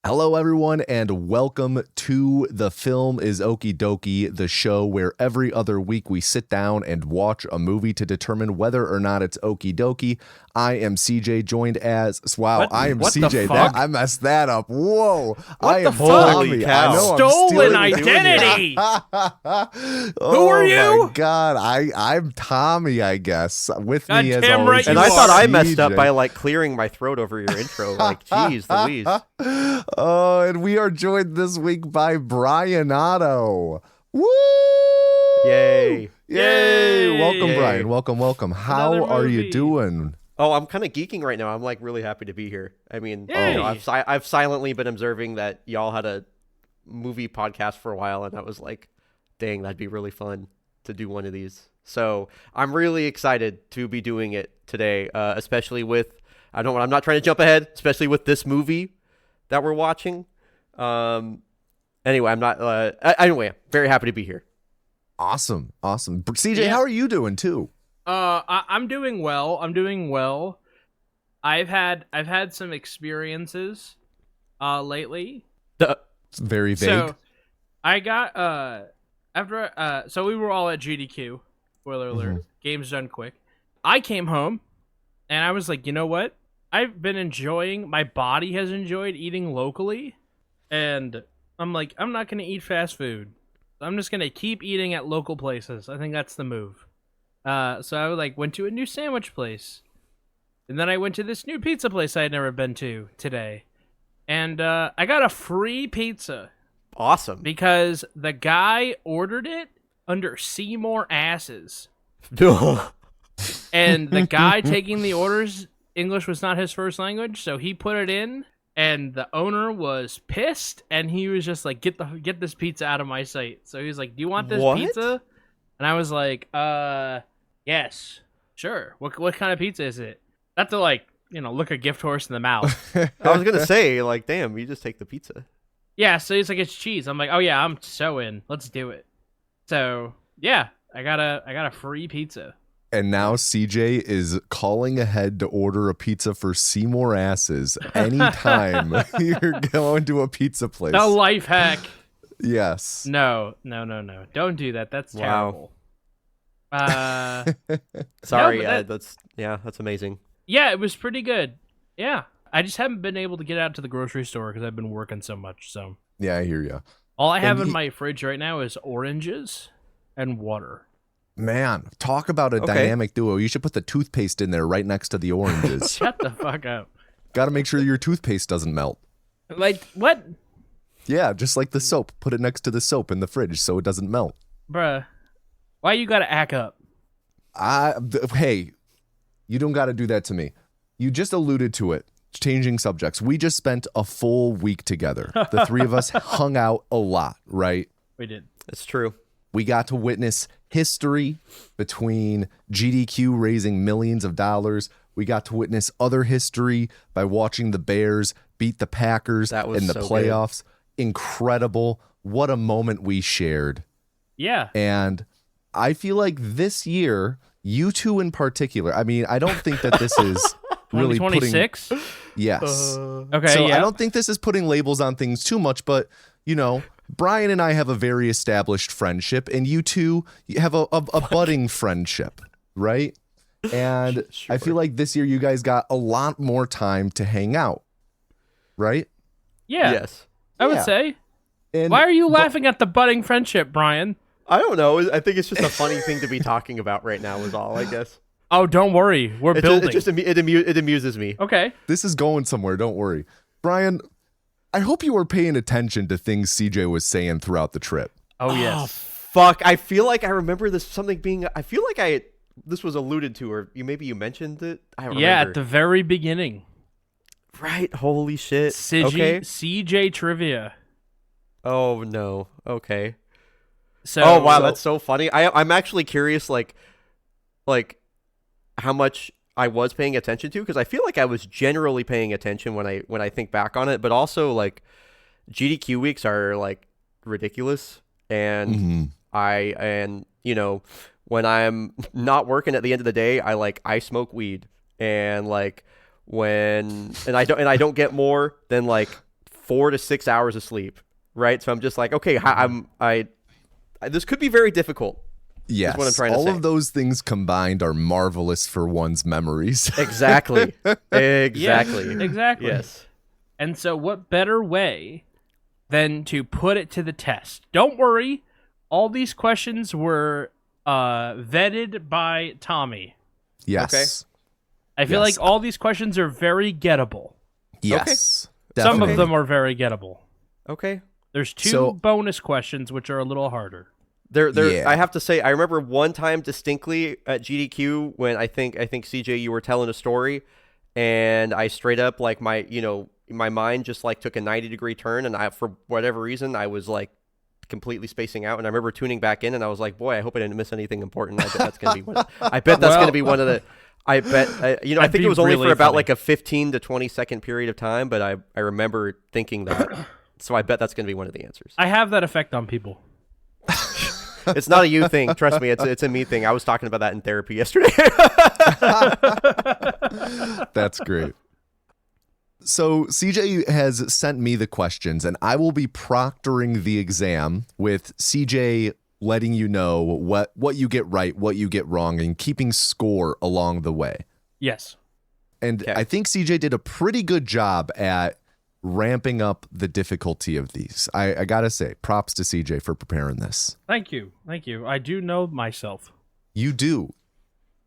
Hello, everyone, and welcome to The Film is Okie Dokie, the show where every other week we sit down and watch a movie to determine whether or not it's okie dokie. I am CJ, joined as... Wow, I am CJ. I messed that up. Whoa. What I am the fuck? Tommy. I know Stolen I'm identity. Who are you? Oh, my God. I'm Tommy, I guess. With God me, as damn always, right And you I are. thought I messed up CJ. by like clearing my throat over your intro. Like, geez, Louise. Oh, and we are joined this week by Bryonato. Woo! Yay. Yay! Welcome, Yay. Brian. Welcome. How Another are you movie. doing? Oh, I'm kind of geeking right now. I'm like really happy to be here. I mean, Yay. I've silently been observing that y'all had a movie podcast for a while, and I was like, dang, that'd be really fun to do one of these. So I'm really excited to be doing it today, especially with, I'm not trying to jump ahead, especially with this movie that we're watching. Anyway, anyway, very happy to be here. Awesome. CJ, Yeah. how are you doing too? I'm doing well. I've had some experiences lately. It's very vague. So I got so we were all at GDQ. Spoiler alert. Game's done quick. I came home and I was like, you know what? I've been enjoying, my body has enjoyed eating locally, and I'm like, I'm not gonna eat fast food. I'm just gonna keep eating at local places. I think that's the move. So I went to a new sandwich place, and then I went to this new pizza place I had never been to today, and I got a free pizza Awesome. because the guy ordered it under Seymour asses, and the guy taking the orders, English was not his first language, so he put it in. And the owner was pissed, and he was just like, get this pizza out of my sight. So he was like, do you want this What? pizza? And I was like, yes, sure. What kind of pizza is it? Not to look a gift horse in the mouth. I was going to say, like, damn, you just take the pizza. Yeah, so he's like, it's cheese. I'm like, oh yeah, I'm so in. Let's do it. So yeah, I got a free pizza. And now CJ is calling ahead to order a pizza for Seymour asses anytime you're going to a pizza place. The life hack. Yes. No. Don't do that. That's Wow. terrible. Sorry, No, but that's amazing. Yeah, it was pretty good. Yeah. I just haven't been able to get out to the grocery store because I've been working so much. So Yeah, I hear you. all I have And in my fridge right now is oranges and water. Man, talk about a Okay. dynamic duo. You should put the toothpaste in there right next to the oranges. Shut the fuck up. Got to make sure your toothpaste doesn't melt. Like, what? Yeah, just like the soap. Put it next to the soap in the fridge so it doesn't melt. Bruh. Why you gotta act up? Hey, you don't got to do that to me. You just alluded to it. Changing subjects. We just spent a full week together. The three of us hung out a lot, right? We did. It's true. We got to witness history between GDQ raising millions of dollars. We got to witness other history by watching the Bears beat the Packers That was in the so playoffs. Incredible. What a moment we shared. Yeah. And I feel like this year, you two in particular, I mean, I don't think that this is really putting... 2026? Yes. Okay, So yeah. I don't think this is putting labels on things too much, but, you know, Bryon and I have a very established friendship, and you two have a budding friendship, right? And Sure. I feel like this year you guys got a lot more time to hang out, right? Yeah. Yes. I would Yeah. say. And Why are you laughing at the budding friendship, Brian? I don't know. I think it's just a funny thing to be talking about right now is all, I guess. Oh, don't worry. We're building. It amuses me. Okay. this is going somewhere, don't worry. Bryon, I hope you were paying attention to things CJ was saying throughout the trip. Oh, yes. Fuck. I feel like I remember this this was alluded to, or maybe you mentioned it. I don't Yeah, remember. at the very beginning. Right. Holy shit. CJ, Okay. CJ trivia. Oh no. Okay. So, Oh wow, that's so funny. I'm actually curious, like how much I was paying attention to, because I feel like I was generally paying attention when I think back on it, but also like GDQ weeks are like ridiculous, and Mhm. and when I'm not working at the end of the day, I smoke weed, and I don't get more than 4 to 6 hours of sleep, right? So I'm just like, okay, this could be very difficult. Yes, is what I'm trying to all say. of those things combined are marvelous for one's memories. Exactly. Exactly. Yes. And so what better way than to put it to the test? Don't worry. All these questions were vetted by Tommy. Yes. Okay. I feel like all these questions are very gettable. Yes. Some of them are very gettable. Okay. There's two bonus questions which are a little harder. Yeah. I have to say, I remember one time distinctly at GDQ when I think CJ, you were telling a story, and I straight up my mind just took a 90-degree turn, and for whatever reason I was completely spacing out, and I remember tuning back in, and I was like, boy, I hope I didn't miss anything important. I bet that's gonna be one. I bet that's gonna be one of the. I bet I think it was only for about a 15 to 20 second period of time, but I remember thinking that. So I bet that's gonna be one of the answers. I have that effect on people. It's not a you thing, trust me. It's a me thing. I was talking about that in therapy yesterday. That's great. So CJ has sent me the questions, and I will be proctoring the exam with CJ letting you know what you get right, what you get wrong, and keeping score along the way. Yes. And I think CJ did a pretty good job at ramping up the difficulty of these. I gotta say, props to CJ for preparing this. Thank you. I do know myself. You do.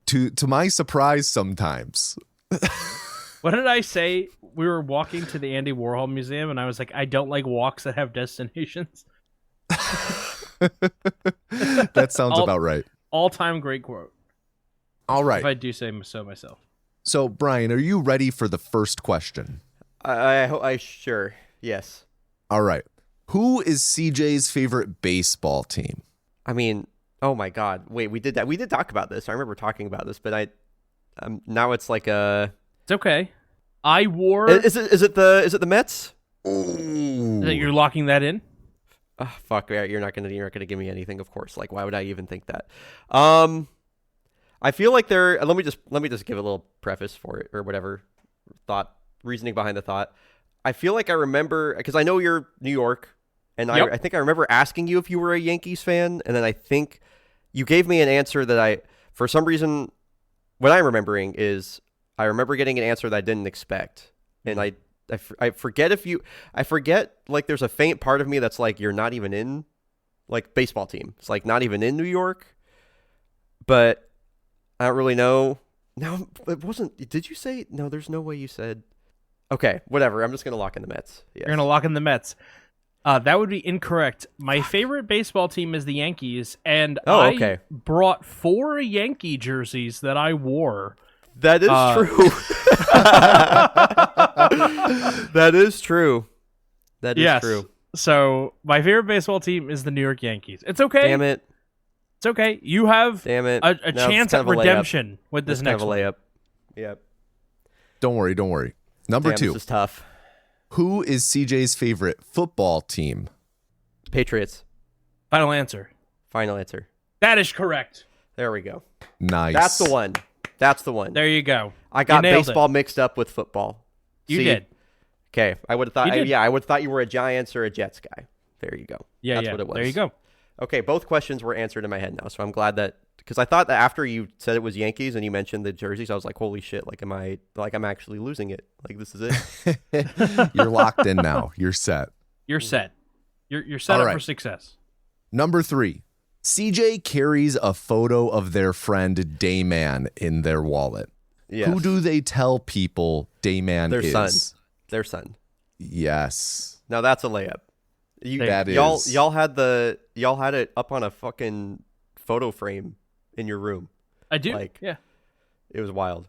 To my surprise sometimes. What did I say? We were walking to the Andy Warhol Museum, and I was like, I don't like walks that have destinations. That sounds about right. All-time great quote. All right. If I do say so myself. So, Bryon, are you ready for the first question? I sure. Yes. All right. Who is CJ's favorite baseball team? I mean, oh my God. Wait, we did that. We did talk about this. I remember talking about this, but now it's It's okay. I wore. Is it the Mets? Ooh. That you're locking that in? Oh, fuck, you're not gonna give me anything, of course. Why would I even think that? I feel like let me just give a little preface for it, or whatever reasoning behind the thought. I feel like I remember, because I know you're New York, and Yep. I think I remember asking you if you were a Yankees fan, and then I think you gave me an answer that for some reason, what I'm remembering is I remember getting an answer that I didn't expect, and I forget there's a faint part of me that's you're not even in baseball team. It's not even in New York, but I don't really know. No, it wasn't. Did you say no? There's no way you said. Okay, whatever. I'm just gonna lock in the Mets. Yes. You're gonna lock in the Mets. That would be incorrect. My favorite baseball team is the Yankees, and I brought 4 Yankee jerseys that I wore. That is true. That is true. That is true. So my favorite baseball team is the New York Yankees. It's okay. Damn it. It's okay. You have a chance at redemption with this next one. Layup. Yep. Don't worry. Number 2. This is tough. Who is CJ's favorite football team? Patriots. Final answer. Final answer. That is correct. There we go. Nice. That's the one. That's the one. There you go. I got baseball mixed up with football. You did. Okay. I would have thought. I would have thought you were a Giants or a Jets guy. There you go. That's what it was. There you go. Okay. Both questions were answered in my head now, so I'm glad that, because I thought that after you said it was Yankees and you mentioned the jerseys, I was like, holy shit! I'm actually losing it. This is it. You're locked in now. You're set. You're set. You're set up for success. Number 3. CJ carries a photo of their friend Dayman in their wallet. Yes. Who do they tell people Dayman is? Their son. Yes. Now that's a layup. Y'all had it up on a fucking photo frame in your room. I do. Yeah. It was wild.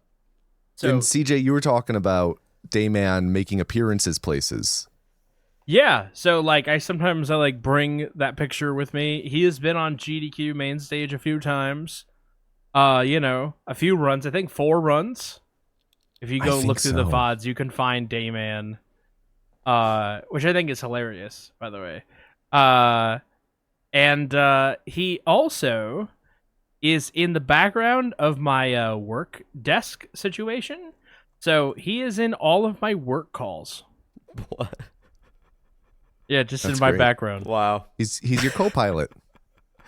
So, and CJ, you were talking about Dayman making appearances places. Yeah, so I sometimes bring that picture with me. He has been on GDQ main stage a few times. A few runs. I think 4 runs. If you go look through the VODs, you can find Dayman, which I think is hilarious, by the way. And he also is in the background of my work desk situation. So he is in all of my work calls. What? Yeah, just That's in my great. background. Wow. He's your co-pilot.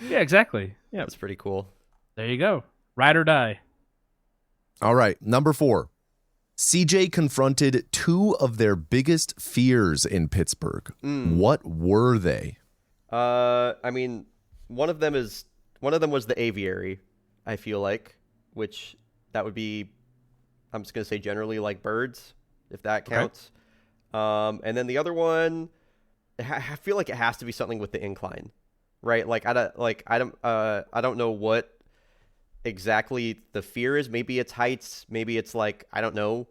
Yeah, exactly. Yeah, That's pretty cool. there you go. Ride or die. All right, number 4. CJ confronted 2 of their biggest fears in Pittsburgh. What were they? I mean, one of them was the aviary, I feel like, which that would be, I'm just gonna say generally like birds, if that counts. Okay. And then the other one, I feel like it has to be something with the incline, right? Like I don't know what exactly the fear is. Maybe it's heights. Maybe it's like, I don't know,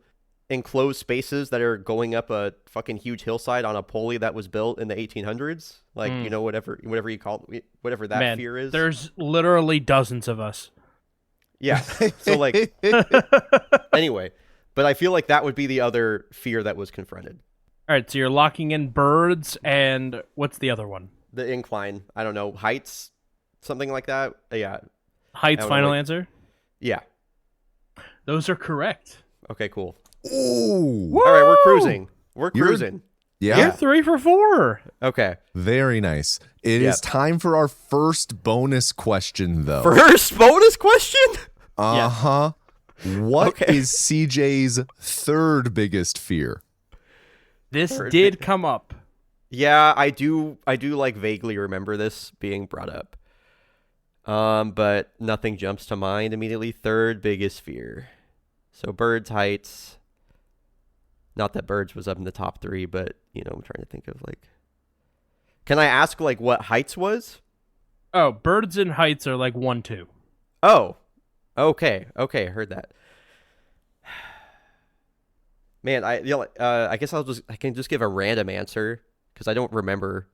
enclosed spaces that are going up a fucking huge hillside on a pulley that was built in the 1800s. Like, you know, whatever you call it, whatever that fear is. There's literally dozens of us. Yeah. So like, anyway, but I feel like that would be the other fear that was confronted. All right, so you're locking in birds, and what's the other one? The incline. I don't know, heights, something like that. Yeah. Heights, final answer? Yeah. Those are correct. Okay, cool. Ooh. All right, we're cruising. We're cruising. Yeah. You're 3 for 4. Okay. Very nice. It is time for our first bonus question, though. First bonus question? Uh-huh. What Okay. is CJ's third biggest fear? This did come up. Yeah, I do like vaguely remember this being brought up. But nothing jumps to mind immediately. Third biggest fear. So birds, heights. Not that birds was up in the top 3, but you know, I'm trying to think of like. Can I ask like what heights was? Oh, birds and heights are like 1, 2. Oh, okay, I heard that. Man, I guess I can just give a random answer because I don't remember.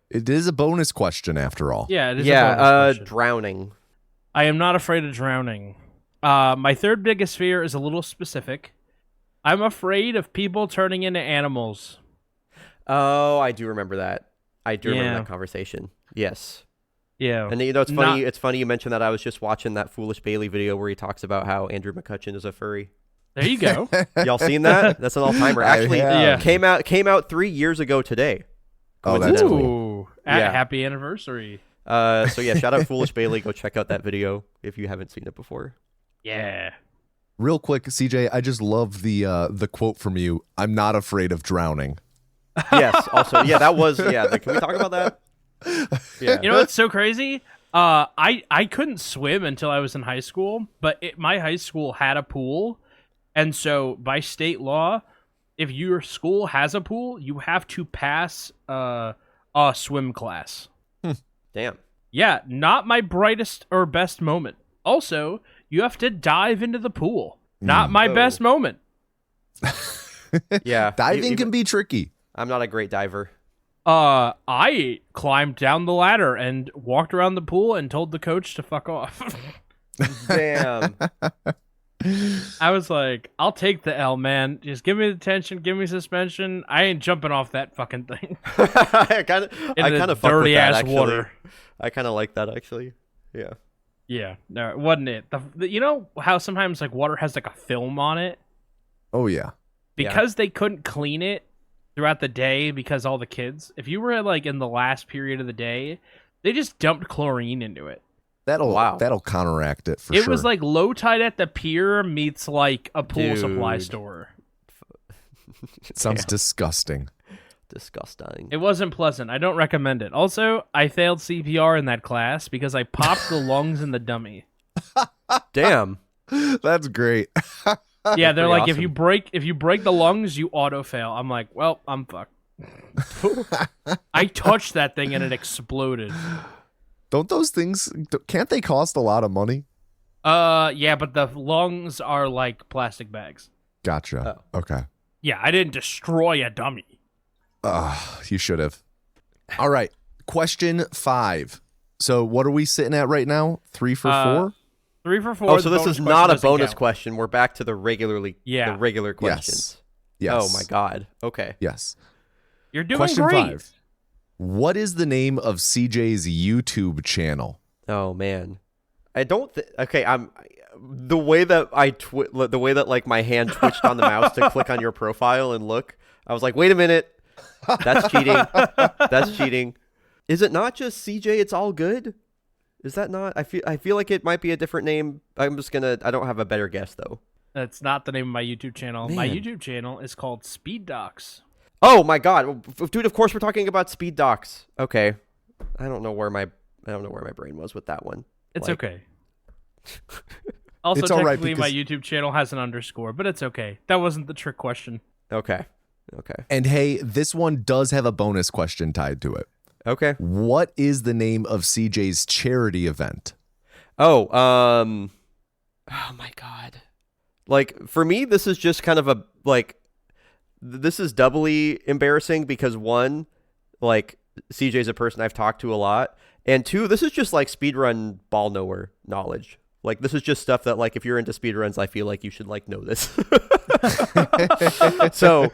It is a bonus question after all. Yeah, it is a bonus question. Drowning. I am not afraid of drowning. My third biggest fear is a little specific. I'm afraid of people turning into animals. Oh, I do remember that. I do remember that conversation. Yes. Yeah. And you know, it's funny. It's funny you mentioned that. I was just watching that Foolish Bailey video where he talks about how Andrew McCutcheon is a furry. There you go. Y'all seen that? That's an all-timer. Actually, came out 3 years ago today. Oh, that's cool. Happy anniversary. So yeah, shout out Foolish Bailey. Go check out that video if you haven't seen it before. Yeah. Real quick, CJ, I just love the quote from you. I'm not afraid of drowning. Yes. Also, yeah, that was can we talk about that? Yeah. You know what's so crazy? I couldn't swim until I was in high school, but my high school had a pool, and so by state law, if your school has a pool, you have to pass a swim class. Damn. Yeah, not my brightest or best moment. Also, you have to dive into the pool. Not my best moment. Yeah. Diving can be tricky. I'm not a great diver. I climbed down the ladder and walked around the pool and told the coach to fuck off. Damn. I was like, I'll take the L, man. Just give me the detention, give me suspension. I ain't jumping off that fucking thing. I kind of dirty ass water. I kind of like that actually. Yeah. Yeah, no, it wasn't it. You know how sometimes like water has like a film on it? Oh, yeah. Because they couldn't clean it throughout the day because all the kids, if you were like in the last period of the day, they just dumped chlorine into it. That'll counteract it for sure. It was like low tide at the pier meets like a pool supply store. It sounds disgusting. Disgusting. It wasn't pleasant. I don't recommend it. Also, I failed CPR in that class because I popped the lungs in the dummy. Damn. That's great. Yeah, they're like, awesome. if you break the lungs, you auto fail. I'm like, well, I'm fucked. I touched that thing and it exploded. Don't those things, can't they cost a lot of money? Yeah, but the lungs are like plastic bags. Gotcha. Okay. Yeah, I didn't destroy a dummy. You should have. All right. Question 5. So what are we sitting at right now? 3 for 4? 3 for 4. Oh, so this is not a bonus count. question. We're back to the regular Yes. questions. Yes. Oh my god. Okay. Yes. You're doing Question great. 5. What is the name of CJ's YouTube channel? Oh man. I don't. Okay, I'm the way that the way that like my hand twitched on the mouse to click on your profile and look. I was like, wait a minute, that's cheating. That's cheating. Is it not just CJ? It's all good. Is that not? I feel like it might be a different name. I don't have a better guess though. That's not the name of my YouTube channel. Man. My YouTube channel is called Speed Docs. Oh my god, dude! Of course we're talking about speed docs. Okay, I don't know where my brain was with that one. It's Like- okay. Also, It's all right technically, my because- YouTube channel has an underscore, but it's okay. That wasn't the trick question. Okay. And hey, this one does have a bonus question tied to it. Okay. What is the name of CJ's charity event? Oh my god. Like for me, this is just kind of a like. This is doubly embarrassing because one, like CJ's a person I've talked to a lot, and two, this is just like speedrun ball knower knowledge. Like this is just stuff that like if you're into speedruns, I feel like you should like know this. so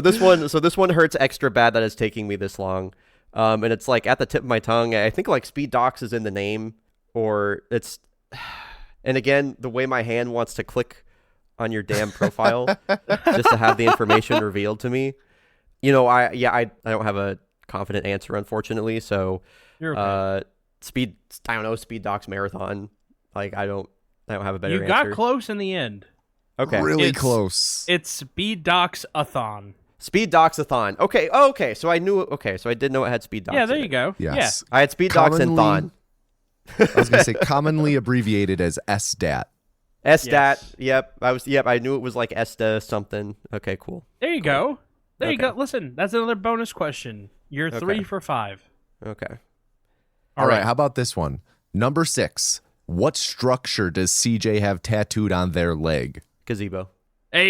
this one hurts extra bad that it's taking me this long. And it's like at the tip of my tongue. I think like speed docs is in the name, or it's, and again, the way my hand wants to click on your damn profile just to have the information revealed to me. You know, I don't have a confident answer, unfortunately. So, You're okay. speed docs marathon. Like I don't have a better You answer. got close in the end. Okay. Really It's- close. It's Speed Docs-a-thon. Speed docs-a-thon. Okay. Oh, okay. So I knew. Okay. So I did know it had speed docs. Yeah, there in you it. go. Yes. I had speed docs and thon. I was going to say commonly abbreviated as SDAT. SDAT. Yes. Yep. I knew it was like ESTA something. Okay, cool. There you go. There you Okay. go. Listen, that's another bonus question. You're 3 for 5. Okay. All right. How about this one? Number 6. What structure does CJ have tattooed on their leg? Gazebo. Hey.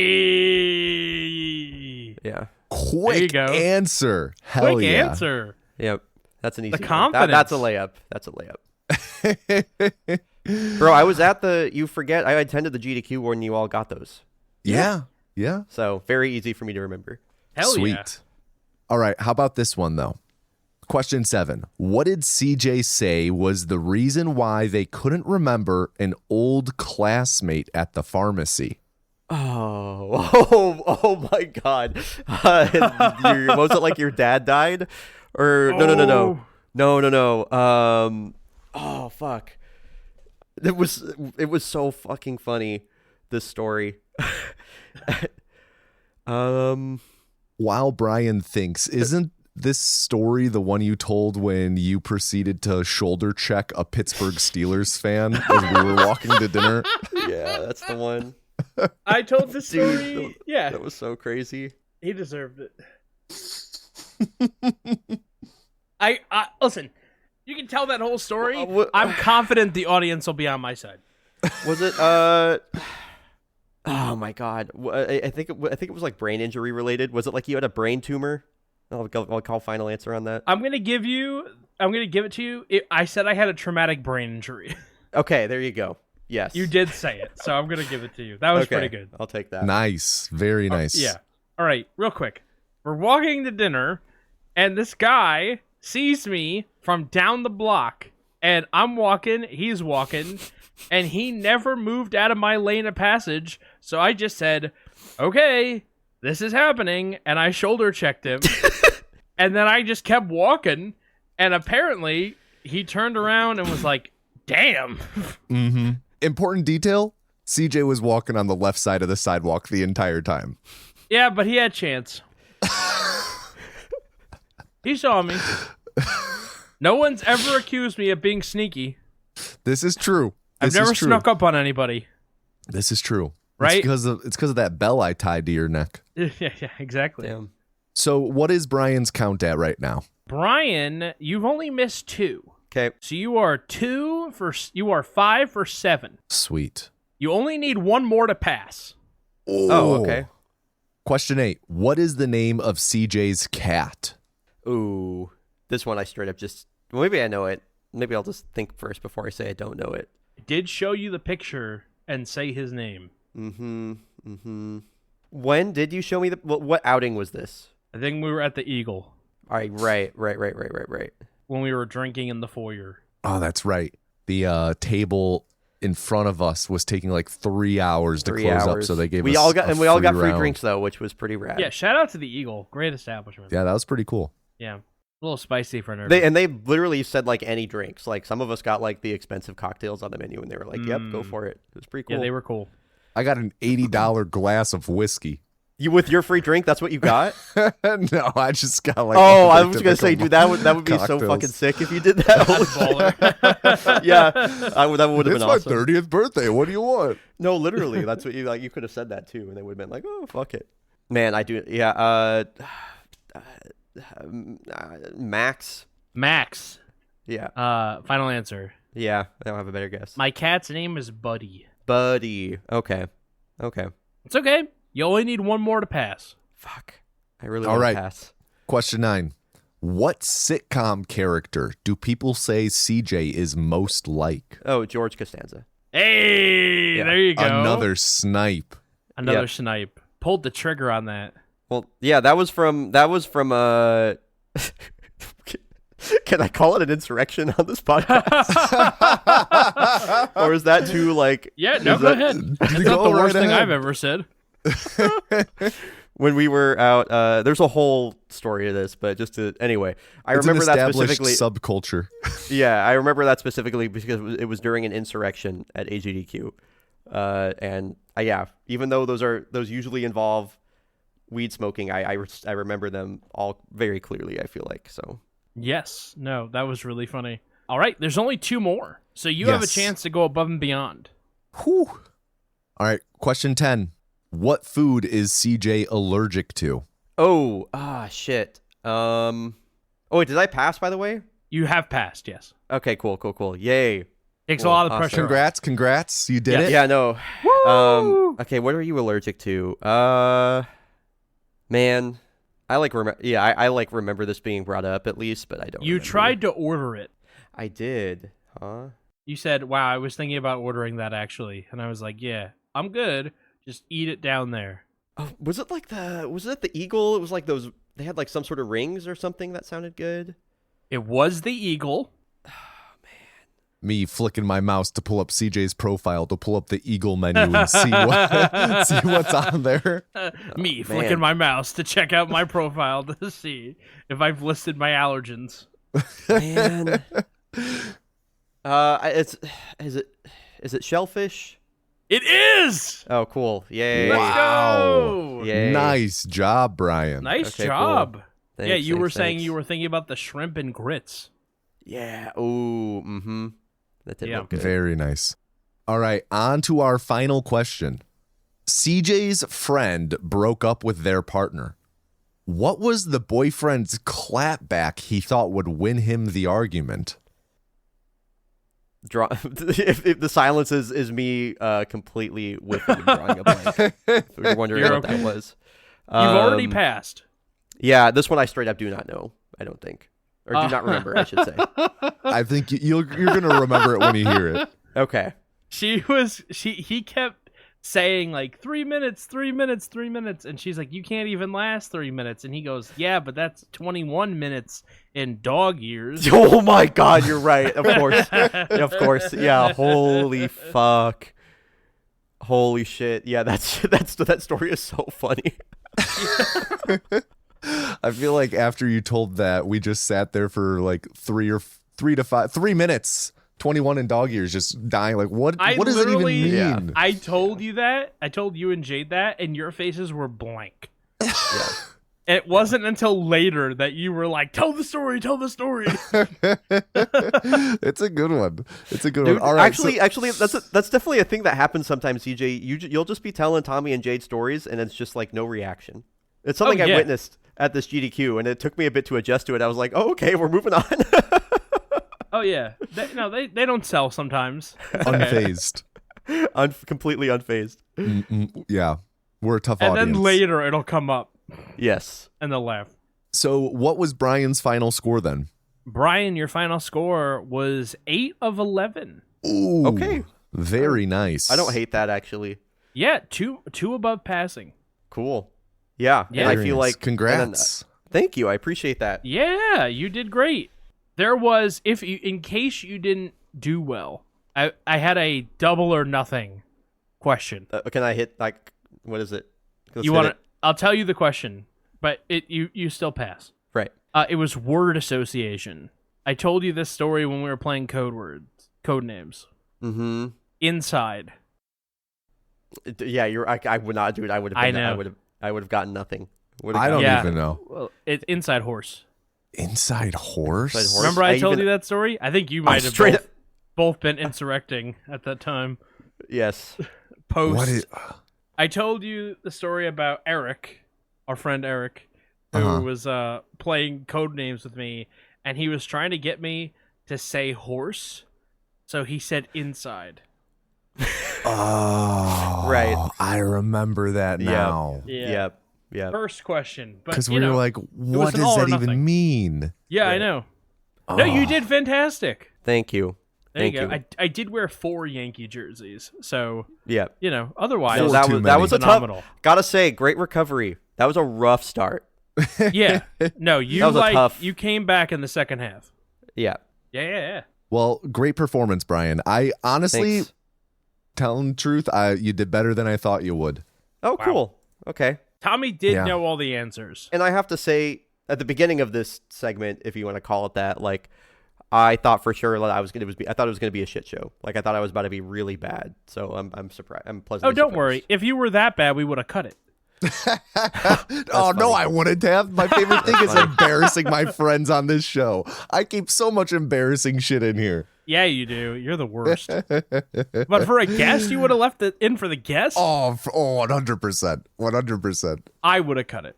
Yeah. Quick go. answer. Hell Quick yeah. answer. Yep. That's an easy one. confidence. That's a layup. That's a layup. Bro, I was at you forget, I attended the GDQ when you all got those. Yeah. Yeah. So very easy for me to remember. Hell Sweet. yeah. All right. How about this one, though? Question 7. What did CJ say was the reason why they couldn't remember an old classmate at the pharmacy? Oh my God. Was it like your dad died? Or no. Oh fuck. It was so fucking funny, this story. While Bryon thinks, isn't this story the one you told when you proceeded to shoulder check a Pittsburgh Steelers fan as we were walking to dinner? Yeah, that's the one. I told the story. Dude, yeah. That was so crazy. He deserved it. I listen. You can tell that whole story. I'm confident the audience will be on my side. Was it oh my God. I think it was like brain injury related. Was it like you had a brain tumor? I'll call final answer on that. I'm gonna give it to you. I said I had a traumatic brain injury. Okay, there you go. Yes. You did say it, so I'm gonna give it to you. That was Okay, pretty good. I'll take that. Nice. Very nice. Yeah. All right, real quick. We're walking to dinner, and this guy sees me from down the block, and I'm walking, he's walking, and he never moved out of my lane of passage, so I just said, okay, this is happening, and I shoulder checked him, and then I just kept walking, and apparently he turned around and was like, damn. Mm-hmm. Important detail, CJ was walking on the left side of the sidewalk the entire time. Yeah, but he had chance. He saw me. No one's ever accused me of being sneaky. This is true. I've never snuck up on anybody. This is true. Right? It's because of that bell I tied to your neck. Yeah, exactly. Damn. So what is Bryon's count at right now? Bryon, you've only missed 2. Okay. So you are 5 for 7. Sweet. You only need 1 more to pass. Oh, okay. Question 8. What is the name of CJ's cat? Ooh. This one I straight up well, maybe I know it. Maybe I'll just think first before I say I don't know it. I did show you the picture and say his name. Mm-hmm. When did you show me what outing was this? I think we were at the Eagle All right. when we were drinking in the foyer. Oh, that's right. The table in front of us was taking like 3 hours to 3 close up, hours. so they gave we us all got a and we all got free round. drinks though, which was pretty rad. Yeah, shout out to the Eagle. Great establishment. Yeah, that was pretty cool. Yeah. A little spicy for nerds. They literally said like any drinks. Like some of us got like the expensive cocktails on the menu, and they were like, "Yep, go for it." It was pretty cool. Yeah, they were cool. I got an $80 glass of whiskey. You with your free drink? That's what you got? No, I just got like. Oh, I was gonna say, dude, that would be so cocktails. fucking sick if you did that. Baller. Yeah, that would have been It's awesome. my 30th birthday. What do you want? No, literally, that's what you like. You could have said that too, and they would have been like, "Oh, fuck it." Man, I do. Yeah. Max. Max. Yeah. Final answer. Yeah. I don't have a better guess. My cat's name is Buddy. Buddy. Okay. It's okay. You only need one more to pass. Fuck. I really All want right. to pass. Question 9. What sitcom character do people say CJ is most like? Oh, George Costanza. Hey, Yeah. there you go. Another snipe. Another Yep. snipe. Pulled the trigger on that. Well, yeah, that was from Can I call it an insurrection on this podcast? Or is that too like Yeah, no, is go that- ahead. That's Go not the worst right thing ahead. I've ever said. When we were out, there's a whole story to this, but anyway, I It's remember an that established specifically. subculture. Yeah, I remember that specifically because it was during an insurrection at AGDQ, and yeah, even though those usually involve weed smoking, I remember them all very clearly. I feel like so. Yes. No, that was really funny. All right, there's only 2 more. So you have a Yes. chance to go above and beyond. Whew. All right. Question 10. What food is CJ allergic to? Oh, shit. Oh, wait, did I pass, by the way? You have passed, yes. Okay, cool. Yay. Takes Cool, a lot of the awesome. pressure off. Congrats. You did Yes. it. Yeah, no. Woo! Okay, what are you allergic to? Man, I like remember this being brought up at least, but I don't You remember. tried to order it. I did. Huh? You said, wow, I was thinking about ordering that actually. And I was like, yeah, I'm good. Just eat it down there. Oh, was it the eagle? It was like those, they had like some sort of rings or something that sounded good. It was the eagle. Me flicking my mouse to pull up CJ's profile to pull up the Eagle menu and see what's on there. Me man. flicking my mouse to check out my profile to see if I've listed my allergens. Man. Is it shellfish? It is! Oh, cool. Yay. Let's Wow. go! Yay. Nice job, Bryon. Nice Okay, job. cool. Yeah, Thanks, you were thanks, saying thanks. you were thinking about the shrimp and grits. Yeah. Ooh. Mm-hmm. That did Yeah. look good. Very nice. All right, on to our final question. CJ's friend broke up with their partner. What was the boyfriend's clapback he thought would win him the argument? If the silence is me completely with you drawing a blank. If you're wondering You're what okay. that was. You've already Um, passed. Yeah, this one I straight up do not know. I don't think. Or do not remember, I should say. I think you're going to remember it when you hear it. Okay. He kept saying like 3 minutes, 3 minutes, 3 minutes, and she's like, you can't even last 3 minutes, and he goes, yeah, but that's 21 minutes in dog years. Oh my god, you're right. Of course. Of course. Yeah, holy fuck. Holy shit. Yeah, that story is so funny. I feel like after you told that, we just sat there for like 3 minutes, 21 in dog years, just dying. Like, what does it even literally- mean? Yeah. I told you that. I told you and Jade that, and your faces were blank. Yeah. It wasn't until later that you were like, tell the story, tell the story. It's a good one. It's a good Dude, one. All right, actually, that's definitely a thing that happens sometimes, CJ. You'll just be telling Tommy and Jade stories, and it's just like no reaction. It's something I yeah. witnessed at this GDQ, and it took me a bit to adjust to it. I was like, oh, okay, we're moving on. Oh, yeah. They don't sell sometimes. unfazed. Completely unfazed. Yeah, we're a tough And audience. then later it'll come up, Yes. and they'll laugh. So, what was Bryan's final score then? Brian, your final score was 8 of 11. Ooh, Okay. very nice. I don't hate that, actually. Yeah, two above passing. Cool. Yeah. Yeah. And I Very feel nice. like Congrats. thank you. I appreciate that. Yeah, you did great. There was, in case you didn't do well, I had a double or nothing question. Can I hit like what is it? You want to? I'll tell you the question, but you still pass. Right. It was word association. I told you this story when we were playing code names. Mm-hmm. Inside. Yeah, I would not do it. I would have. I know. I would have gotten nothing. I don't even know. Well, it's inside horse. Inside horse? Remember I told you that story? I think you might have both been insurrecting at that time. Yes. Post. I told you the story about Eric, our friend Eric, who was playing code names with me, and he was trying to get me to say horse, so he said inside. Oh, right. I remember that now. Yep. First question, because we were like, "What does that even mean?" Yeah, I know. No, you did fantastic. Thank you. There you go. I did wear 4 Yankee jerseys, so yeah. Otherwise, that was a phenomenal. Gotta say, great recovery. That was a rough start. Yeah. No, you came back in the second half. Yeah. Yeah. Well, great performance, Bryon. I honestly, telling the truth, you did better than I thought you would. Oh, wow. Cool. Okay. Tommy did know all the answers. And I have to say, at the beginning of this segment, if you want to call it that, like, I thought for sure that I thought it was going to be a shit show. Like, I thought I was about to be really bad. So I'm surprised. I'm pleasantly surprised. Don't worry. If you were that bad, we would have cut it. Funny. No, I wouldn't have. My favorite thing is embarrassing my friends on this show. I keep so much embarrassing shit in here. Yeah, you do. You're the worst. But for a guest, you would have left it in for the guest? Oh, 100%. 100%. I would have cut it.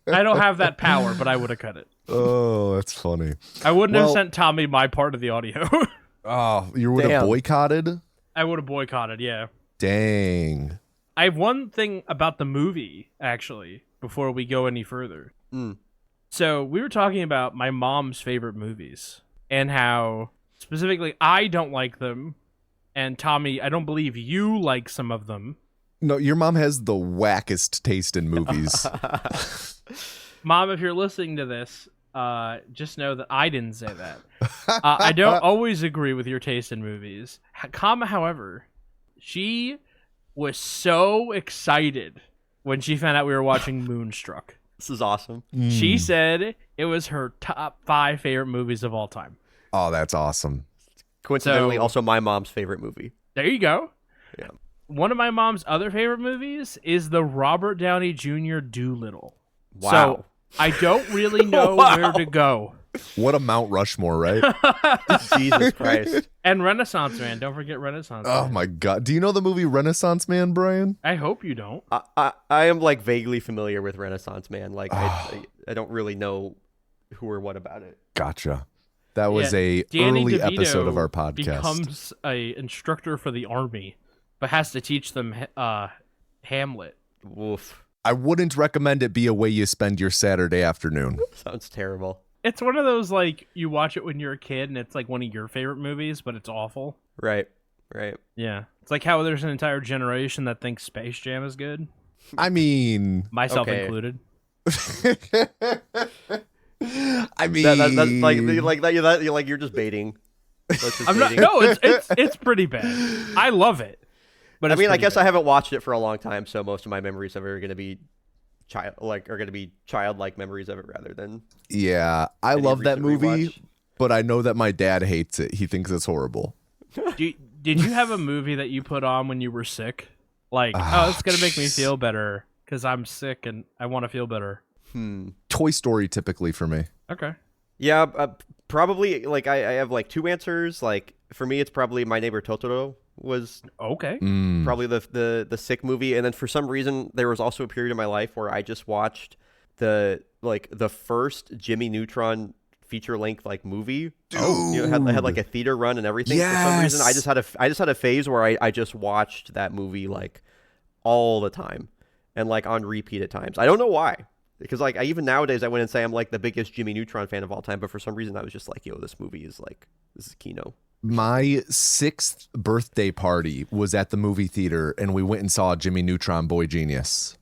I don't have that power, but I would have cut it. Oh, that's funny. I wouldn't have sent Tommy my part of the audio. Oh, you would have boycotted? I would have boycotted, yeah. Dang. I have one thing about the movie, actually, before we go any further. So we were talking about my mom's favorite movies and how specifically I don't like them. And Tommy, I don't believe you like some of them. No, your mom has the wackest taste in movies. Mom, if you're listening to this, just know that I didn't say that. I don't always agree with your taste in movies. However, she was so excited when she found out we were watching Moonstruck. This is awesome. She said it was her top 5 favorite movies of all time. Oh, that's awesome. Coincidentally, also my mom's favorite movie. There you go. Yeah. One of my mom's other favorite movies is the Robert Downey Jr. Doolittle. Wow. So I don't really know where to go. What a Mount Rushmore, right? Jesus Christ. And Renaissance Man. Don't forget Renaissance Man. Oh, my God. Do you know the movie Renaissance Man, Bryon? I hope you don't. I am, like, vaguely familiar with Renaissance Man. Like, I don't really know who or what about it. Gotcha. That was a Danny early DeVito episode of our podcast. Becomes a instructor for the army, but has to teach them Hamlet. Woof. I wouldn't recommend it be a way you spend your Saturday afternoon. Sounds terrible. It's one of those, like, you watch it when you're a kid and it's like one of your favorite movies, but it's awful. Right. Yeah. It's like how there's an entire generation that thinks Space Jam is good. I mean... Myself included. I mean... Like you're just baiting. No, it's pretty bad. I love it. But I mean, I guess I haven't watched it for a long time, so most of my memories of it are going to be childlike memories of it rather than. Yeah, I love that movie, but I know that my dad hates it. He thinks it's horrible. Did you have a movie that you put on when you were sick? Like, it's going to make me feel better because I'm sick and I want to feel better. Toy Story typically for me. Okay. Yeah, probably. Like I have like 2 answers. Like for me, it's probably My Neighbor Totoro was okay. Probably the sick movie, and then for some reason there was also a period in my life where I just watched the first Jimmy Neutron feature length like movie. Dude. Had like a theater run and everything. Yes. For some reason, I just had a phase where I just watched that movie like all the time and like on repeat at times. I don't know why. Because like even nowadays I wouldn't say I'm like the biggest Jimmy Neutron fan of all time, but for some reason I was just like, yo, this movie is like, this is Kino. My 6th birthday party was at the movie theater, and we went and saw Jimmy Neutron Boy Genius.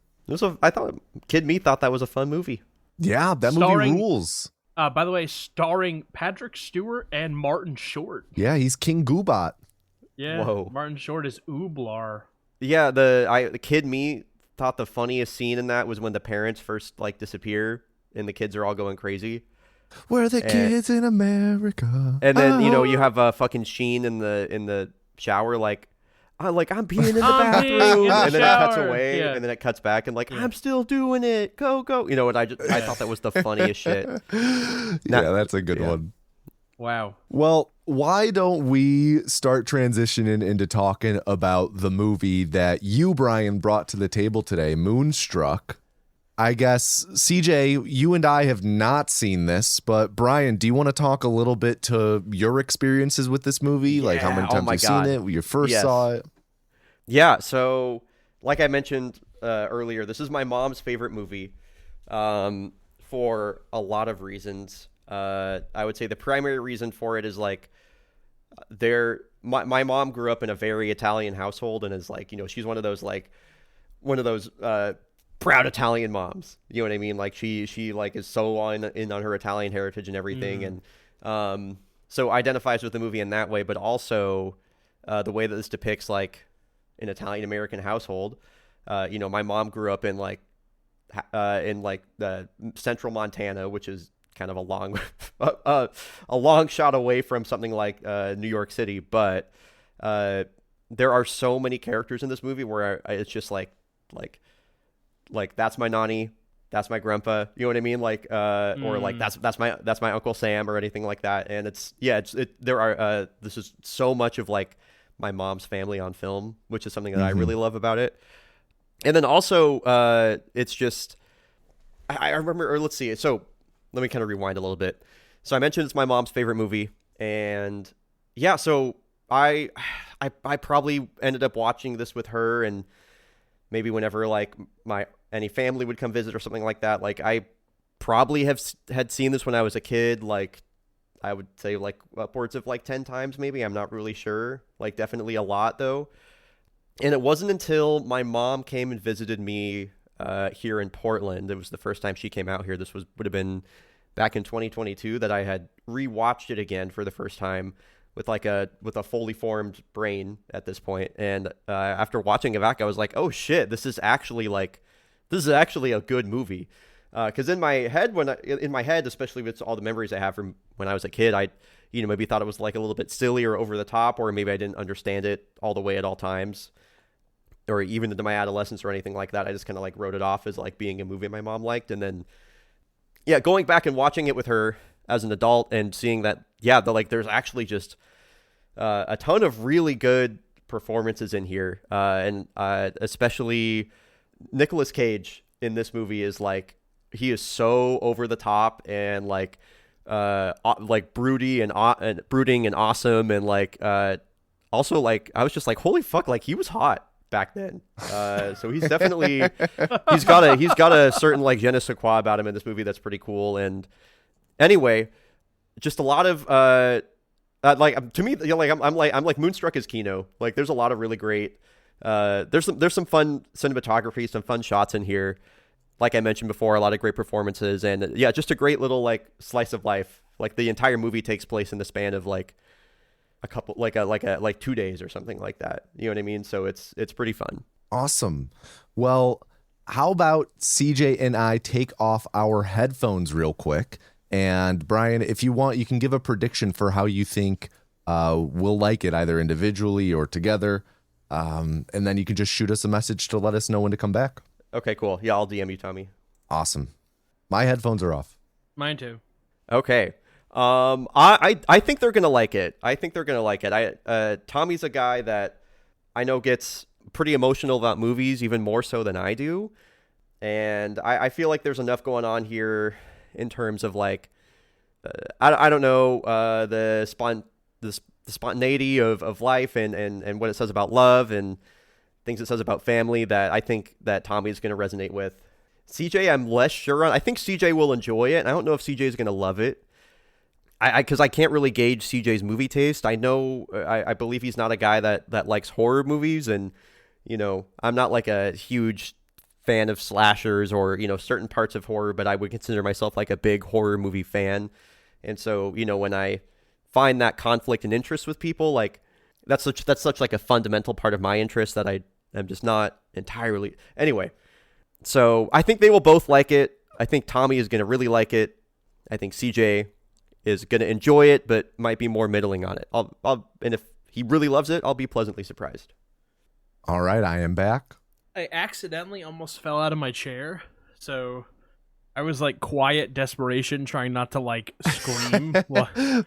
I thought Kid Me thought that was a fun movie. Yeah, that movie rules. By the way, starring Patrick Stewart and Martin Short. Yeah, he's King Goobot. Yeah, Whoa. Martin Short is Ooblar. Yeah, the kid me thought the funniest scene in that was when the parents first like disappear and the kids are all going crazy. We're the kids in America. And then you Oh. have fucking Sheen in the shower like I'm peeing in the I'm peeing bathroom, in the and then it cuts shower. away, Yeah. and then it cuts back, and like Yeah. I'm still doing it, go go. And I thought that was the funniest shit. Yeah, that's a good Yeah. one. Wow. Well, why don't we start transitioning into talking about the movie that you, Bryon, brought to the table today, Moonstruck? I guess, CJ, you and I have not seen this, but Bryon, do you want to talk a little bit to your experiences with this movie? Like how Yeah, many oh times my you've God. seen it, when you first Yes. saw it? Yeah, so like I mentioned earlier, this is my mom's favorite movie for a lot of reasons. I would say the primary reason for it is like my mom grew up in a very Italian household and is like, she's one of those proud Italian moms. You know what I mean? Like she like is so in on her Italian heritage and everything, and so identifies with the movie in that way, but also the way that this depicts like an Italian American household. My mom grew up in the central Montana, which is kind of a long a long shot away from something like New York City, but there are so many characters in this movie where it's just like that's my nanny, that's my grandpa, you know what I mean? Like or like that's my Uncle Sam or anything like that. And this is so much of like my mom's family on film, which is something that I really love about it. And then also it's just I remember, or let's see, so let me kind of rewind a little bit. So I mentioned it's my mom's favorite movie, and yeah, so I probably ended up watching this with her, and maybe whenever like any family would come visit or something like that. Like I probably had seen this when I was a kid. Like I would say like upwards of like 10 times maybe. I'm not really sure. Like definitely a lot though. And it wasn't until my mom came and visited me here in Portland. It was the first time she came out here. This would have been back in 2022 that I had rewatched it again for the first time with a fully formed brain at this point. And after watching it back, I was like, oh shit, this is actually a good movie. Because in my head, especially with all the memories I have from when I was a kid, I maybe thought it was like a little bit silly or over the top, or maybe I didn't understand it all the way at all times, or even into my adolescence or anything like that. I just kind of like wrote it off as like being a movie my mom liked. And then, yeah, going back and watching it with her as an adult and seeing that, there's actually just a ton of really good performances in here. And especially Nicolas Cage in this movie is like, he is so over the top and like brooding and awesome. And like, also like, I was just like, holy fuck, like he was hot back then. So he's definitely, he's got a certain like je ne sais quoi about him in this movie that's pretty cool. And anyway, just a lot of like to me, I'm like Moonstruck is Kino. Like there's a lot of really great there's some fun cinematography, some fun shots in here. Like I mentioned before, a lot of great performances, and yeah, just a great little like slice of life. Like the entire movie takes place in the span of like a couple like 2 days or something like that. You know what I mean? So it's pretty fun. Awesome. Well, how about CJ and I take off our headphones real quick? And Bryon, if you want, you can give a prediction for how you think we'll like it, either individually or together. And then you can just shoot us a message to let us know when to come back. Okay, cool. Yeah, I'll DM you, Tommy. Awesome. My headphones are off. Mine too. Okay. I think they're gonna like it. Tommy's a guy that I know gets pretty emotional about movies, even more so than I do. And I feel like there's enough going on here in terms of like, I don't know, the spontaneity of life and what it says about love and things it says about family that I think that Tommy's going to resonate with. CJ, I'm less sure on. I think CJ will enjoy it. I don't know if CJ is going to love it. Because I can't really gauge CJ's movie taste. I know, I believe he's not a guy that likes horror movies, and I'm not like a huge fan of slashers or, certain parts of horror, but I would consider myself like a big horror movie fan. And so, when I find that conflict and interest with people, like that's such like a fundamental part of my interest that I'm just not entirely. Anyway, so I think they will both like it. I think Tommy is going to really like it. I think CJ is going to enjoy it, but might be more middling on it. And if he really loves it, I'll be pleasantly surprised. All right, I am back. I accidentally almost fell out of my chair, so I was like quiet desperation, trying not to like scream.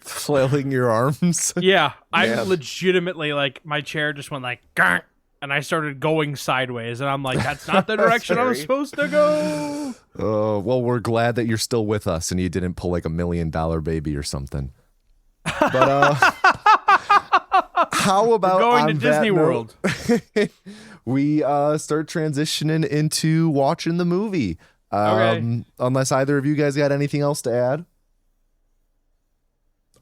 Flailing your arms. Yeah, I legitimately like my chair just went like "Gah!" And I started going sideways, and I'm like, that's not the direction I'm supposed to go. Well, we're glad that you're still with us and you didn't pull like $1 million baby or something. But how about we're going to Disney World? We start transitioning into watching the movie. Okay. Unless either of you guys got anything else to add.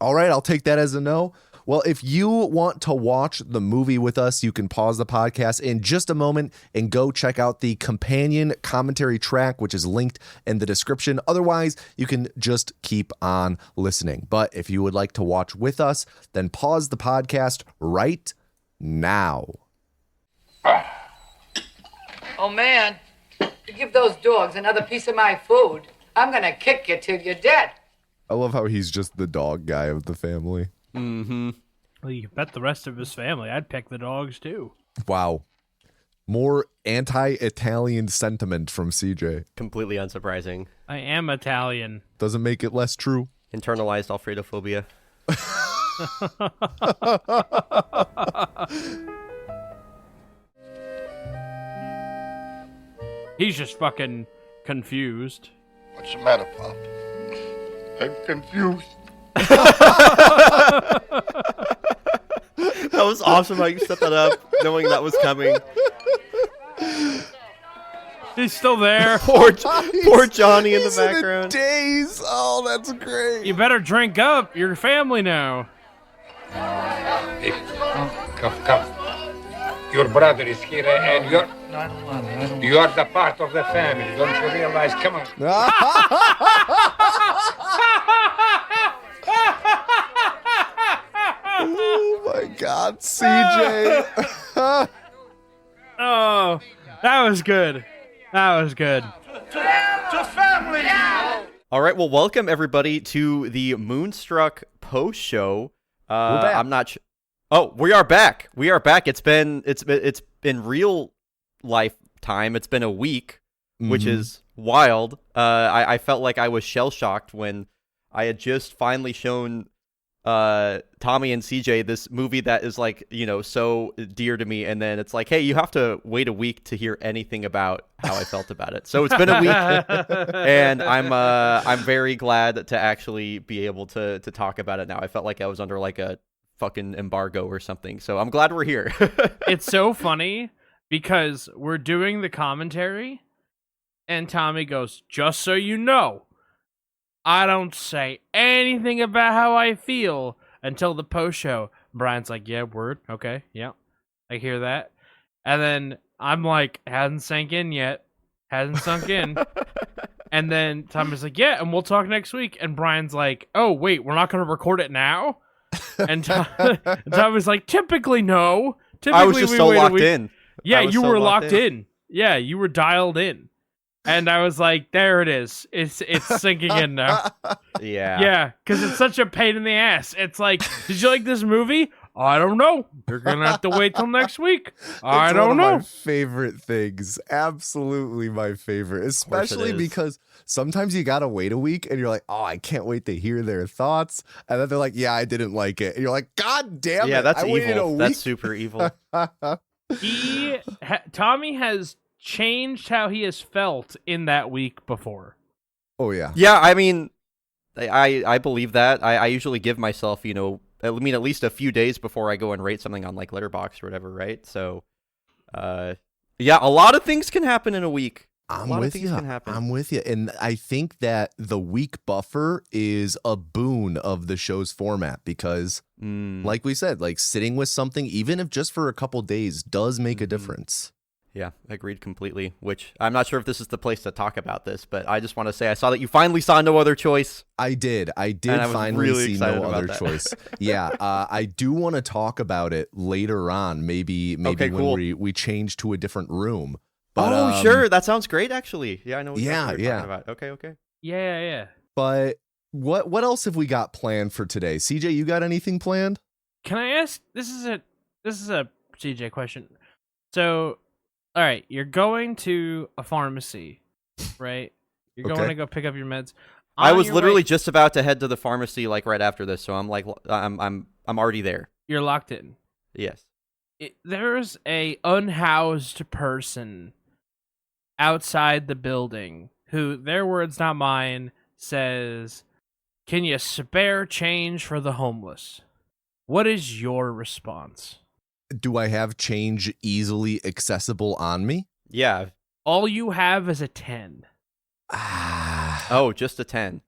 All right, I'll take that as a no. Well, if you want to watch the movie with us, you can pause the podcast in just a moment and go check out the companion commentary track, which is linked in the description. Otherwise, you can just keep on listening. But if you would like to watch with us, then pause the podcast right now. Oh, man, you give those dogs another piece of my food, I'm going to kick you till you're dead. I love how he's just the dog guy of the family. Mm-hmm. Well, you bet the rest of his family I'd pick the dogs too. Wow. More anti-Italian sentiment from CJ. Completely unsurprising. I am Italian. Doesn't make it less true. Internalized Alfredophobia. He's just fucking confused. What's the matter, Pop? I'm confused. That was awesome how you set that up, knowing that was coming. He's still there. Poor Johnny in the background. Days. Oh, that's great. You better drink up. You're family now. Hey, come. Your brother is here, and you're the part of the family. Don't you realize? Come on. Oh my God, CJ. Oh, that was good. That was good. To family. All right, well, welcome everybody to the Moonstruck post show. We're back. I'm not. Oh, we are back. We are back. It's been real life time. It's been a week, which is wild. I felt like I was shell shocked when I had just finally shown Tommy and CJ this movie that is like, so dear to me, and then it's like, hey, you have to wait a week to hear anything about how I felt about it. So it's been a week, and I'm very glad to actually be able to talk about it now. I felt like I was under like a fucking embargo or something, so I'm glad we're here. It's so funny because we're doing the commentary and Tommy goes, just so you know, I don't say anything about how I feel until the post show. Brian's like, yeah, word. Okay. Yeah. I hear that. And then I'm like, hasn't sank in yet. Hasn't sunk in. And then Tommy's like, yeah, and we'll talk next week. And Brian's like, oh, wait, we're not going to record it now? And Tommy's like, typically, no. Typically, I was just so locked in. Yeah, you were locked in. Yeah, you were dialed in. And I was like, there it is. It's sinking in now. Yeah. Yeah, because it's such a pain in the ass. It's like, did you like this movie? I don't know. You're going to have to wait till next week. I don't know. One of my favorite things. Absolutely my favorite. Especially because sometimes you got to wait a week and you're like, oh, I can't wait to hear their thoughts. And then they're like, yeah, I didn't like it. And you're like, God damn it. Yeah, that's I waited evil. a week. That's super evil. Tommy has changed how he has felt in that week before. Oh, yeah. Yeah, I mean, I believe that. I usually give myself, at least a few days before I go and rate something on like Letterboxd or whatever, right? So, yeah, a lot of things can happen in a week. I'm with you. And I think that the week buffer is a boon of the show's format because, like we said, like sitting with something, even if just for a couple days, does make a difference. Yeah, agreed completely, which I'm not sure if this is the place to talk about this, but I just want to say I saw that you finally saw No Other Choice. I did I was finally really see excited No about Other that. Choice. Yeah, I do want to talk about it later on, maybe Okay, when cool. we change to a different room. But, sure. That sounds great, actually. Yeah, I know exactly what you're yeah. talking about. Okay. Yeah. But what else have we got planned for today? CJ, you got anything planned? Can I ask? This is a CJ question. So, all right, you're going to a pharmacy, right? You're going Okay. to go pick up your meds. I On was your literally way- just about to head to the pharmacy like right after this, so I'm like, I'm already there. You're locked in. Yes. There's a unhoused person outside the building who, their words not mine, says, "Can you spare change for the homeless?" What is your response? Do I have change easily accessible on me? Yeah. All you have is a 10. Oh, just a 10.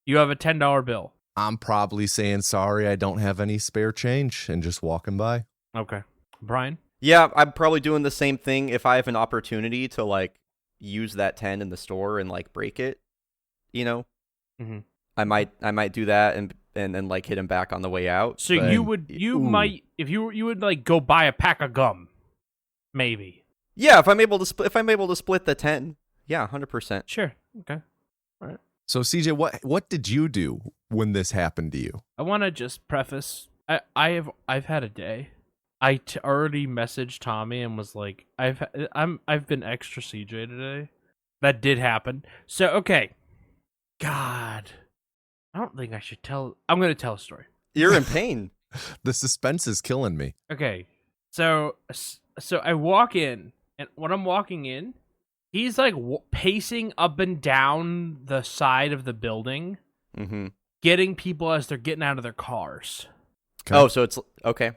You have a $10 bill. I'm probably saying sorry, I don't have any spare change and just walking by. Okay. Bryon? Yeah, I'm probably doing the same thing if I have an opportunity to like use that 10 in the store and like break it, you know? Mm-hmm. I might do that and then like hit him back on the way out. So but- you might, if you would like go buy a pack of gum, maybe. Yeah, if I'm able to split the 10. Yeah, 100%. Sure. Okay. So CJ, what did you do when this happened to you? I want to just preface. I've had a day. I already messaged Tommy and was like, I've been extra CJ today. That did happen. So okay. God, I don't think I should tell. I'm gonna tell a story. You're in pain. The suspense is killing me. Okay. So I walk in, and when I'm walking in, he's like pacing up and down the side of the building, Mm-hmm. getting people as they're getting out of their cars. Okay. Oh, so it's okay.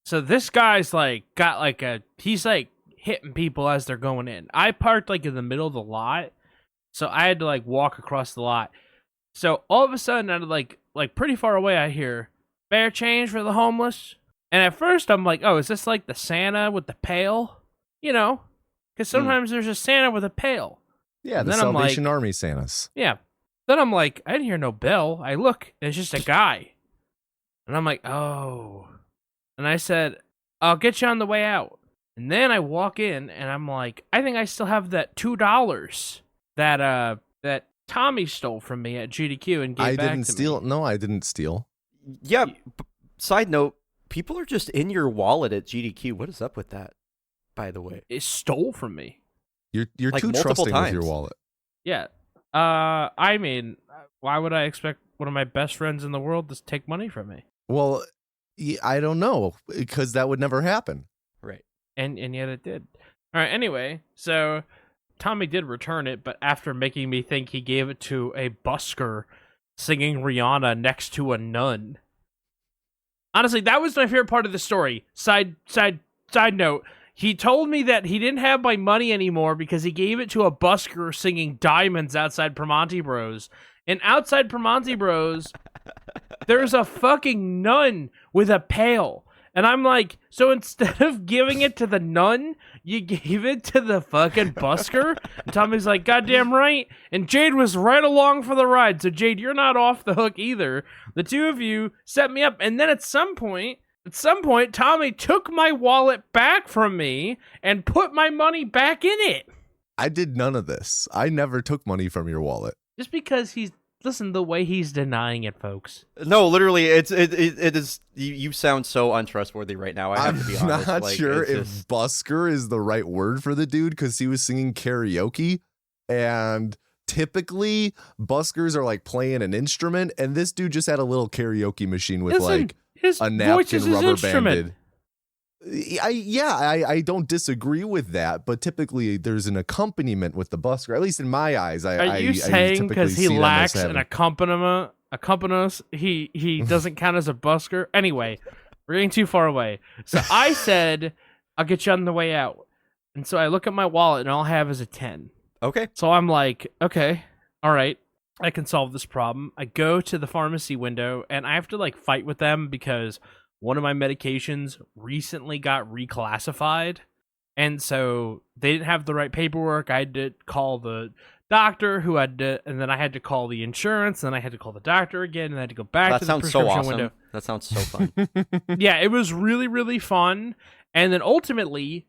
So this guy's like got like he's like hitting people as they're going in. I parked like in the middle of the lot, so I had to like walk across the lot. So all of a sudden, out of like pretty far away, I hear "spare change for the homeless." And at first, I'm like, "Oh, is this like the Santa with the pail?" You know, because sometimes there's a Santa with a pail. Yeah, And the then I'm Salvation like- Army Santas. Yeah. Then I'm like, I didn't hear no bell. I look, and it's just a guy. And I'm like, oh. And I said, I'll get you on the way out. And then I walk in, and I'm like, I think I still have that $2 that Tommy stole from me at GDQ and gave I back didn't to steal. me. No, I didn't steal. Yeah. Side note: people are just in your wallet at GDQ. What is up with that? By the way, It stole from me. You're Like too multiple trusting with your times. wallet. Yeah. I mean, why would I expect one of my best friends in the world to take money from me? Well, I don't know, because that would never happen. right? And yet it did. All right. Anyway, so Tommy did return it, but after making me think he gave it to a busker singing Rihanna next to a nun. Honestly, that was my favorite part of the story. Side note. He told me that he didn't have my money anymore because he gave it to a busker singing Diamonds outside Primanti Bros. And outside Primanti Bros, there's a fucking nun with a pail. And I'm like, so instead of giving it to the nun, you gave it to the fucking busker? And Tommy's like, goddamn right. And Jade was right along for the ride. So Jade, you're not off the hook either. The two of you set me up. And then at some point, Tommy took my wallet back from me and put my money back in it. I did none of this. I never took money from your wallet. Just because listen, the way he's denying it, folks. No, literally, it is. You sound so untrustworthy right now. I have to be I'm honest. not Like, sure it's if just- busker is the right word for the dude, because he was singing karaoke, and typically buskers are like playing an instrument, and this dude just had a little karaoke machine with Listen, like his a voice napkin is his rubber instrument. banded. I don't disagree with that, but typically there's an accompaniment with the busker. At least in my eyes, Are you saying because he lacks an accompanist, he doesn't count as a busker? Anyway, we're getting too far away. So I said, I'll get you on the way out. And so I look at my wallet, and all I have is a 10. Okay. So I'm like, okay, all right, I can solve this problem. I go to the pharmacy window, and I have to like fight with them because one of my medications recently got reclassified, And so they didn't have the right paperwork. I had to call the doctor and then I had to call the insurance, and then I had to call the doctor again, and I had to go back to the prescription window. That sounds so fun. Yeah, it was really, really fun. And then ultimately,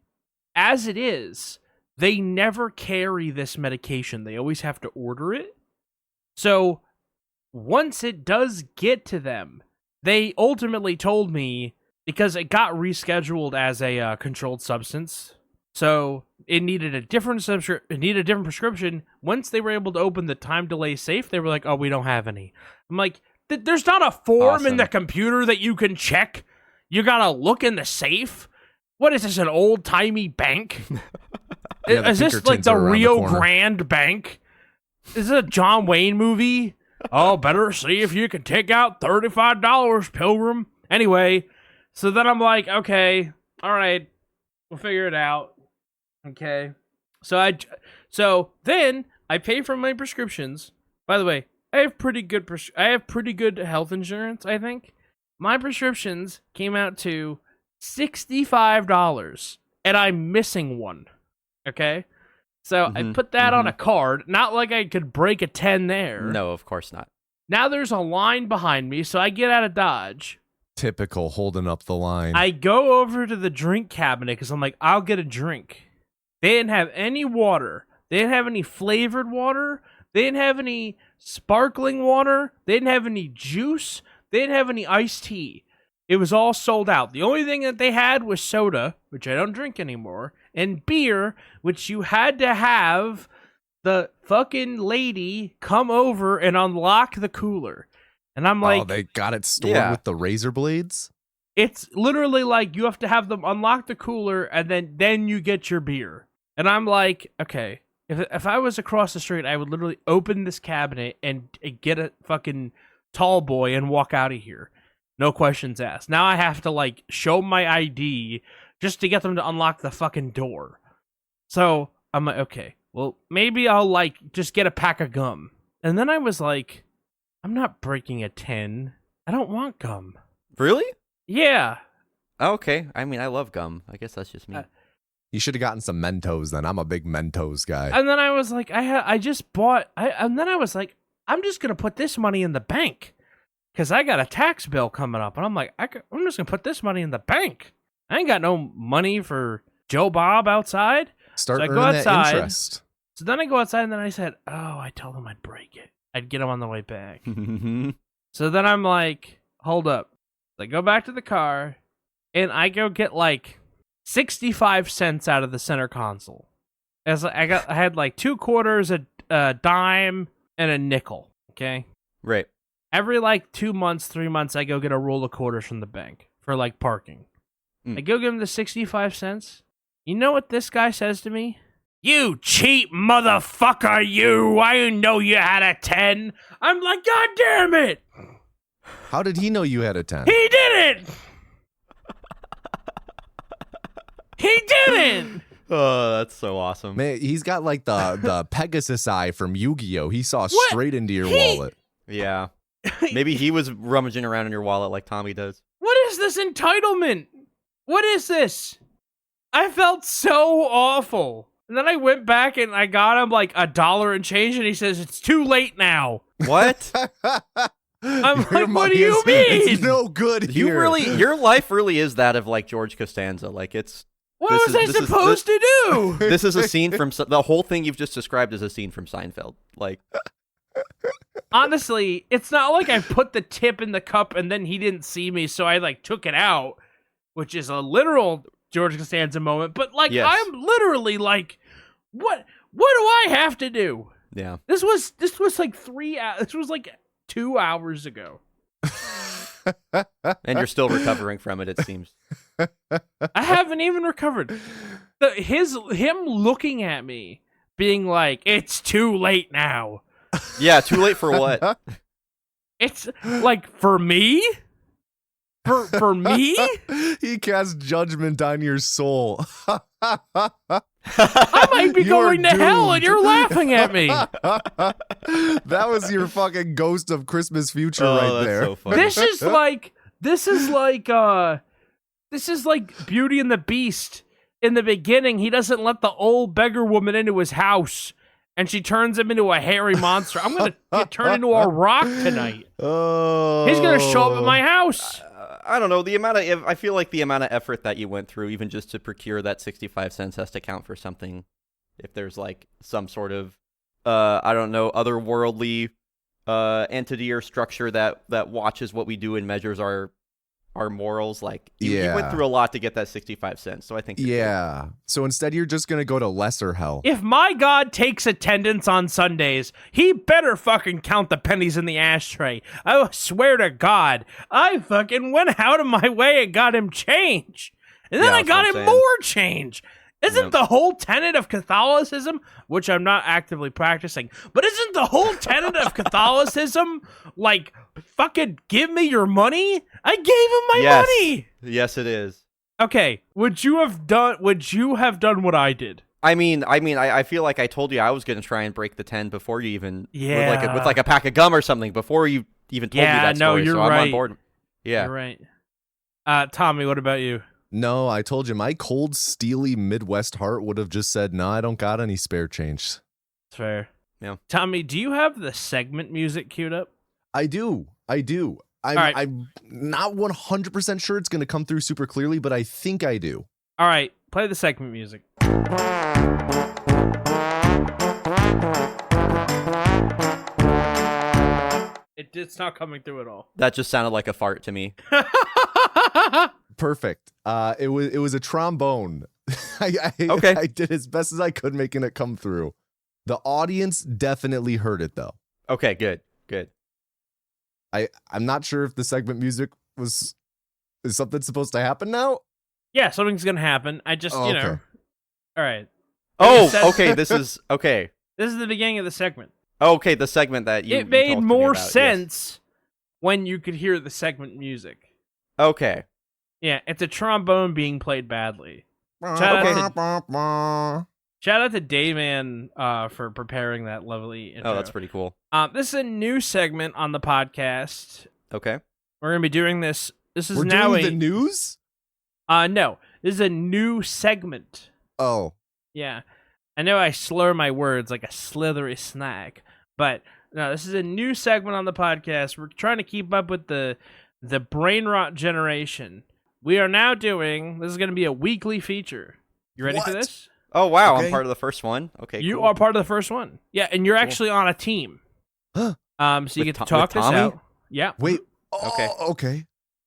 as it is, they never carry this medication. They always have to order it. So once it does get to them, they ultimately told me, because it got rescheduled as a controlled substance, so it needed a different prescription. Once they were able to open the time delay safe, they were like, "Oh, we don't have any." I'm like, "There's not a form in the computer that you can check. You gotta look in the safe. What is this, an old timey bank? Yeah, is this like the Rio Grande Bank? Is it a John Wayne movie? Oh, better see if you can take out $35, Pilgrim." Anyway, so then I'm like, okay, all right, we'll figure it out. Okay, so then I pay for my prescriptions. By the way, I have pretty good health insurance. I think my prescriptions came out to $65, and I'm missing one. Okay, so I put that on a card. Not like I could break a 10 there. No, of course not. Now there's a line behind me, so I get out of Dodge. Typical, holding up the line. I go over to the drink cabinet because I'm like, I'll get a drink. They didn't have any water. They didn't have any flavored water. They didn't have any sparkling water. They didn't have any juice. They didn't have any iced tea. It was all sold out. The only thing that they had was soda, which I don't drink anymore, and beer, which you had to have the fucking lady come over and unlock the cooler. And I'm like, oh, they got it stored with the razor blades? It's literally like you have to have them unlock the cooler, and then you get your beer. And I'm like, okay, if I was across the street, I would literally open this cabinet and get a fucking tall boy and walk out of here. No questions asked. Now I have to like show my ID just to get them to unlock the fucking door. So I'm like, okay, well, maybe I'll like just get a pack of gum. And then I was like, I'm not breaking a 10. I don't want gum. Really? Yeah. Okay. I mean, I love gum. I guess that's just me. You should have gotten some Mentos then. I'm a big Mentos guy. And then I was like, and then I was like, I'm just going to put this money in the bank because I got a tax bill coming up. And I'm like, I'm just going to put this money in the bank. I ain't got no money for Joe Bob outside. Start so earning that interest. So then I go outside and then I said, oh, I told him I'd break it. I'd get him on the way back. So then I'm like, hold up. I go back to the car and I go get like 65 cents out of the center console. As I had like 2 quarters, a dime, and a nickel. Okay. Right. Every like 2 months, 3 months, I go get a roll of quarters from the bank for like parking. I go give him the 65 cents. You know what this guy says to me? You cheap motherfucker, you! I didn't know you had a 10. I'm like, God damn it! How did he know you had a 10? He didn't! He didn't! Oh, that's so awesome. Man, he's got like the Pegasus eye from Yu-Gi-Oh! He saw straight into your wallet. Yeah. Maybe he was rummaging around in your wallet like Tommy does. What is this entitlement? What is this? I felt so awful. And then I went back and I got him like $1 and change, and he says, it's too late now. What? I'm like, what do you mean? It's no good here. Your life really is that of like George Costanza. Like it's. What was I supposed to do? This is a scene from the whole thing you've just described as a scene from Seinfeld. Like, honestly, it's not like I put the tip in the cup and then he didn't see me, so I like took it out, which is a literal George Costanza moment. But like, yes. I'm literally like, what do I have to do? Yeah. This was like 3 hours. This was like 2 hours ago. And you're still recovering from it seems. I haven't even recovered. Him looking at me, being like, "It's too late now." Yeah, too late for what? It's like for me. For me, he casts judgment on your soul. I might be going to hell, and you're laughing at me. That was your fucking ghost of Christmas future right there. So funny. This is like Beauty and the Beast in the beginning, he doesn't let the old beggar woman into his house, and she turns him into a hairy monster. I'm going to get turned into a rock tonight. Oh. He's going to show up at my house. I don't know, I feel like the amount of effort that you went through, even just to procure that 65 cents has to count for something. If there's like some sort of, I don't know, otherworldly entity or structure that watches what we do and measures our morals, like you went through a lot to get that 65 cents. So I think yeah. So instead, you're just gonna go to lesser hell. If my God takes attendance on Sundays, he better fucking count the pennies in the ashtray. I swear to God, I fucking went out of my way and got him change, and then I got him more change. Isn't the whole tenet of Catholicism, which I'm not actively practicing, but isn't the whole tenet of Catholicism like fucking give me your money? I gave him my money. Yes, it is. Okay, would you have done what I did? I feel like I told you I was going to try and break the 10 before you even with like a pack of gum or something before you even told me that story. You're so right. I'm on board. Yeah. You're right. Tommy, what about you? No, I told you my cold, steely Midwest heart would have just said, no, I don't got any spare change. That's fair. Yeah. Tommy, do you have the segment music queued up? I do. I'm not 100% sure it's going to come through super clearly, but I think I do. All right, play the segment music. It's not coming through at all. That just sounded like a fart to me. Perfect. It was a trombone. I did as best as I could making it come through. The audience definitely heard it though. Okay, good. I'm not sure if the segment music is something supposed to happen now. Yeah, something's gonna happen. I just okay. All right. Okay. This is okay. This is the beginning of the segment. Okay, the segment that you. It made talked to me more about, sense when you could hear the segment music. Okay. Yeah, it's a trombone being played badly. Shout out to Dayman for preparing that lovely intro. Oh, that's pretty cool. This is a new segment on the podcast. Okay. We're going to be doing this. This is We're now doing the news? No. This is a new segment. Oh. Yeah. I know I slur my words like a slithery snack, but no, this is a new segment on the podcast. We're trying to keep up with the brain rot generation. We are now doing, this is going to be a weekly feature. You ready for this? Oh, wow. Okay. I'm part of the first one. Okay, You cool. are part of the first one. Yeah, and you're actually on a team. So you get to talk this Tommy? out. Yeah. Wait. Okay. Okay.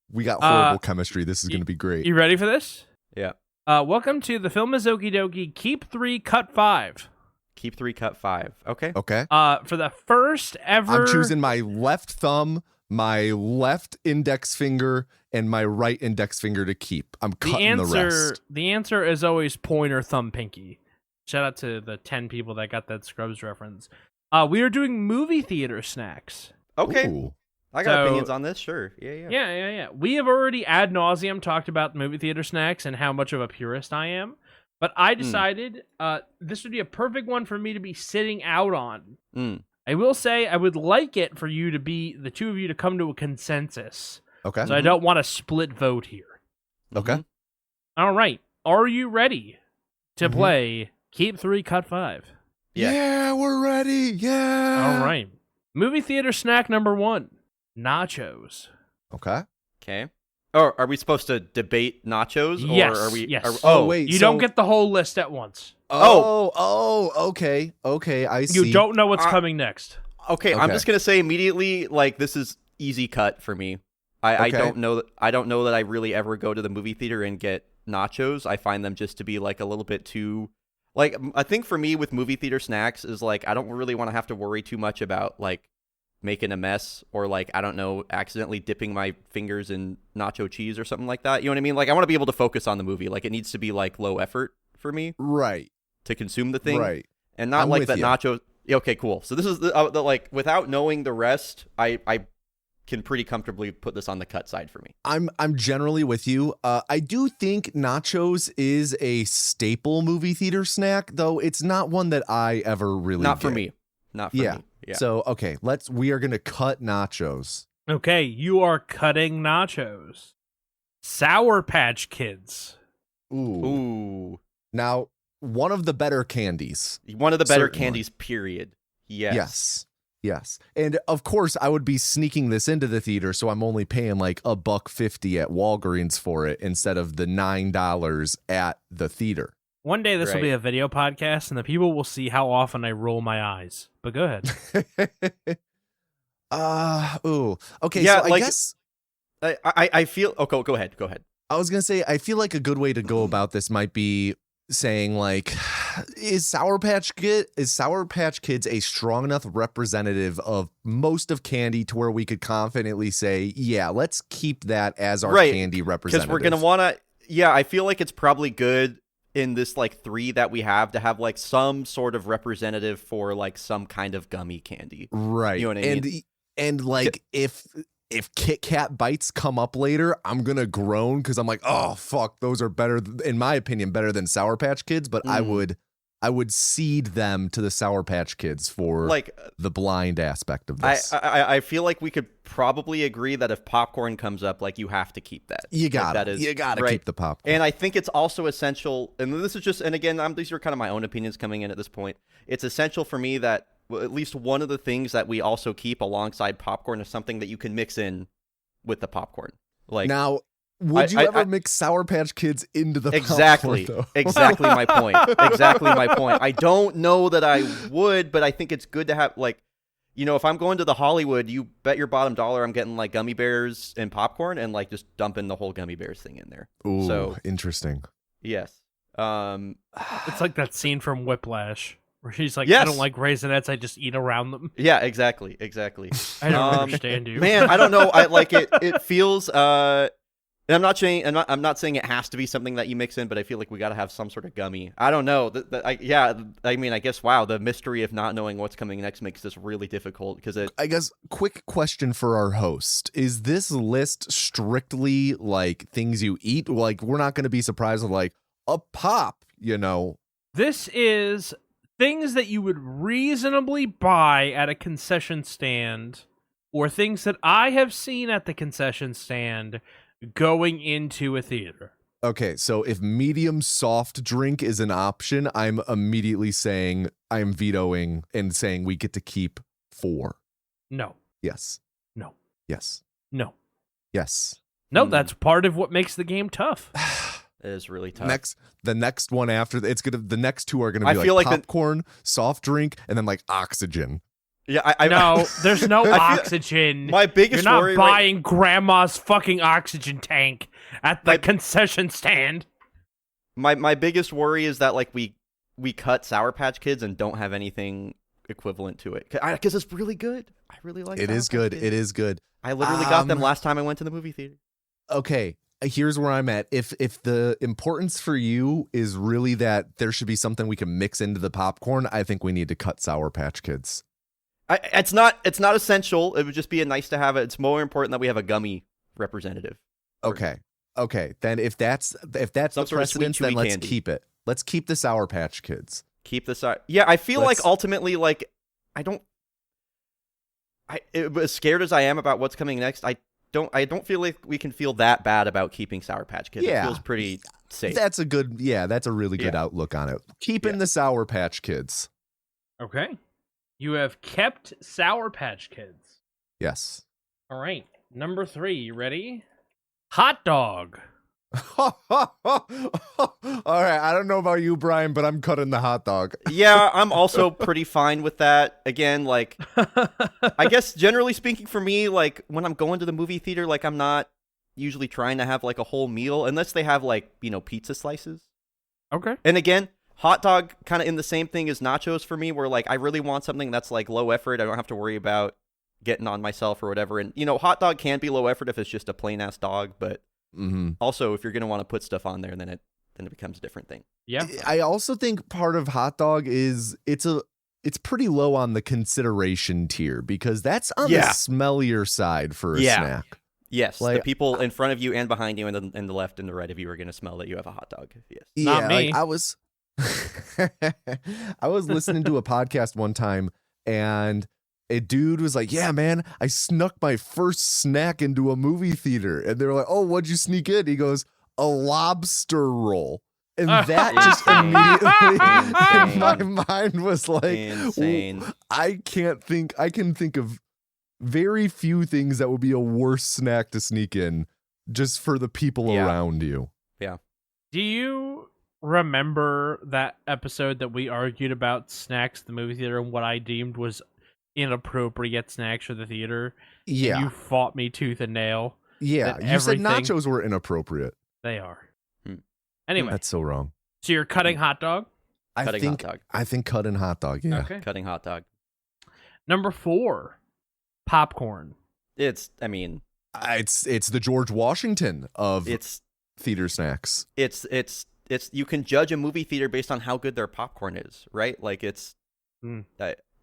We got horrible chemistry. This is going to be great. You ready for this? Yeah. Welcome to the Film is Okie Dokie Keep 3 Cut 5. Keep 3, cut 5. Okay. Okay. For the first ever... I'm choosing my left thumb, my left index finger, and my right index finger to keep. I'm cutting the rest. The answer is always pointer, thumb, pinky. Shout out to the 10 people that got that Scrubs reference. We are doing movie theater snacks. Okay. Ooh. I got opinions on this, sure. Yeah. Yeah. We have already ad nauseum talked about movie theater snacks and how much of a purist I am. But I decided this would be a perfect one for me to be sitting out on. I will say I would like it for you to be, the two of you to come to a consensus. Okay. So I don't want a split vote here. Okay. All right. Are you ready to play Keep 3, Cut 5? Yeah, we're ready. Yeah. All right. Movie theater snack number 1. Nachos. Okay. Or are we supposed to debate nachos? Yes. Or are we? Yes. Wait. You don't get the whole list at once. Okay. I see. You don't know what's coming next. Okay. I'm just gonna say immediately, like, this is easy cut for me. I don't know that I really ever go to the movie theater and get nachos. I find them just to be like a little bit too. Like, I think for me with movie theater snacks is like I don't really want to have to worry too much about like making a mess or like, I don't know, accidentally dipping my fingers in nacho cheese or something like that. You know what I mean? Like, I want to be able to focus on the movie. Like, it needs to be like low effort for me. Right. To consume the thing. Right. And not I'm like with that you. nacho. Okay, cool. So this is the like, without knowing the rest, I can pretty comfortably put this on the cut side for me. I'm generally with you. I do think nachos is a staple movie theater snack, though it's not one that I ever really Not for get. me. Not for me. Yeah. So, okay, we are going to cut nachos. Okay, you are cutting nachos. Sour Patch Kids. Ooh. Now, one of the better candies. One of the better Certainly. candies, period. Yes. Yes. And of course, I would be sneaking this into the theater, so I'm only paying like $1.50 at Walgreens for it instead of the $9 at the theater. One day this will be Right. a video podcast, and the people will see how often I roll my eyes. But go ahead. Okay, Yeah, so I like- guess I feel. Oh, go ahead. Go ahead. I was gonna say I feel like a good way to go about this might be saying like, is Sour Patch Kids a strong enough representative of most of candy to where we could confidently say, yeah, let's keep that as our Right, candy Because representative? we're gonna want to. Yeah, I feel like it's probably good in this like 3 that we have to have like some sort of representative for like some kind of gummy candy. Right. You know what I mean? And like if Kit Kat bites come up later, I'm gonna groan because I'm like, oh fuck, those are better, in my opinion, better than Sour Patch Kids. But I would cede them to the Sour Patch Kids for Like the blind aspect of this. I feel like we could probably agree that if popcorn comes up, like you have to keep that. you Like, gotta that is right. keep the popcorn. And I think it's also essential, and this is just, and again, these are kind of my own opinions coming in at this point. It's essential for me that at least one of the things that we also keep alongside popcorn is something that you can mix in with the popcorn. Like Now, would you I- ever mix Sour Patch Kids into the exactly, popcorn, though? exactly my point. Exactly my point. I don't know that I would, but I think it's good to have like, you know, if I'm going to the Hollywood, you bet your bottom dollar I'm getting like gummy bears and popcorn and like just dumping the whole gummy bears thing in there. Ooh, So interesting. yes. It's like that scene from Whiplash where he's like, Yes. I don't like Raisinets, I just eat around them. Yeah, exactly. I don't understand you. Man, I don't know. I like it. It feels. And I'm not saying. I'm not saying it has to be something that you mix in, but I feel like we got to have some sort of gummy. I don't know. I mean, I guess. Wow, the mystery of not knowing what's coming next makes this really difficult because it. I guess quick question for our host. Is this list strictly like things you eat? Like we're not going to be surprised with like a pop, you know. This is things that you would reasonably buy at a concession stand, or things that I have seen at the concession stand going into a theater. Okay, so if medium soft drink is an option, I'm immediately saying I'm vetoing and saying we get to keep 4. No. Yes. No. Yes. No. Yes. No, that's part of what makes the game tough. It is really tough. The next one after the next 2 are gonna I be feel like like popcorn, soft drink, and then like oxygen. Yeah, I No, there's no I feel- oxygen. my biggest You're not worry buying grandma's fucking oxygen tank at the concession stand. my biggest worry is that like we cut Sour Patch Kids and don't have anything equivalent to it because it's really good. I really like It Sour is Patch good. Kids. It is good. I literally got them last time I went to the movie theater. Okay, here's where I'm at. If the importance for you is really that there should be something we can mix into the popcorn, I think we need to cut Sour Patch Kids. It's not essential. It would just be a nice to have. It's more important that we have a gummy representative. Okay. Then if that's Some the sort of sweet, precedence, then chewy let's candy. keep it. Let's keep the Sour Patch Kids. Keep this. Yeah, I feel Let's- like ultimately, like as scared as I am about what's coming next, I don't feel like we can feel that bad about keeping Sour Patch Kids. Yeah. It feels pretty safe. That's a really good Yeah. outlook on it. Keeping the Sour Patch Kids. Okay. You have kept Sour Patch Kids. Yes. All right. Number 3, you ready? Hot dog. All right. I don't know about you, Brian, but I'm cutting the hot dog. Yeah, I'm also pretty fine with that. Again, like I guess generally speaking for me, like when I'm going to the movie theater, like I'm not usually trying to have like a whole meal unless they have like, you know, pizza slices. Okay. And again, hot dog kind of in the same thing as nachos for me, where like I really want something that's like low effort. I don't have to worry about getting on myself or whatever. And you know, hot dog can be low effort if it's just a plain ass dog, but also if you're gonna want to put stuff on there, then it becomes a different thing. Yeah. I also think part of hot dog is it's pretty low on the consideration tier because that's on the smellier side for a snack. Yes, Like, the people in front of you and behind you and the left and the right of you are going to smell that you have a hot dog. Yes. Not me. Like I was listening to a podcast one time and a dude was like, yeah, man, I snuck my first snack into a movie theater. And they were like, oh, what'd you sneak in? He goes, a lobster roll. And that just immediately in my mind was like, insane. I can think of very few things that would be a worse snack to sneak in just for the people around you. Yeah. Do you remember that episode that we argued about snacks at the movie theater and what I deemed was inappropriate snacks for the theater? Yeah. And you fought me tooth and nail. Yeah. You said nachos were inappropriate. They are. Anyway. That's so wrong. So you're cutting hot dog? I think cutting hot dog, yeah. Okay. Cutting hot dog. Number 4, popcorn. It's the George Washington of theater snacks. It's you can judge a movie theater based on how good their popcorn is, right? Like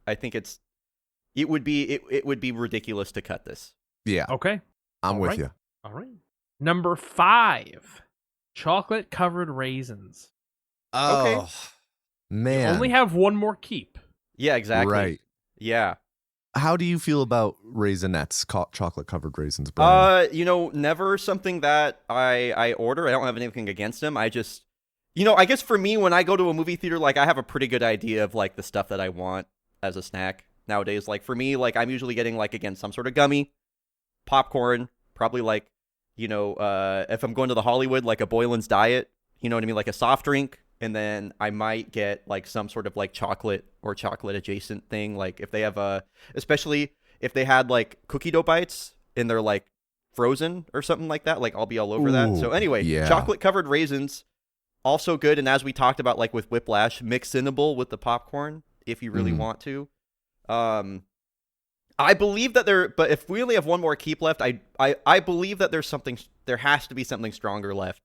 I think it would be ridiculous to cut this. Yeah. Okay. I'm with you. All right. Number 5, chocolate covered raisins. Oh, okay. Man. You only have one more keep. Yeah, exactly. Right. Yeah. How do you feel about Raisinets, chocolate covered raisins, Bryon? Never something that I order. I don't have anything against them. I just, I guess for me, when I go to a movie theater, like I have a pretty good idea of like the stuff that I want as a snack nowadays. Like for me, like I'm usually getting like, again, some sort of gummy, popcorn, probably like, if I'm going to the Hollywood, like a Boylan's Diet, you know what I mean? Like a soft drink. And then I might get like some sort of like chocolate or chocolate adjacent thing. Like if they have especially if they had like cookie dough bites and they're like frozen or something like that, like I'll be all over that. So anyway, chocolate covered raisins, also good. And as we talked about, like with Whiplash, mix-inable with the popcorn if you really want to. I believe that but if we only have one more keep left, I believe that there has to be something stronger left.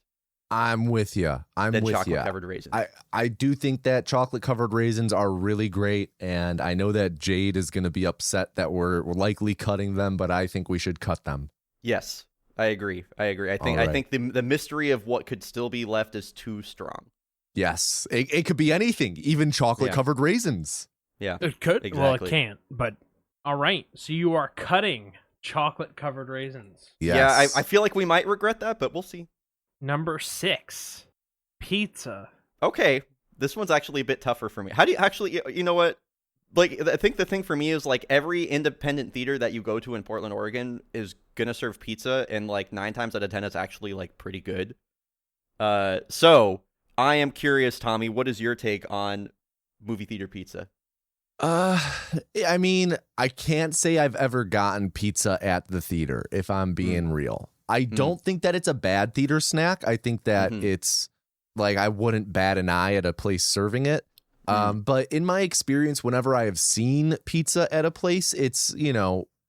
I'm with you. Chocolate covered raisins. I do think that chocolate covered raisins are really great, and I know that Jade is going to be upset that we're likely cutting them, but I think we should cut them. Yes, I agree. I think the mystery of what could still be left is too strong. Yes, it could be anything, even chocolate covered raisins. Yeah, it could. Exactly. Well, it can't. But all right, so you are cutting chocolate covered raisins. Yes. Yeah, I feel like we might regret that, but we'll see. Number 6, pizza. Okay, this one's actually a bit tougher for me. How do you actually, you know what? Like, I think the thing for me is like every independent theater that you go to in Portland, Oregon is gonna serve pizza, and like 9 times out of 10, it's actually like pretty good. So I am curious, Tommy, what is your take on movie theater pizza? I mean, I can't say I've ever gotten pizza at the theater, if I'm being real. I don't think that it's a bad theater snack. I think that it's like I wouldn't bat an eye at a place serving it. But in my experience, whenever I have seen pizza at a place, it's,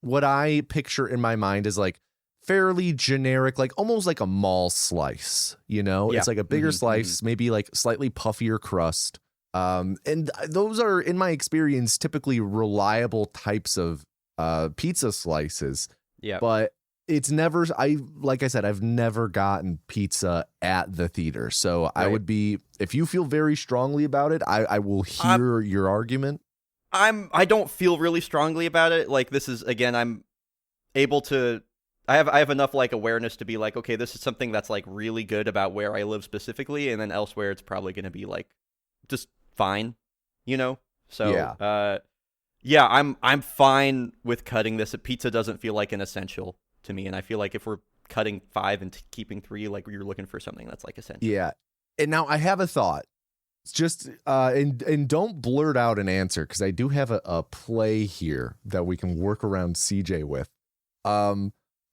what I picture in my mind is like fairly generic, like almost like a mall slice, It's like a bigger slice, maybe like slightly puffier crust. And those are, in my experience, typically reliable types of pizza slices. Yeah. But it's never, like I said, I've never gotten pizza at the theater. So right. I would be, if you feel very strongly about it, I will hear your argument. I don't feel really strongly about it. Like this is, again, I'm able to, I have enough like awareness to be like, okay, this is something that's like really good about where I live specifically. And then elsewhere, it's probably going to be like just fine, So, yeah, I'm fine with cutting this. Pizza doesn't feel like an essential to me, and I feel like if we're cutting 5 and keeping 3, like you're looking for something that's like essential. Yeah, and now I have a thought. It's just and don't blurt out an answer because I do have a play here that we can work around CJ with.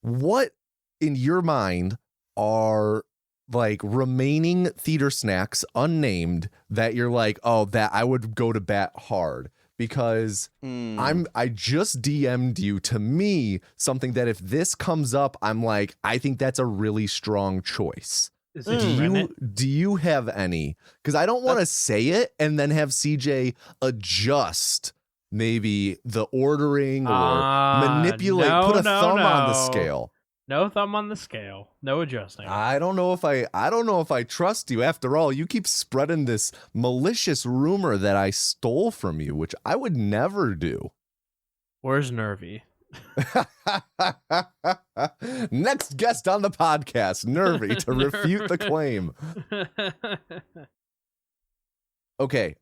What in your mind are like remaining theater snacks unnamed that you're like, oh, that I would go to bat hard? Because I just DM'd you, to me, something that if this comes up, I'm like, I think that's a really strong choice. Is it do you have any? Because I don't want to say it and then have CJ adjust maybe the ordering or manipulate, put a thumb on the scale. No thumb on the scale. No adjusting. I don't know if I trust you. After all, you keep spreading this malicious rumor that I stole from you, which I would never do. Where's Nervy? Next guest on the podcast, Nervy, to refute the claim. Okay.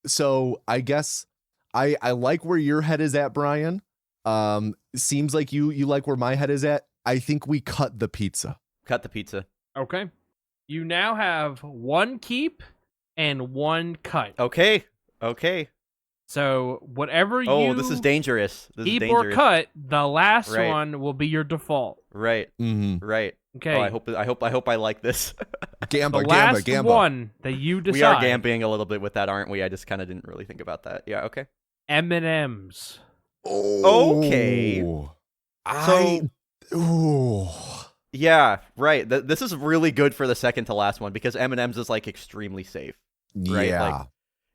So I guess I like where your head is at, Bryon. Seems like you like where my head is at. I think we cut the pizza. Cut the pizza. Okay. You now have one keep and one cut. Okay. So whatever you this is dangerous. Keep or cut, the last one will be your default. Right. Mm-hmm. Right. Okay. Oh, I hope I like this. Gamba, the last gamba. one that you decide. We are gambling a little bit with that, aren't we? I just kind of didn't really think about that. Yeah. Okay. M&M's. Oh. Okay. Yeah. Right. This is really good for the second to last one because M&M's is like extremely safe. Right. Yeah. Like,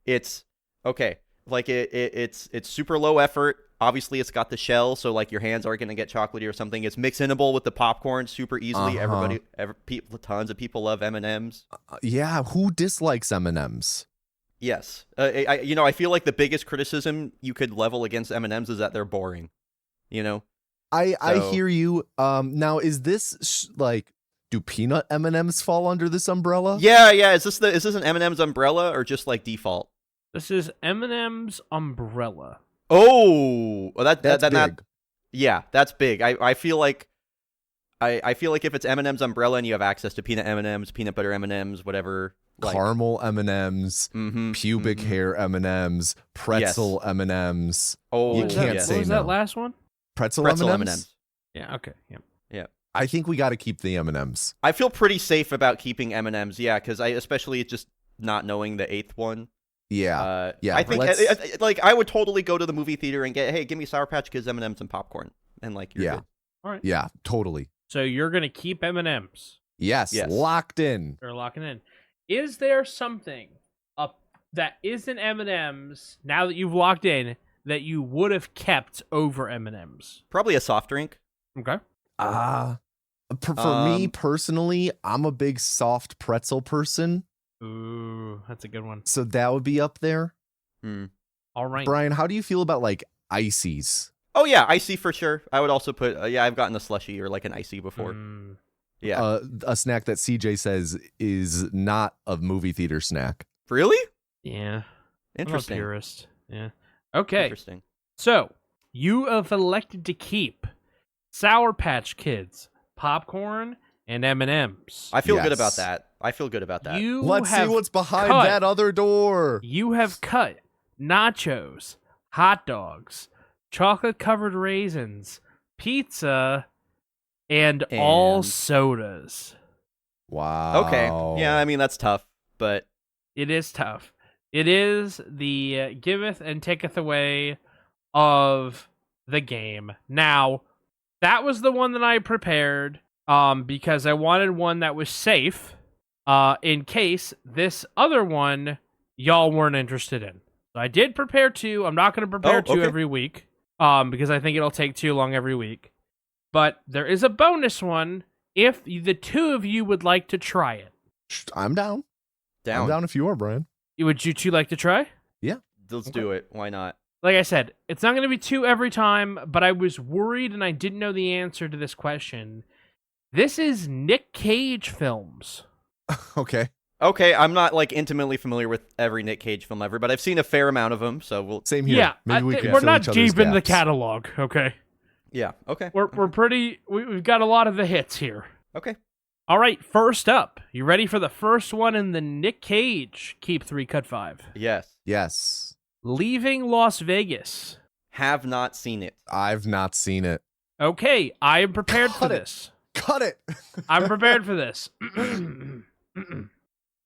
it's okay. Like it's super low effort. Obviously, it's got the shell, so like your hands aren't gonna get chocolatey or something. It's mixinable with the popcorn super easily. Tons of people love M&Ms. Yeah, who dislikes M&Ms? Yes, I feel like the biggest criticism you could level against M&Ms is that they're boring. I hear you. Now is this like, do peanut M&Ms fall under this umbrella? Yeah. Is this an M&M's umbrella or just like default? This is M&M's umbrella. Oh, that's big. Yeah, that's big. I feel like I feel like if it's M&M's umbrella and you have access to peanut M&Ms, peanut butter M&Ms, whatever, caramel M&Ms, pubic hair M&Ms, pretzel M&Ms. Oh, you can't say What was no. that last one? Pretzel M&Ms. Yeah. Okay. Yeah. I think we got to keep the M&Ms. I feel pretty safe about keeping M&Ms. Yeah, because especially just not knowing the eighth one. Yeah. I think I would totally go to the movie theater and give me Sour Patch Kids M&Ms and popcorn, and like you're good. All right. Yeah, totally. So you're gonna keep M&Ms. Yes. Locked in. You're locking in. Is there something that isn't M&Ms now that you've locked in that you would have kept over M&Ms? Probably a soft drink. Okay. For me personally, I'm a big soft pretzel person. Ooh, that's a good one. So that would be up there. All right. Bryon, how do you feel about like ices? Oh yeah, icy for sure. I would also put I've gotten a slushie or like an icy before. Yeah. A snack that CJ says is not a movie theater snack. Really? Yeah. Interesting. I'm a purist. Yeah. Okay. Interesting. So you have elected to keep Sour Patch Kids, popcorn, and M&Ms. I feel good about that. Let's see what's behind that other door. You have cut nachos, hot dogs, chocolate-covered raisins, pizza, and all sodas. Wow. Okay. Yeah, I mean, that's tough, but... It is tough. It is the giveth and taketh away of the game. Now, that was the one that I prepared because I wanted one that was safe in case this other one y'all weren't interested in. So I did prepare two. I'm not going to prepare two every week because I think it'll take too long every week. But there is a bonus one if the two of you would like to try it. I'm down. I'm down if you are, Bryon. Would you two like to try? Yeah. Let's do it. Why not? Like I said, it's not going to be two every time, but I was worried and I didn't know the answer to this question. This is Nick Cage films. Okay. Okay, I'm not like intimately familiar with every Nick Cage film ever, but I've seen a fair amount of them, so we'll... Same here. Yeah, maybe we can we're fill not each other's deep in the gaps. catalog, okay? Yeah, okay. We're pretty... We've got a lot of the hits here. Okay. All right, first up. You ready for the first one in the Nick Cage Keep 3, Cut 5? Yes. Leaving Las Vegas. Have not seen it. I've not seen it. Okay, I am prepared for this. Cut it. I'm prepared for this.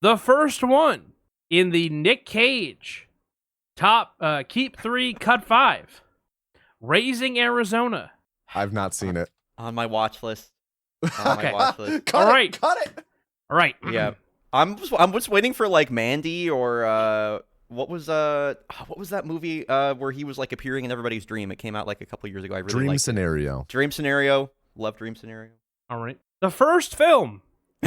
The first one in the Nick Cage top Keep 3, Cut 5. Raising Arizona. I've not seen it. On my watch list. Okay. Cut it. All right. Yeah. I'm just waiting for like Mandy or what was that movie where he was like appearing in everybody's dream? It came out like a couple years ago. I really Dream liked Scenario. it. Dream Scenario. Love Dream Scenario. All right. The first film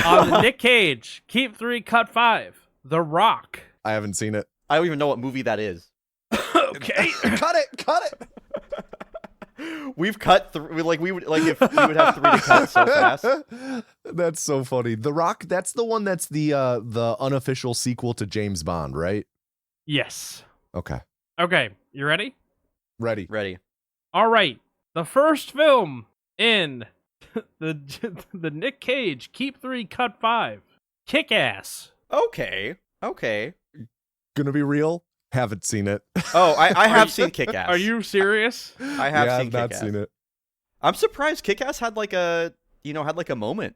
on the Nick Cage Keep 3, Cut 5. The Rock. I haven't seen it. I don't even know what movie that is. Okay. Cut it. We've cut through, like we would like if we would have 3 to cut so fast. That's so funny. The Rock, that's the one that's the unofficial sequel to James Bond, right? Yes. Okay. Okay, you ready? Ready. Ready. All right. The first film in the Nick Cage Keep 3 Cut 5. Kick-Ass. Okay. Gonna be real? Haven't seen it. Oh, I have seen Kick-Ass. Are you serious? I have yeah, seen I've not Kick-Ass. seen it. I'm surprised Kick-Ass had like a moment.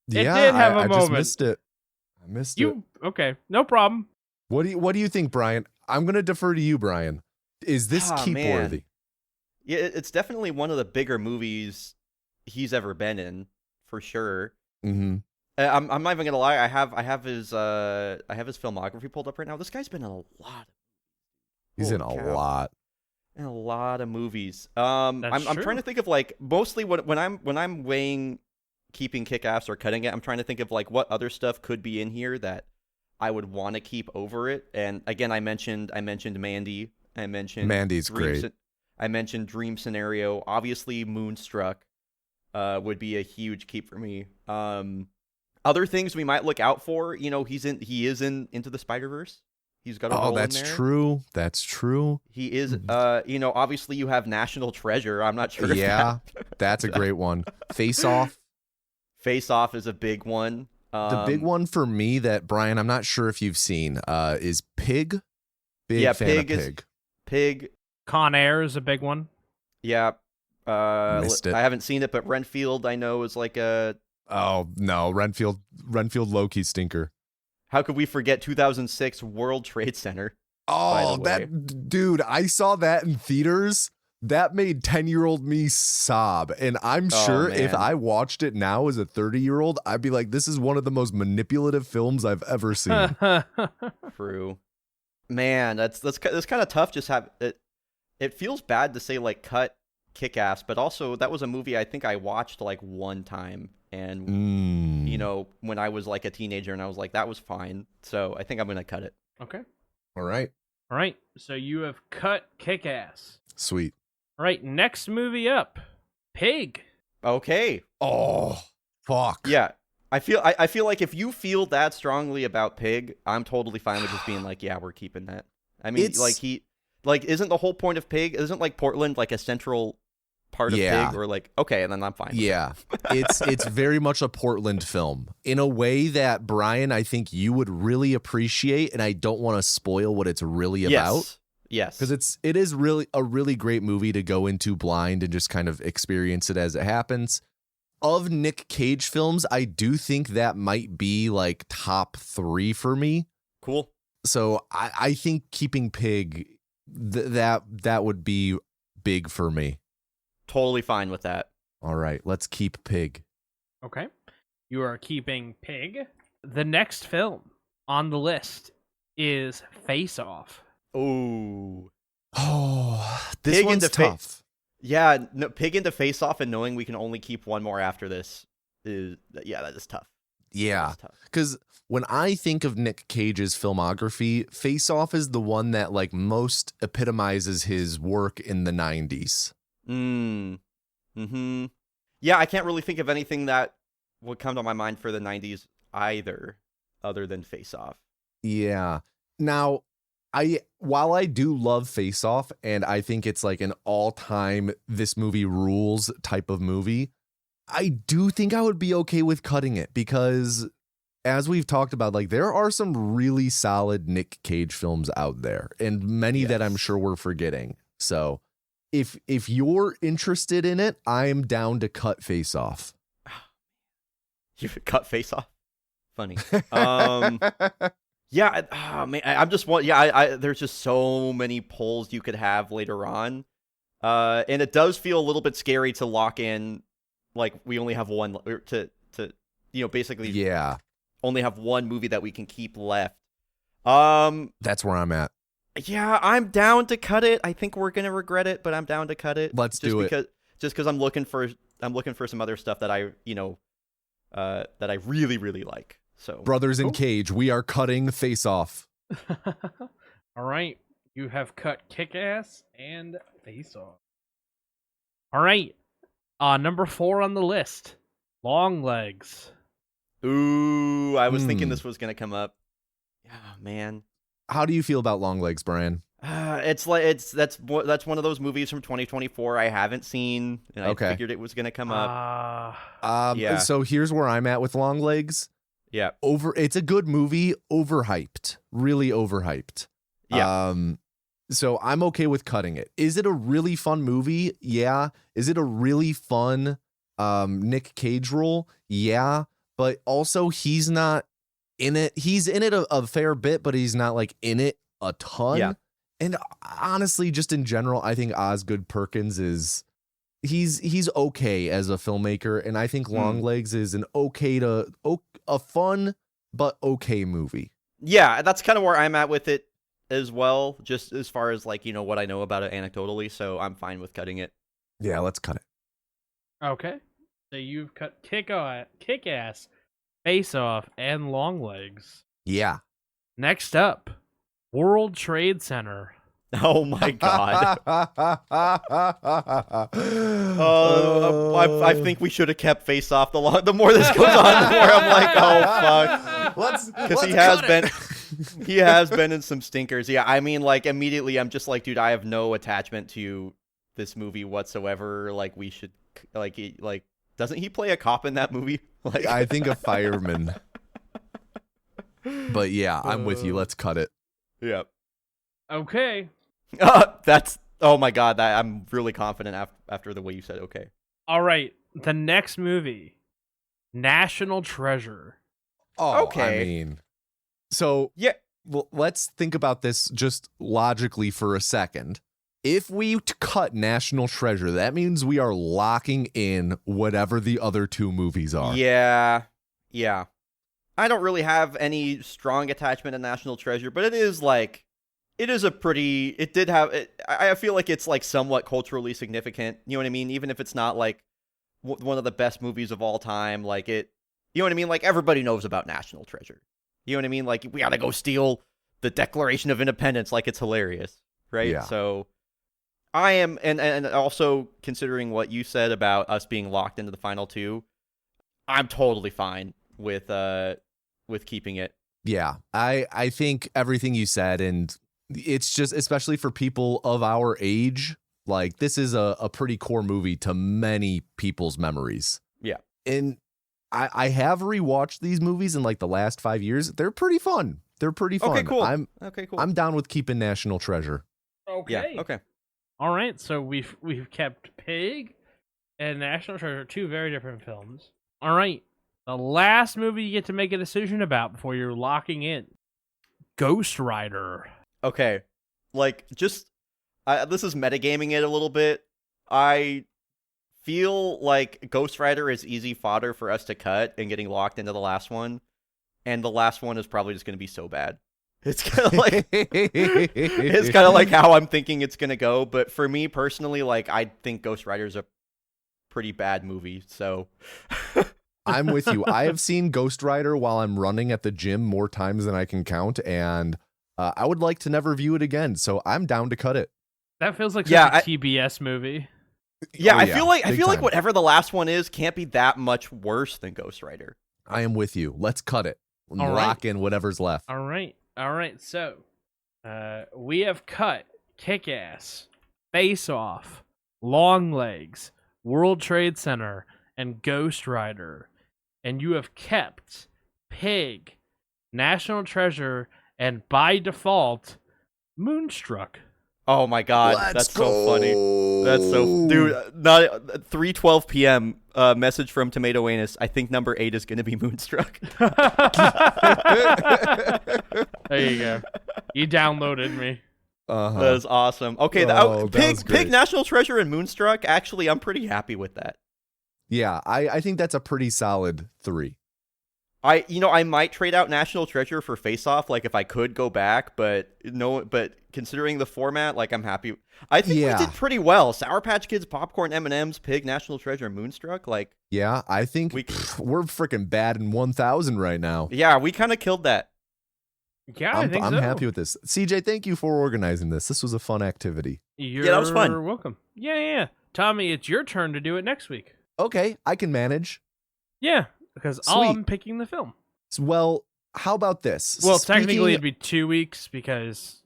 It Yeah, did have a I just moment. missed it. I missed it. Okay, no problem. What do you think, Brian? I'm gonna defer to you, Brian. Is this keep man. worthy? Yeah, it's definitely one of the bigger movies he's ever been in, for sure. Mm-hmm. I'm not even gonna lie. I have his filmography pulled up right now. This guy's been in a lot. He's in a Holy cow. lot. In a lot of movies. That's I'm true. trying to think of like mostly when I'm weighing keeping Kick-Ass or cutting it. I'm trying to think of like what other stuff could be in here that I would want to keep over it. And again, I mentioned Mandy. I mentioned Mandy's great. I mentioned Dream Scenario. Obviously, Moonstruck would be a huge keep for me. Other things we might look out for. You know, he is in Into the Spider-Verse. He's got a role in there. That's true. That's true. He is. Obviously you have National Treasure. I'm not sure. Yeah, that's a great one. Face Off. Face Off is a big one. The big one for me that, Brian, I'm not sure if you've seen, is Pig. Big fan of Pig. Pig. Con Air is a big one. Yeah. Missed it. I haven't seen it, but Renfield I know is like a. Oh no, Renfield low-key stinker. How could we forget 2006 World Trade Center? Oh, that dude, I saw that in theaters. That made 10-year-old me sob. And I'm sure if I watched it now as a 30-year-old, I'd be like, this is one of the most manipulative films I've ever seen. True. Man, that's kind of tough. Just have it. It feels bad to say like cut Kick-Ass, but also that was a movie I think I watched like one time, and you know, when I was like a teenager, and I was like, that was fine. So I think I'm gonna cut it. Okay. All right. So you have cut Kick-Ass. Sweet. All right. Next movie up, Pig. Okay. Oh, fuck. Yeah. I feel like if you feel that strongly about Pig, I'm totally fine with just being like, yeah, we're keeping that. I mean, isn't the whole point of Pig, isn't like Portland like a central part of Pig, or like, okay, and then I'm fine. Yeah. It's very much a Portland film in a way that, Brian, I think you would really appreciate, and I don't want to spoil what it's really about. Yes. Because it is really a really great movie to go into blind and just kind of experience it as it happens. Of Nick Cage films, I do think that might be like top 3 for me. Cool. So I think keeping Pig, that would be big for me. Totally fine with that. All right, let's keep Pig. Okay. You are keeping Pig. The next film on the list is Face Off. Ooh. Oh, this Pig one's into tough. Yeah, no, Pig into Face Off, and knowing we can only keep one more after this is, yeah, that is tough. Yeah, because when I think of Nick Cage's filmography, Face Off is the one that like most epitomizes his work in the 90s. Yeah, I can't really think of anything that would come to my mind for the 90s either, other than Face Off. Yeah. Now, while I do love Face Off, and I think it's like an all-time this movie rules type of movie, I do think I would be okay with cutting it because, as we've talked about, like there are some really solid Nick Cage films out there, and many that I'm sure we're forgetting. So, if you're interested in it, I'm down to cut Face Off. You cut Face Off? Funny. Yeah, man, I'm just one. Yeah, there's just so many polls you could have later on, and it does feel a little bit scary to lock in. Like we only have one to basically only have one movie that we can keep left. That's where I'm at. Yeah, I'm down to cut it. I think we're gonna regret it, but I'm down to cut it. Let's do it. Just because I'm looking for some other stuff that I that I really really like. So, Brothers in Cage, we are cutting Face Off. All right. You have cut Kick-Ass and Face Off. All right. Number 4 on the list, Long Legs. Ooh, I was thinking this was gonna come up. Oh, man. How do you feel about Long Legs, Brian? That's one of those movies from 2024 I haven't seen, and I figured it was gonna come up. Yeah. So here's where I'm at with Long Legs. Yeah. It's a good movie, overhyped, really overhyped. Yeah. So I'm okay with cutting it. Is it a really fun movie? Yeah. Is it a really fun Nick Cage role? Yeah. But also he's not in it. He's in it a fair bit, but he's not like in it a ton. Yeah. And honestly, just in general, I think Osgood Perkins he's okay as a filmmaker, and I think Long Legs is a fun but okay movie. Yeah, that's kind of where I'm at with it as well, just as far as like, what I know about it anecdotally, so I'm fine with cutting it. Yeah, let's cut it. Okay. So you've cut Kick-Ass, Face Off, and Long Legs. Yeah. Next up, World Trade Center. Oh my god. I think we should have kept Face Off. The more this goes on, the more I'm like, oh fuck. Because he has been in some stinkers. Yeah, I mean, like immediately I'm just like, dude, I have no attachment to this movie whatsoever. Like we should doesn't he play a cop in that movie? Like I think a fireman. But yeah, I'm with you. Let's cut it. Yeah. Okay. Oh my god, I'm really confident after the way you said okay. All right, the next movie, National Treasure. Oh, okay. I mean, so yeah. Well, let's think about this just logically for a second. If we cut National Treasure, that means we are locking in whatever the other two movies are. Yeah. Yeah. I don't really have any strong attachment to National Treasure, but it is like, I feel like it's like somewhat culturally significant. You know what I mean? Even if it's not like one of the best movies of all time, like it, you know what I mean? Like everybody knows about National Treasure. You know what I mean? Like we gotta go steal the Declaration of Independence. Like it's hilarious, right? Yeah. So I am, and also considering what you said about us being locked into the final two, I'm totally fine with keeping it. Yeah, I think everything you said, and it's just, especially for people of our age, like this is a pretty core movie to many people's memories. Yeah. And I have rewatched these movies in like the last 5 years. They're pretty fun. Okay, cool. Okay, cool. I'm down with keeping National Treasure. Okay. Yeah, okay. All right, so we've kept Pig and National Treasure, two very different films. All right, the last movie you get to make a decision about before you're locking in, Ghost Rider. Okay, like just this is metagaming it a little bit. I feel like Ghost Rider is easy fodder for us to cut and getting locked into the last one, and the last one is probably just going to be so bad. It's kind of like it's kind of like how I'm thinking it's gonna go. But for me personally, like I think Ghost Rider is a pretty bad movie. So I'm with you. I have seen Ghost Rider while I'm running at the gym more times than I can count, and I would like to never view it again. So I'm down to cut it. That feels like such a TBS movie. Yeah, I feel like whatever the last one is can't be that much worse than Ghost Rider. I am with you. Let's cut it. Lock in whatever's left. All right, so we have cut Kick-Ass, Face Off, Long Legs, World Trade Center, and Ghost Rider. And you have kept Pig, National Treasure, and by default, Moonstruck. Oh my god, that's so funny. That's so, dude. Not 3:12 p.m. Message from Tomato Anus. I think number 8 is gonna be Moonstruck. There you go. You downloaded me. That is awesome. Okay, Pig, National Treasure, and Moonstruck. Actually, I'm pretty happy with that. Yeah, I think that's a pretty solid 3. I might trade out National Treasure for Face Off, like if I could go back, but considering the format, like I'm happy. I think we did pretty well. Sour Patch Kids, Popcorn, M&Ms, Pig, National Treasure, Moonstruck. Like, yeah, I think we're freaking bad in 1,000 right now. Yeah, we kind of killed that. Yeah, I think I'm so. happy with this. CJ, thank you for organizing this. This was a fun activity. You're that was fun. welcome. Yeah. Tommy, it's your turn to do it next week. Okay, I can manage. Yeah, because Sweet. I'm picking the film. Well, how about this? Well, Speaking- technically it'd be 2 weeks because,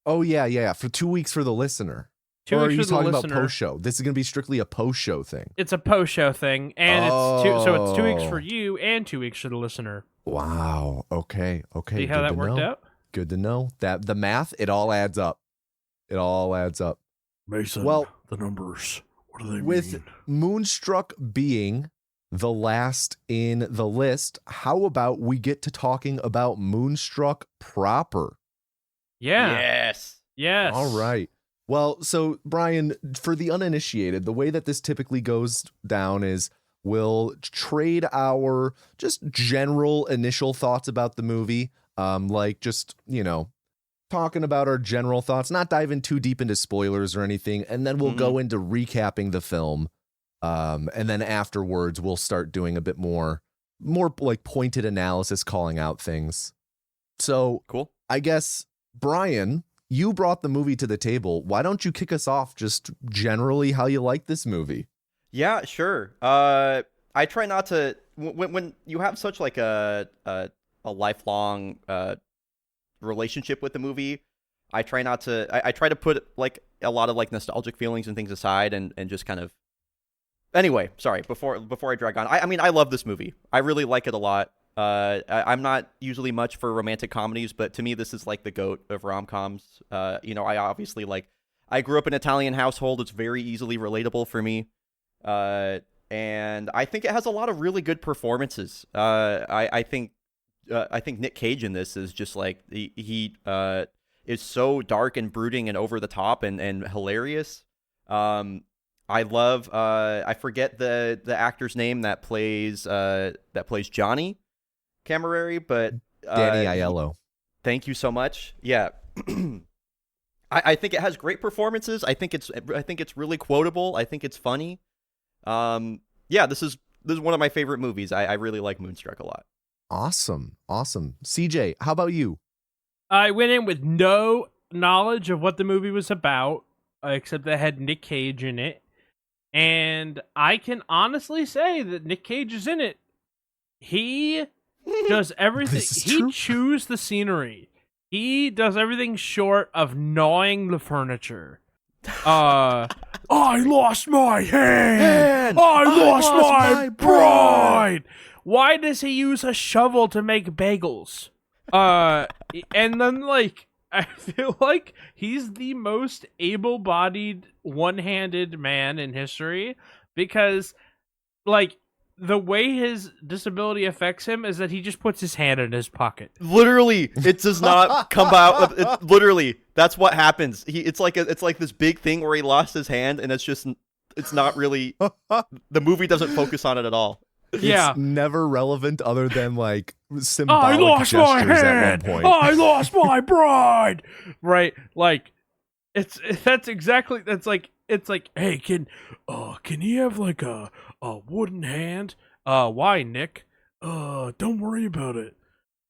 Oh, yeah. For 2 weeks for the listener. 2 Or weeks are you for the talking about listener. post-show? This is going to be strictly a post-show thing. It's a post-show thing, and it's 2 weeks Oh. for you and 2 weeks for the listener. Wow. Okay. See how Good that to worked know. out? Good to know. That the math, it all adds up. Mason, Well, the numbers. What do they with mean? Moonstruck being the last in the list, how about we get to talking about Moonstruck proper? Yeah. Yes. All right. Well, so Bryon, for the uninitiated, the way that this typically goes down is we'll trade our just general initial thoughts about the movie, like just, talking about our general thoughts, not diving too deep into spoilers or anything, and then we'll go into recapping the film. And then afterwards, we'll start doing a bit more like pointed analysis, calling out things. So Cool. I guess, Bryon, you brought the movie to the table. Why don't you kick us off just generally how you like this movie? Yeah, sure. I try not to when you have such like a lifelong relationship with the movie. I try not to. I try to put like a lot of like nostalgic feelings and things aside, and just kind of. Anyway, sorry. Before I drag on, I mean I love this movie. I really like it a lot. I'm not usually much for romantic comedies, but to me this is like the GOAT of rom-coms. I obviously I grew up in an Italian household. It's very easily relatable for me. And I think it has a lot of really good performances. I think Nick Cage in this is just like he is so dark and brooding and over the top and hilarious. I love I forget the actor's name that plays Johnny Camerari, but Danny Aiello. Thank you so much. Yeah. I think it has great performances. I think it's really quotable. I think it's funny. This is one of my favorite movies. I really like Moonstruck a lot. Awesome. CJ, how about you? I went in with no knowledge of what the movie was about, except that it had Nick Cage in it. And I can honestly say that Nick Cage is in it. He does everything. This is He true. chews the scenery. He does everything short of gnawing the furniture. I lost my hand. I lost my bride. Why does he use a shovel to make bagels? And then I feel like he's the most able-bodied, one-handed man in history because, the way his disability affects him is that he just puts his hand in his pocket. Literally, it does not come out. Literally, that's what happens. It's like this big thing where he lost his hand, and it's not really. The movie doesn't focus on it at all. Yeah. It's never relevant other than I symbolic lost my gestures hand. at one point. I lost my bride. Right? It's like, hey, can he have a wooden hand? Why, Nick? Don't worry about it.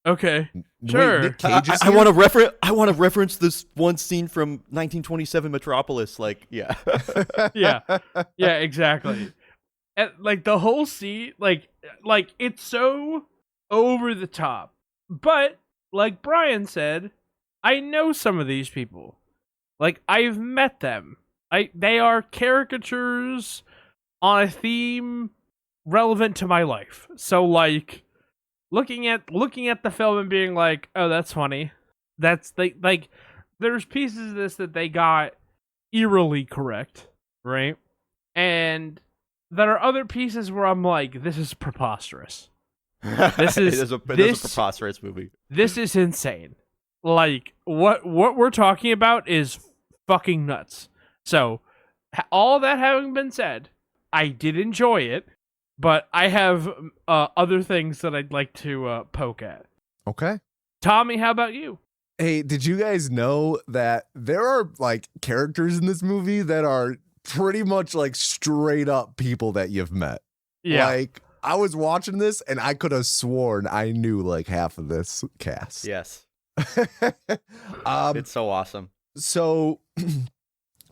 Okay, sure. Wait, Nick Cage is I here? want to reference this one scene from 1927 Metropolis. Yeah. yeah, exactly. And, the whole scene, it's so over the top. But like Bryon said, I know some of these people. I've met them. They are caricatures on a theme relevant to my life. So looking at the film and being like, oh, that's funny. That's there's pieces of this that they got eerily correct, right? And there are other pieces where I'm like, this is preposterous. This is it is a preposterous movie. This is insane. What we're talking about is fucking nuts. So, all that having been said, I did enjoy it, but I have other things that I'd like to poke at. Okay. Tommy, how about you? Hey, did you guys know that there are characters in this movie that are pretty much straight up people that you've met? Yeah. I was watching this and I could have sworn I knew half of this cast. Yes. It's so awesome. So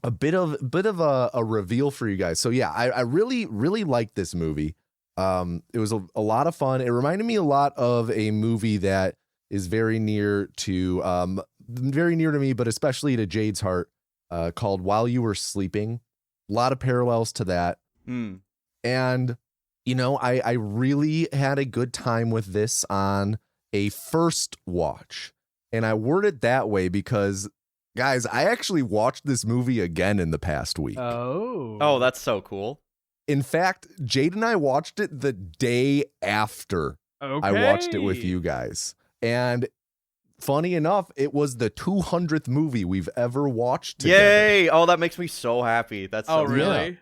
a bit of a reveal for you guys. So yeah, I really liked this movie. It was a lot of fun. It reminded me a lot of a movie that is very near to me, but especially to Jade's heart, called While You Were Sleeping. A lot of parallels to that. And you know, I really had a good time with this on a first watch. And I word it that way because, guys, I actually watched this movie again in the past week. Oh, that's so cool. In fact, Jade and I watched it the day after I watched it with you guys. And funny enough, it was the 200th movie we've ever watched together. Yay! Oh, that makes me so happy. That's so really? Yeah.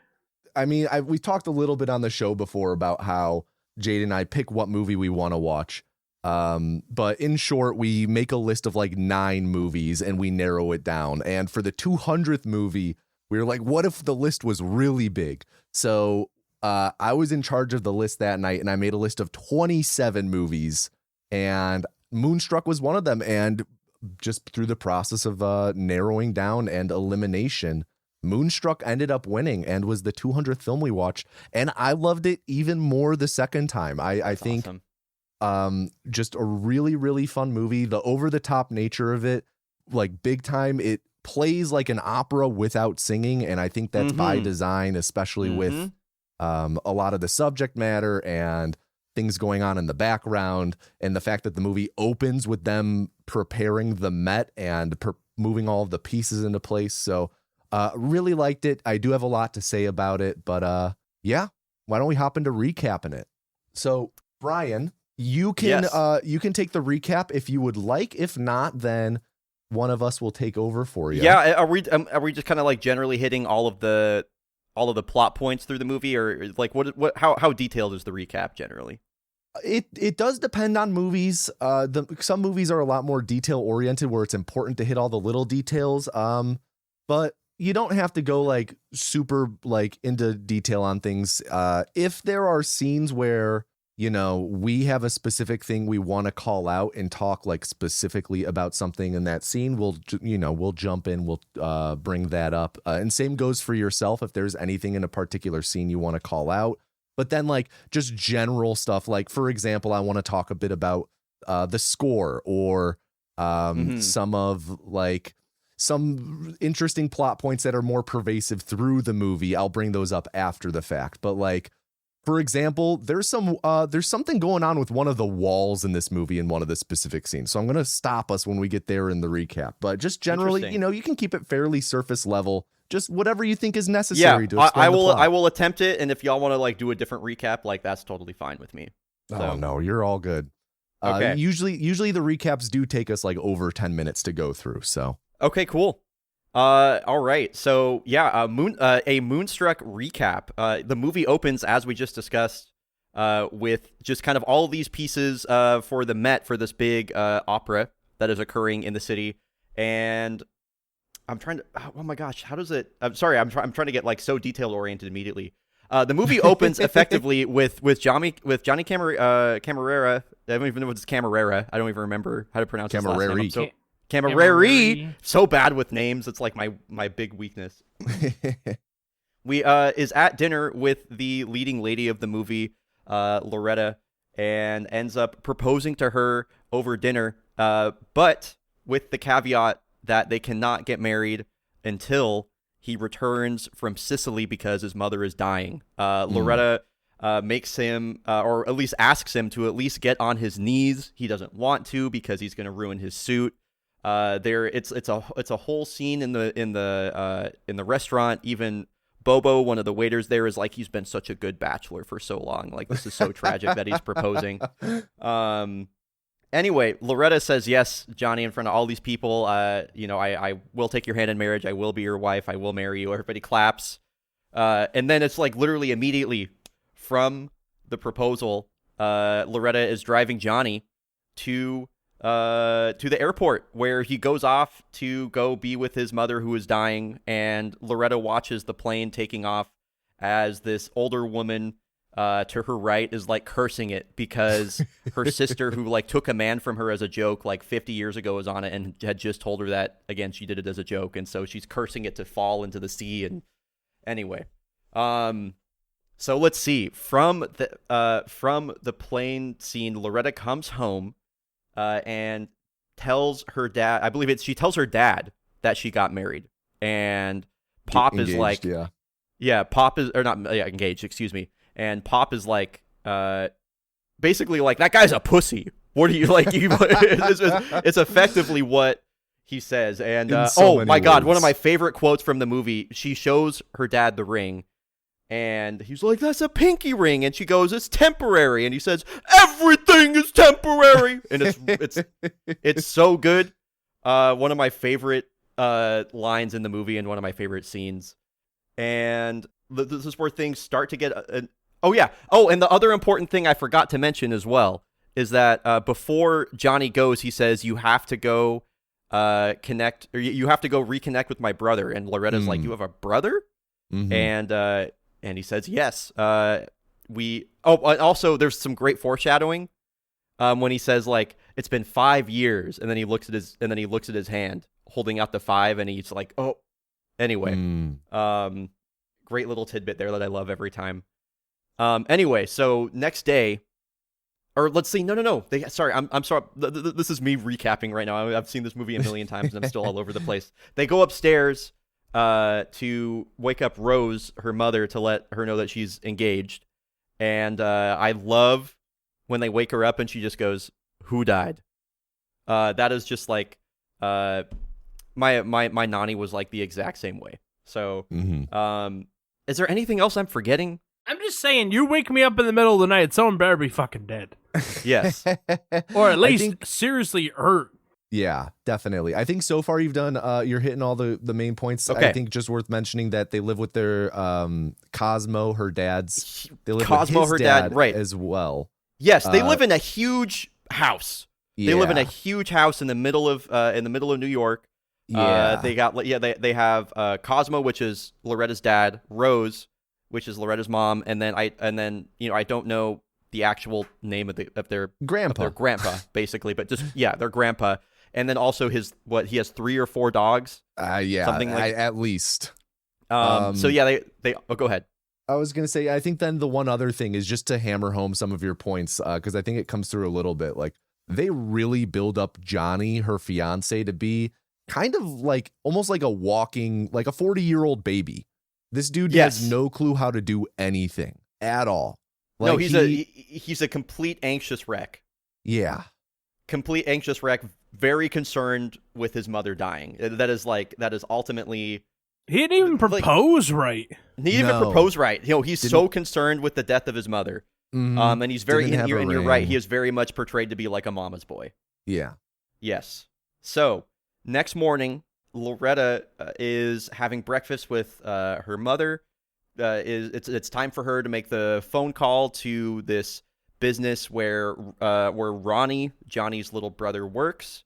I mean, we talked a little bit on the show before about how Jade and I pick what movie we want to watch. But in short, we make a list of like 9 movies and we narrow it down. And for the 200th movie, we were like, what if the list was really big? So I was in charge of the list that night and I made a list of 27 movies and Moonstruck was one of them. And just through the process of narrowing down and elimination, Moonstruck ended up winning and was the 200th film we watched. And I loved it even more the second time. I think awesome. Just a really fun movie. The over-the-top nature of it, like big time, it plays like an opera without singing. And I think that's by design, especially with a lot of the subject matter and things going on in the background. And the fact that the movie opens with them preparing the Met and moving all of the pieces into place. So really liked it. I do have a lot to say about it, but yeah, why don't we hop into recapping it? So Bryon, you can take the recap if you would like. If not, then one of us will take over for you. Yeah, are we just kind of like generally hitting all of the plot points through the movie, or like how detailed is the recap generally? It does depend on movies. Some movies are a lot more detail oriented where it's important to hit all the little details. But you don't have to go like super like into detail on things. If there are scenes where, you know, we have a specific thing we want to call out and talk like specifically about something in that scene, we'll jump in, we'll bring that up. And same goes for yourself. If there's anything in a particular scene you want to call out, but then like just general stuff, like for example, I want to talk a bit about the score or some interesting plot points that are more pervasive through the movie. I'll bring those up after the fact. But like, for example, there's something going on with one of the walls in this movie in one of the specific scenes. So I'm going to stop us when we get there in the recap. But just generally, you know, you can keep it fairly surface level. Just whatever you think is necessary to explain the plot. I will attempt it. And if y'all want to like do a different recap, like that's totally fine with me. So. Oh no, you're all good. Okay. Usually the recaps do take us like over 10 minutes to go through. So. Okay, cool. All right. So yeah, a Moonstruck recap. The movie opens as we just discussed, with just kind of all these pieces for the Met, for this big opera that is occurring in the city. And I'm trying to. Oh my gosh, how does it? I'm sorry. I'm trying to get like so detail oriented immediately. The movie opens effectively with Johnny Camarera. I don't even know if it's Camarera. I don't even remember how to pronounce his last name. Camareri. So bad with names. It's like my big weakness. Is at dinner with the leading lady of the movie, Loretta, and ends up proposing to her over dinner, but with the caveat that they cannot get married until he returns from Sicily because his mother is dying. Loretta makes him, or at least asks him to at least get on his knees. He doesn't want to because he's going to ruin his suit. It's a whole scene in the restaurant. Even Bobo, one of the waiters there, is like, he's been such a good bachelor for so long. Like, this is so tragic that he's proposing. Anyway, Loretta says, yes, Johnny, in front of all these people, I will take your hand in marriage. I will be your wife. I will marry you. Everybody claps. And then it's like literally immediately from the proposal, Loretta is driving Johnny to the airport, where he goes off to go be with his mother who is dying, and Loretta watches the plane taking off as this older woman to her right is like cursing it because her sister, who like took a man from her as a joke like 50 years ago, was on it and had just told her that again she did it as a joke, and so she's cursing it to fall into the sea. And anyway, so let's see, from the plane scene, Loretta comes home and tells her dad, I believe she tells her dad that she got married, and Pop is like, Pop is, or not, engaged, excuse me. And Pop is like, basically like, that guy's a pussy. What are you like? It's effectively what he says. And oh my God, one of my favorite quotes from the movie. She shows her dad the ring, and he's like, "That's a pinky ring," and she goes, "It's temporary," and he says, "Everything is temporary," and it's so good. One of my favorite lines in the movie and one of my favorite scenes. And this is where things start to get. And the other important thing I forgot to mention as well is that before Johnny goes, he says, "You have to go connect, or you have to go reconnect with my brother." And Loretta's like, "You have a brother?" Mm-hmm. And he says, "Yes." Also, there's some great foreshadowing when he says like, "It's been 5 years," and then he looks at his hand holding out the 5, and he's like, "Oh." Anyway, great little tidbit there that I love every time. Anyway, so next day, or let's see, no. I'm sorry. This is me recapping right now. I've seen this movie a million times and I'm still all over the place. They go upstairs to wake up Rose, her mother, to let her know that she's engaged. And I love when they wake her up and she just goes, "Who died?" That is just like my nanny was like the exact same way. So, is there anything else I'm forgetting? I'm just saying, you wake me up in the middle of the night, someone better be fucking dead. Yes. Or at least seriously hurt. Yeah, definitely. I think so far you've done, you're hitting all the main points. Okay. I think just worth mentioning that they live with their Cosmo, her dad's. They live Cosmo, with his her dad, right. as well. Yes, they live in a huge house. They live in a huge house in the middle of New York. Yeah. They have Cosmo, which is Loretta's dad, Rose, which is Loretta's mom, and then I don't know the actual name of their grandpa, basically, but just their grandpa, and then also he has 3 or 4 dogs. Something like at least. So yeah, they go ahead. I was gonna say, I think then the one other thing is just to hammer home some of your points, because I think it comes through a little bit. Like, they really build up Johnny, her fiance, to be kind of like almost like a walking, like a 40-year-old baby. This dude has no clue how to do anything at all. Like, no, he's a complete anxious wreck. Yeah. Complete anxious wreck, very concerned with his mother dying. That is ultimately. He didn't even propose right. He didn't even propose right. He's so concerned with the death of his mother. Mm-hmm. And he's very, and you're right, he is very much portrayed to be like a mama's boy. Yeah. Yes. So, next morning, Loretta is having breakfast with her mother. It's time for her to make the phone call to this business where Ronnie, Johnny's little brother, works,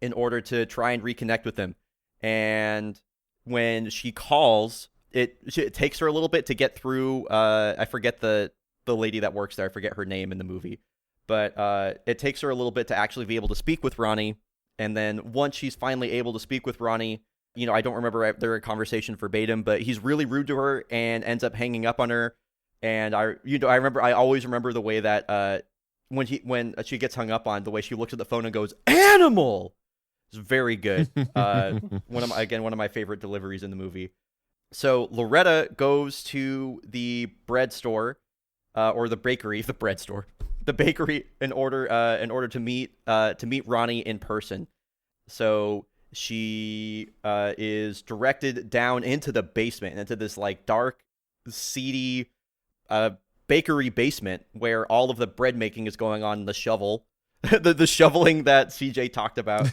in order to try and reconnect with him. And when she calls, it takes her a little bit to get through. I forget the lady that works there. I forget her name in the movie, but it takes her a little bit to actually be able to speak with Ronnie. And then once she's finally able to speak with Ronnie, I don't remember their conversation verbatim, but he's really rude to her and ends up hanging up on her. And I always remember the way that when she gets hung up on, the way she looks at the phone and goes, "Animal." It's very good. One of my favorite deliveries in the movie. So Loretta goes to the bread store, or the bakery, the bakery, in order to meet Ronnie in person. So she is directed down into the basement, into this like dark, seedy bakery basement where all of the bread making is going on in the shovel. the shoveling that CJ talked about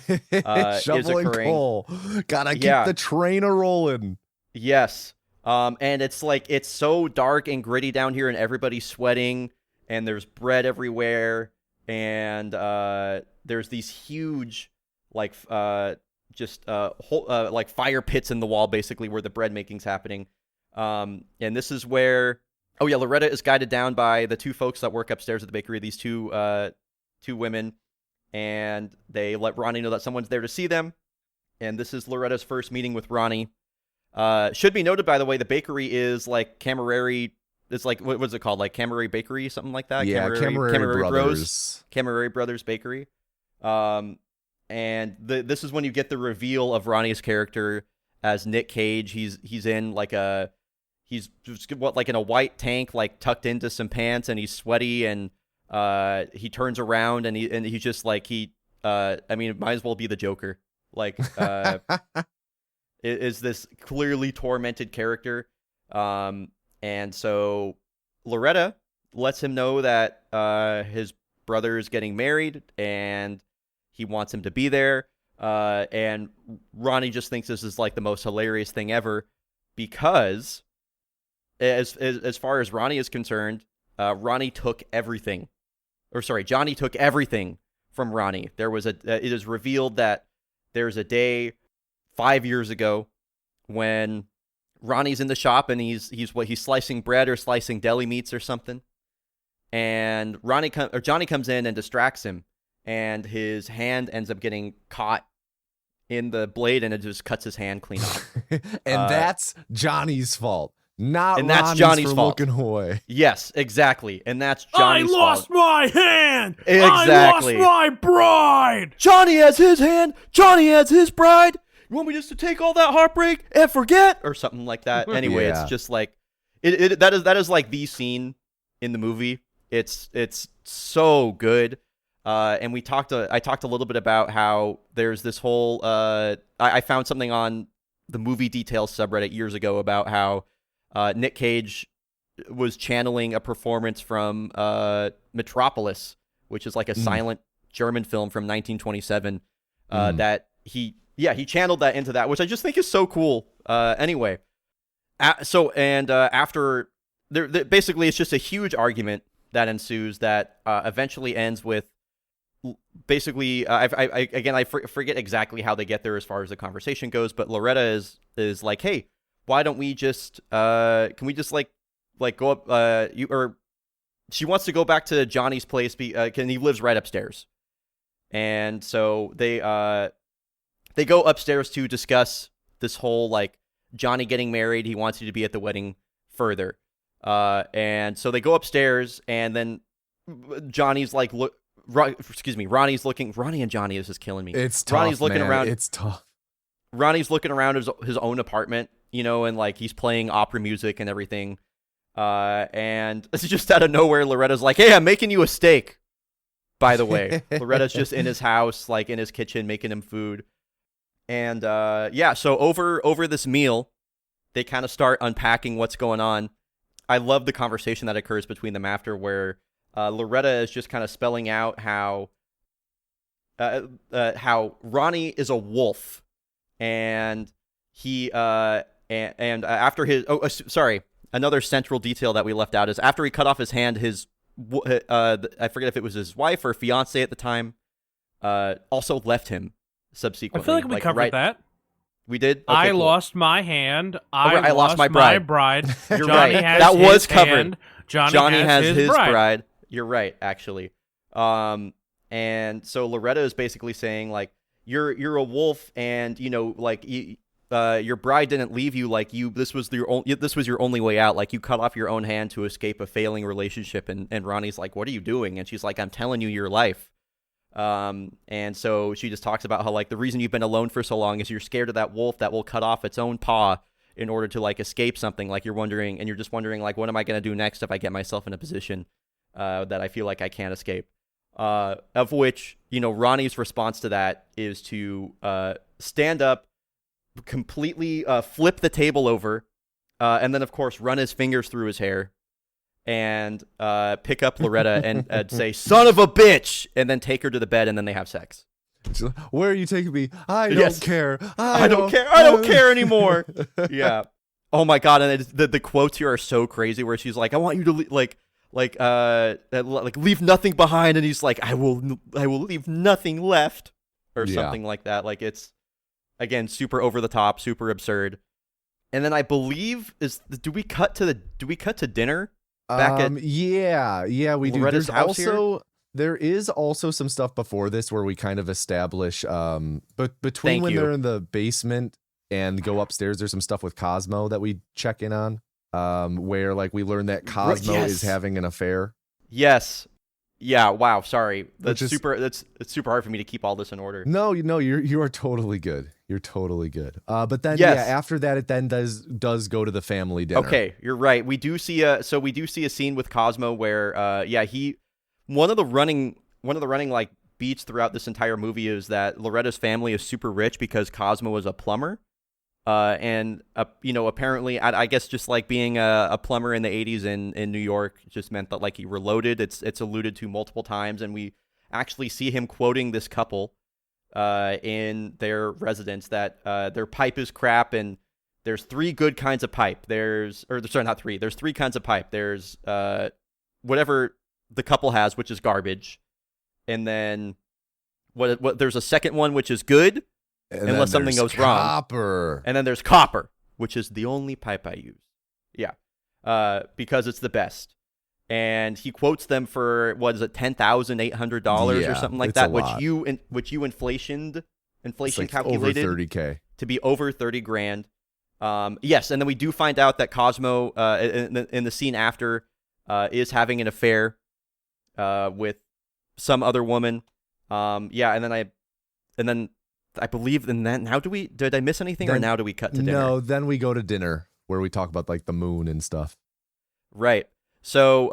shoveling is occurring. Coal. Gotta keep the train a rolling. Yes. And it's like, it's so dark and gritty down here, and everybody's sweating, and there's bread everywhere, and there's these huge like like fire pits in the wall, basically, where the bread making's happening. And this is where Oh yeah, Loretta is guided down by the two folks that work upstairs at the bakery. These two women, and they let Ronnie know that someone's there to see them. And this is Loretta's first meeting with Ronnie. Should be noted, by the way, the bakery is like Camerari. It's like what's it called? Like Camerari Bakery, something like that. Yeah, Camerari Brothers. Camerari Brothers Bakery. And this is when you get the reveal of Ronnie's character as Nick Cage. He's in like like in a white tank, like tucked into some pants, and he's sweaty, and he turns around and he's just like I mean, it might as well be the Joker. Like is this clearly tormented character. And so Loretta lets him know that his brother is getting married and he wants him to be there. And Ronnie just thinks this is like the most hilarious thing ever because as far as Ronnie is concerned, Johnny took everything from Ronnie. It is revealed that there's a day 5 years ago when Ronnie's in the shop and he's slicing bread or slicing deli meats or something, and Johnny comes in and distracts him, and his hand ends up getting caught in the blade, and it just cuts his hand clean off. And that's Johnny's fault, not and that's Ronnie's Johnny's for fault. looking away. Yes, exactly, and that's Johnny's fault. I lost my hand. Exactly. I lost my bride. Johnny has his hand. Johnny has his bride. You want me just to take all that heartbreak and forget, or something like that? Anyway, Yeah. It's just like that is like the scene in the movie. It's so good. And I talked a little bit about how there's this whole I found something on the Movie Details subreddit years ago about how Nick Cage was channeling a performance from Metropolis, which is like a silent German film from 1927 that he channeled that into that, which I just think is so cool. Anyway, after basically it's just a huge argument that ensues that eventually ends with basically I forget exactly how they get there as far as the conversation goes, but Loretta is like, hey, why don't we just can we just like go up she wants to go back to Johnny's place he lives right upstairs, and so they go upstairs to discuss this whole like Johnny getting married. He wants you to be at the wedding further. And so they go upstairs, and then Johnny's like, Ronnie's looking. Ronnie and Johnny is just killing me. It's tough, Ronnie's looking man. around. It's tough. Ronnie's looking around his own apartment, and like he's playing opera music and everything. And it's just out of nowhere, Loretta's like, hey, I'm making you a steak. By the way, Loretta's just in his house, like in his kitchen, making him food. And so over this meal, they kind of start unpacking what's going on. I love the conversation that occurs between them after, where Loretta is just kind of spelling out how Ronnie is a wolf, and he after his another central detail that we left out is after he cut off his hand, I forget if it was his wife or fiance at the time, also left him subsequently. I feel like we covered that. We did? Okay, I cool. lost my hand. I lost my bride. You're Johnny right. has that was covered. Hand. Johnny has his bride. You're right, actually. And so Loretta is basically saying, like, you're a wolf, and like your bride didn't leave you, like this was your only way out, like you cut off your own hand to escape a failing relationship. And Ronnie's like, what are you doing? And she's like, I'm telling you your life. And so she just talks about how, like, the reason you've been alone for so long is you're scared of that wolf that will cut off its own paw in order to, like, escape something. Like, you're just wondering, like, what am I going to do next if I get myself in a position that I feel like I can't escape? Of which, Ronnie's response to that is to stand up, completely flip the table over, and then, of course, run his fingers through his hair, and pick up Loretta and say, son of a bitch, and then take her to the bed, and then they have sex. Where are you taking me? I don't care. I don't care. I don't care anymore. Yeah. Oh my God. And the quotes here are so crazy, where she's like, I want you to leave nothing behind. And he's like, I will leave nothing left, or something like that. Like, it's, again, super over the top, super absurd. And then I believe do we cut to dinner? Back at yeah, we do. Loretta's house here? There is also some stuff before this where we kind of establish, but between Thank when you. they're in the basement and go upstairs, there's some stuff with Cosmo that we check in on, where like we learn that Cosmo is having an affair. Yes. Yeah. Wow. Sorry. That's is- super. It's super hard for me to keep all this in order. No, you are totally good. You're totally good. But then Yes. after that, it then does go to the family dinner. Okay, you're right. We do see a scene with Cosmo where one of the running like beats throughout this entire movie is that Loretta's family is super rich because Cosmo is a plumber. And apparently, I guess just like being a plumber in the 80s in New York just meant that like he reloaded. It's alluded to multiple times, and we actually see him quoting this couple in their residence that their pipe is crap, and there's three good kinds of pipe. There's three kinds of pipe. There's whatever the couple has, which is garbage, and then what there's a second one which is good. And unless something goes wrong. Copper. And then there's copper, which is the only pipe I use. Yeah. Because it's the best. And he quotes them for, what is it, $10,800 or something like that, which you inflation like calculated over $30K to be over $30,000. Yes, and then we do find out that Cosmo in the scene after is having an affair with some other woman. And then I believe in that. Now did I miss anything, or now do we cut to dinner? No, then we go to dinner where we talk about like the moon and stuff. Right. So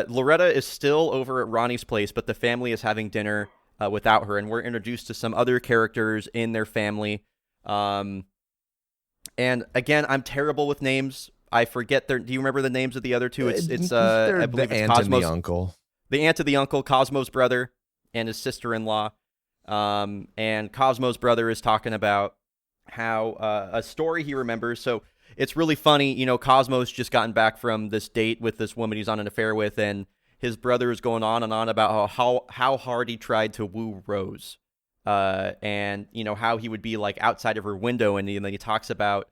Loretta is still over at Ronnie's place, but the family is having dinner without her, and we're introduced to some other characters in their family. And again, I'm terrible with names. I forget do you remember the names of the other two? It's I believe the it's aunt Cosmo's and the uncle. The aunt and the uncle, Cosmo's brother, and his sister-in-law. And Cosmo's brother is talking about how a story he remembers. So it's really funny. Cosmo's just gotten back from this date with this woman he's on an affair with, and his brother is going on and on about how hard he tried to woo Rose, and how he would be like outside of her window, and then he talks about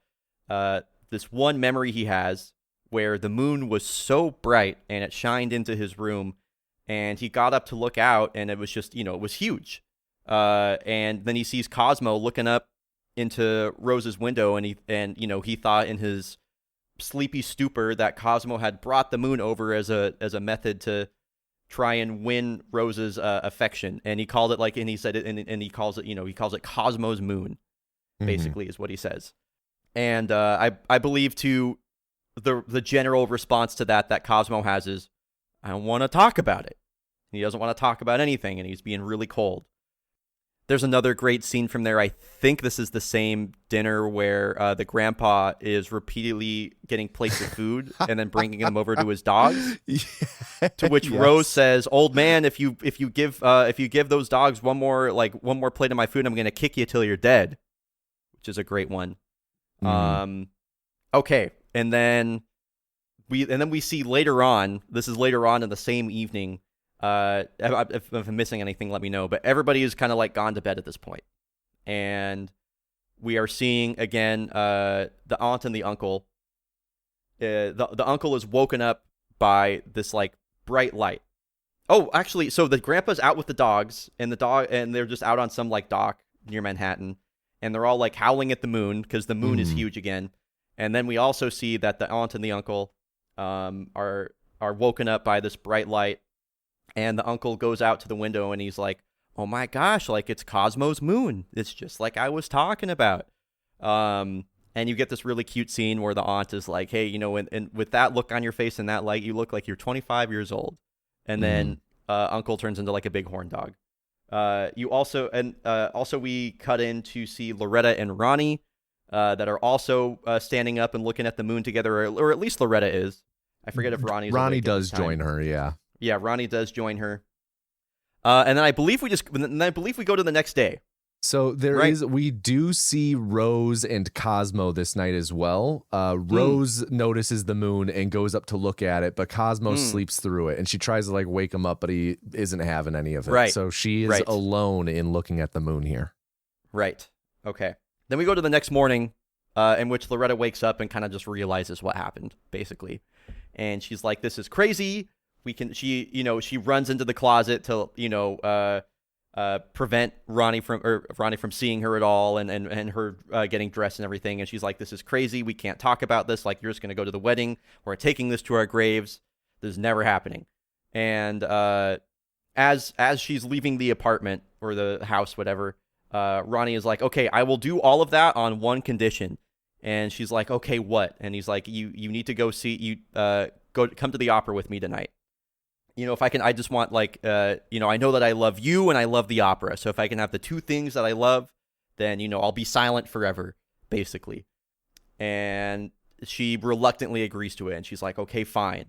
this one memory he has where the moon was so bright and it shined into his room, and he got up to look out, and it was just it was huge. And then he sees Cosmo looking up into Rose's window, and he thought in his sleepy stupor that Cosmo had brought the moon over as a method to try and win Rose's affection, and he called it and he said it, and he calls it Cosmo's moon, basically is what he says. And I believe to the general response to that Cosmo has is, I don't want to talk about it. He doesn't want to talk about anything, and he's being really cold. There's another great scene from there. I think this is the same dinner where the grandpa is repeatedly getting plates of food and then bringing them over to his dogs. Yeah, to which Rose says, "Old man, if you give those dogs one more plate of my food, I'm going to kick you till you're dead," which is a great one. Okay, and then we see later on. This is later on in the same evening. If I'm missing anything, let me know. But everybody is kind of like gone to bed at this point, and we are seeing again the aunt and the uncle. The uncle is woken up by this like bright light. Oh, actually, so the grandpa's out with the dogs, and they're just out on some like dock near Manhattan, and they're all like howling at the moon because the moon is huge again. And then we also see that the aunt and the uncle are woken up by this bright light. And the uncle goes out to the window and he's like, "Oh my gosh, like it's Cosmo's moon. It's just like I was talking about." And you get this really cute scene where the aunt is like, "Hey, and with that look on your face and that light, you look like you're 25 years old." And then uncle turns into like a big horn dog. Also we cut in to see Loretta and Ronnie that are also standing up and looking at the moon together, or at least Loretta is. I forget if Ronnie does join her, yeah. Yeah, Ronnie does join her. And then I believe we go to the next day. So we do see Rose and Cosmo this night as well. Rose notices the moon and goes up to look at it, but Cosmo sleeps through it, and she tries to like wake him up, but he isn't having any of it. Right. So she is alone in looking at the moon here. Right. Okay. Then we go to the next morning. in which Loretta wakes up and kind of just realizes what happened, basically. And she's like, this is crazy. She runs into the closet to, prevent Ronnie from seeing her at all and her getting dressed and everything. And she's like, this is crazy. We can't talk about this. Like, you're just going to go to the wedding. We're taking this to our graves. This is never happening. And as she's leaving the apartment or the house, whatever, Ronnie is like, okay, I will do all of that on one condition. And she's like, okay, what? And he's like, you need to go come to the opera with me tonight. If I can, I just want I know that I love you and I love the opera. So if I can have the two things that I love, then, I'll be silent forever, basically. And she reluctantly agrees to it. And she's like, okay, fine.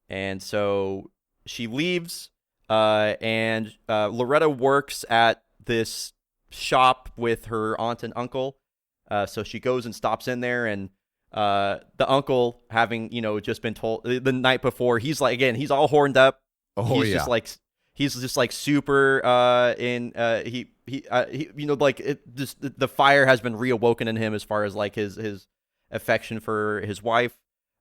And so she leaves, and Loretta works at this shop with her aunt and uncle. So she goes and stops in there, and the uncle, having just been told the night before, he's like, again, he's all horned up. He's just like super the fire has been reawoken in him as far as like his affection for his wife,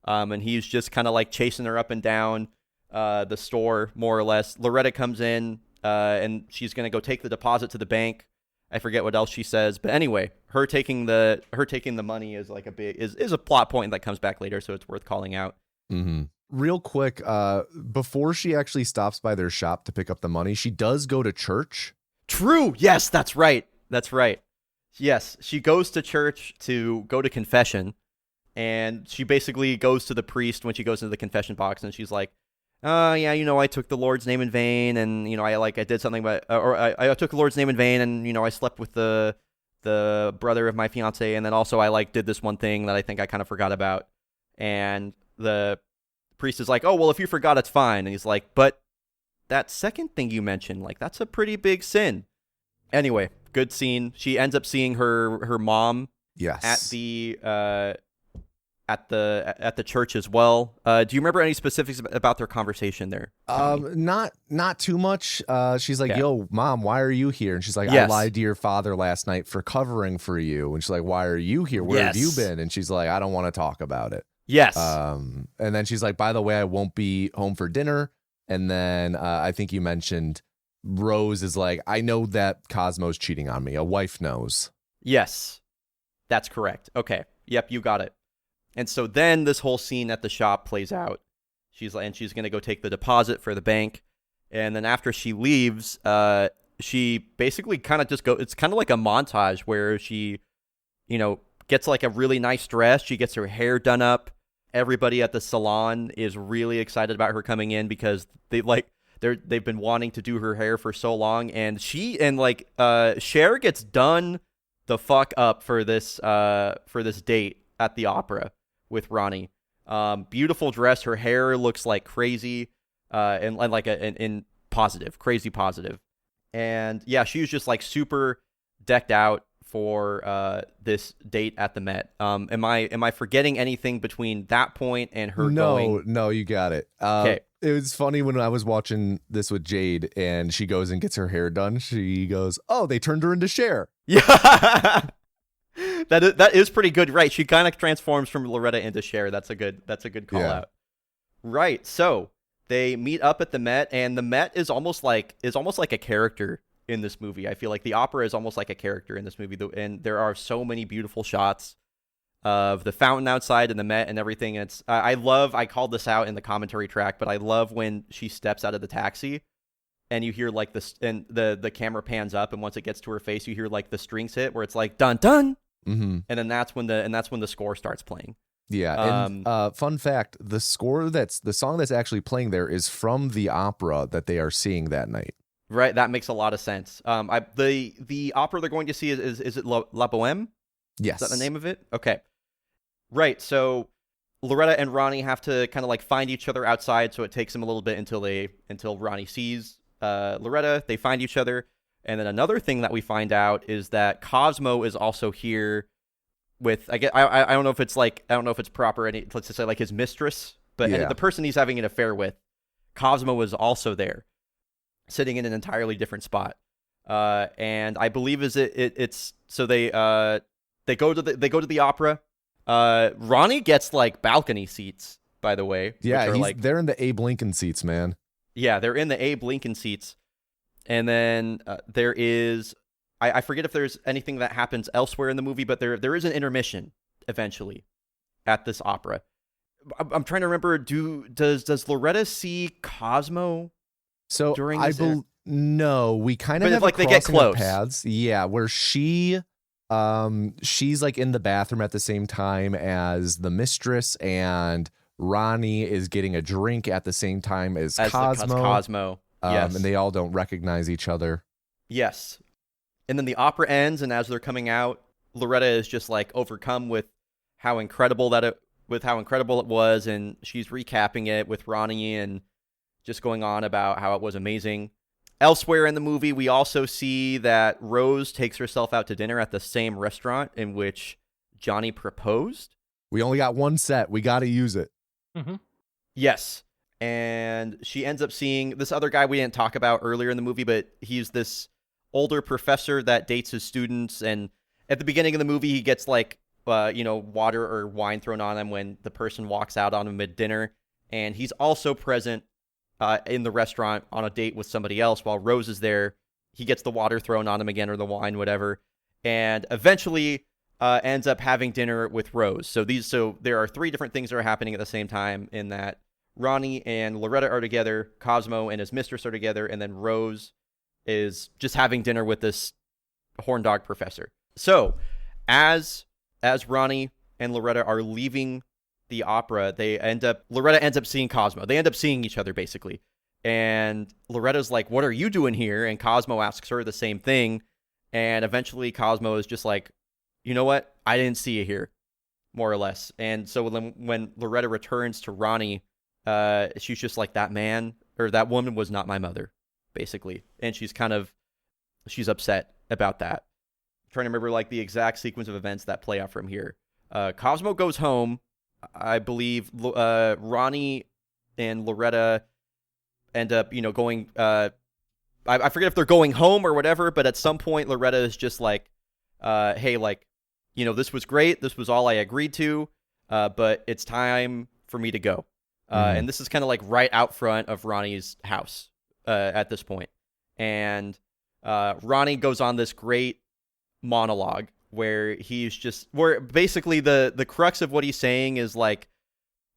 and he's just kind of like chasing her up and down the store, more or less. Loretta comes in, and she's gonna go take the deposit to the bank. I forget what else she says, but anyway, her taking the money is like is a plot point that comes back later, so it's worth calling out. Mm-hmm. Real quick, before she actually stops by their shop to pick up the money, she does go to church. True. Yes, that's right. Yes, she goes to church to go to confession, and she basically goes to the priest when she goes into the confession box, and she's like, yeah, I took the Lord's name in vain, and I did something, but I took the Lord's name in vain, and I slept with the brother of my fiance, and then also I did this one thing that I think I kind of forgot about. And the priest is like, oh, well, if you forgot, it's fine. And he's like, but that second thing you mentioned, that's a pretty big sin. Anyway, good scene. She ends up seeing her mom. Yes. At the church as well. Do you remember any specifics about their conversation there? Not too much. She's like, yo, Mom, why are you here? And she's like, yes. I lied to your father last night for covering for you. And she's like, why are you here? Where have you been? And she's like, I don't want to talk about it. Yes. And then she's like, by the way, I won't be home for dinner. And then I think you mentioned Rose is like, I know that Cosmo's cheating on me. A wife knows. Yes, that's correct. Okay. Yep, you got it. And so then this whole scene at the shop plays out. She's going to go take the deposit for the bank. And then after she leaves, she basically kind of just it's kind of like a montage where she, gets like a really nice dress. She gets her hair done up. Everybody at the salon is really excited about her coming in because they've been wanting to do her hair for so long. And Cher gets done the fuck up for this date at the opera with Ronnie. Beautiful dress. Her hair looks like crazy, and like in positive, crazy positive. And yeah, she was just like super decked out for this date at the Met. Am I forgetting anything between that point and her going? No, you got it. Okay. It was funny when I was watching this with Jade and she goes and gets her hair done. She goes, oh, they turned her into Cher. Yeah. That is pretty good, right? She kind of transforms from Loretta into Cher. That's a good call out. Right. So they meet up at the Met, and the Met is almost like a character in this movie. I feel like the opera is almost like a character in this movie, and there are so many beautiful shots of the fountain outside and the Met and everything. It's I called this out in the commentary track, but I love when she steps out of the taxi and you hear like this, and the camera pans up, and once it gets to her face, you hear like the strings hit where it's like dun dun. Mm-hmm. And then that's when the score starts playing. Yeah. And fun fact, the song that's actually playing there is from the opera that they are seeing that night. Right. That makes a lot of sense. The opera they're going to see is it La Bohème? Yes. Is that the name of it? Okay. Right. So Loretta and Ronnie have to kind of like find each other outside. So it takes them a little bit until Ronnie sees Loretta. They find each other. And then another thing that we find out is that Cosmo is also here with, I don't know if it's proper, let's just say like his mistress, but yeah. And the person he's having an affair with, Cosmo is also there, sitting in an entirely different spot. And I believe it's so they They go to the opera. Ronnie gets like balcony seats, by the way. Yeah, which are they're in the Abe Lincoln seats, man. Yeah, they're in the Abe Lincoln seats. And then there is, I forget if there's anything that happens elsewhere in the movie, but there is an intermission eventually at this opera. I'm trying to remember. Does Loretta see Cosmo? So during no, we kind of But have like a they get crossing of close. paths. Yeah, where she's like in the bathroom at the same time as the mistress, and Ronnie is getting a drink at the same time as Cosmo. Cosmo. Yes. And they all don't recognize each other. Yes. And then the opera ends, and as they're coming out, Loretta is just like overcome with how incredible it was, and she's recapping it with Ronnie and just going on about how it was amazing. Elsewhere in the movie, we also see that Rose takes herself out to dinner at the same restaurant in which Johnny proposed. We only got one set. We got to use it. Mm-hmm. Yes. And she ends up seeing this other guy we didn't talk about earlier in the movie, but he's this older professor that dates his students. And at the beginning of the movie, he gets like, water or wine thrown on him when the person walks out on him mid-dinner. And he's also present in the restaurant on a date with somebody else while Rose is there. He gets the water thrown on him again, or the wine, whatever. And eventually ends up having dinner with Rose. So there are three different things that are happening at the same time, in that Ronnie and Loretta are together, Cosmo and his mistress are together, and then Rose is just having dinner with this horn dog professor. So, as Ronnie and Loretta are leaving the opera, Loretta ends up seeing Cosmo. They end up seeing each other, basically. And Loretta's like, "What are you doing here?" And Cosmo asks her the same thing. And eventually Cosmo is just like, "You know what? I didn't see you here," more or less. And so when Loretta returns to Ronnie, she's just like, that woman was not my mother, basically. And she's upset about that. I'm trying to remember like the exact sequence of events that play out from here. Cosmo goes home. I believe Ronnie and Loretta end up, going, I forget if they're going home or whatever, but at some point Loretta is just like, hey, like, this was great. This was all I agreed to, but it's time for me to go. And this is kind of like right out front of Ronnie's house at this point. And Ronnie goes on this great monologue where where basically the crux of what he's saying is like,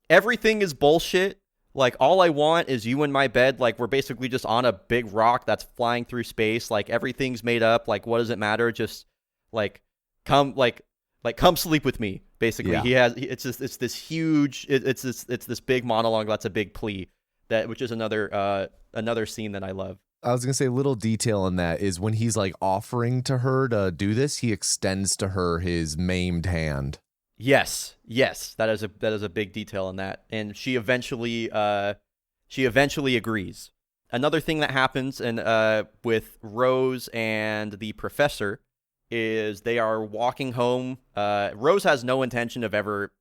everything is bullshit. Like, all I want is you in my bed. Like, we're basically just on a big rock that's flying through space. Like, everything's made up. Like, what does it matter? Just like come sleep with me. Basically, yeah. It's this big monologue that's a big plea, which is another scene that I love. I was going to say, a little detail in that is when he's like offering to her to do this, he extends to her his maimed hand. Yes, that is a big detail in that, and she eventually agrees. Another thing that happens with Rose and the professor is they are walking home. Rose has no intention of ever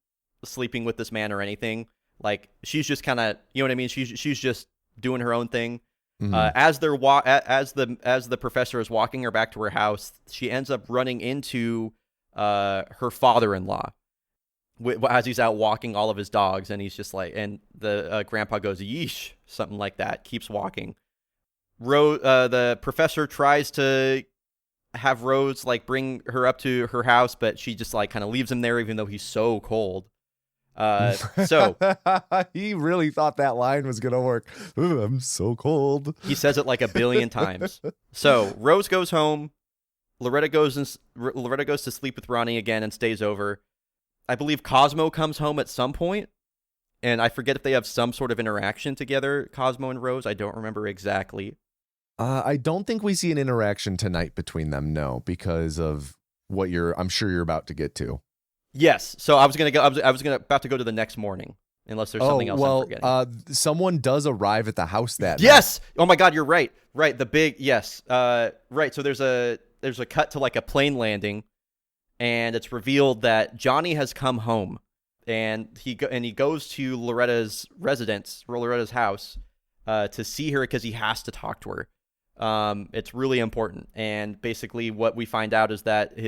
sleeping with this man or anything. Like, she's just kind of, you know what I mean? She's just doing her own thing. Mm-hmm. As the professor is walking her back to her house, she ends up running into her father-in-law as he's out walking all of his dogs, and he's just like, and the grandpa goes, "Yeesh," something like that. Keeps walking. The professor tries to have Rose like bring her up to her house, but she just like kind of leaves him there, even though he's so cold. So he really thought that line was gonna work. Ooh, I'm so cold. He says it like a billion times. So Rose goes home. Loretta goes to sleep with Ronnie again and stays over. I believe Cosmo comes home at some point, and I forget if they have some sort of interaction together, Cosmo and Rose. I don't remember exactly. I don't think we see an interaction tonight between them, no, because of what I'm sure you're about to get to. Yes. So I was about to go to the next morning, unless there's something else I'm forgetting. Someone does arrive at the house that Yes. Night. Oh my God, you're right. Right. The big yes. Right. So there's a cut to like a plane landing, and it's revealed that Johnny has come home, and he goes to Loretta's house, to see her because he has to talk to her. It's really important, and basically what we find out is that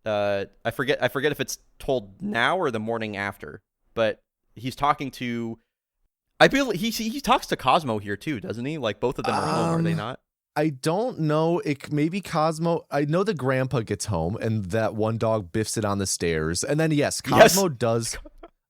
I forget if it's told now or the morning after, but he's talking to. I believe he talks to Cosmo here too, doesn't he? Like both of them are home, are they not? I don't know. Maybe Cosmo. I know the grandpa gets home and that one dog biffs it on the stairs, and then yes, Cosmo does.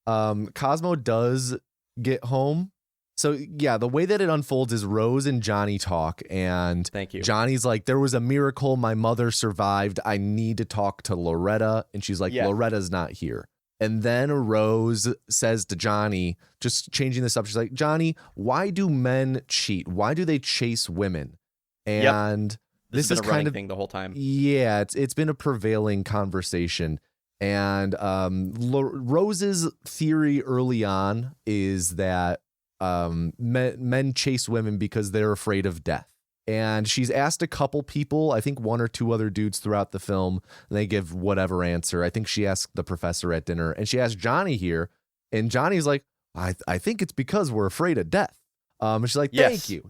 Cosmo does get home. So yeah, the way that it unfolds is Rose and Johnny talk, and thank you. Johnny's like, "There was a miracle. My mother survived. I need to talk to Loretta," and she's like, "Loretta's not here." And then Rose says to Johnny, just changing the subject, she's like, "Johnny, why do men cheat? Why do they chase women?" And this is kind of thing the whole time. Yeah, it's been a prevailing conversation. And Rose's theory early on is that men chase women because they're afraid of death. And she's asked a couple people, I think one or two other dudes throughout the film, and they give whatever answer. I think she asked the professor at dinner, and she asked Johnny here, and Johnny's like, I think it's because we're afraid of death. And she's like, thank you,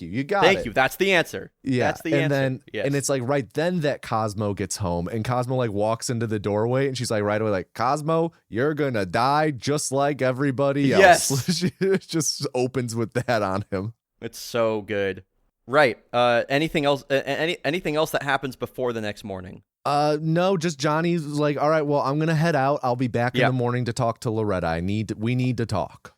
you got it. Thank you, that's the answer. Yeah, that's the answer. Then, and it's like right then that Cosmo gets home, and Cosmo like walks into the doorway, and she's like right away like, Cosmo, you're gonna die just like everybody else. Yes. She just opens with that on him. It's so good. Right. Anything else? Anything else that happens before the next morning? No, just Johnny's like, all right, well, I'm gonna head out. I'll be back in the morning to talk to Loretta. We need to talk.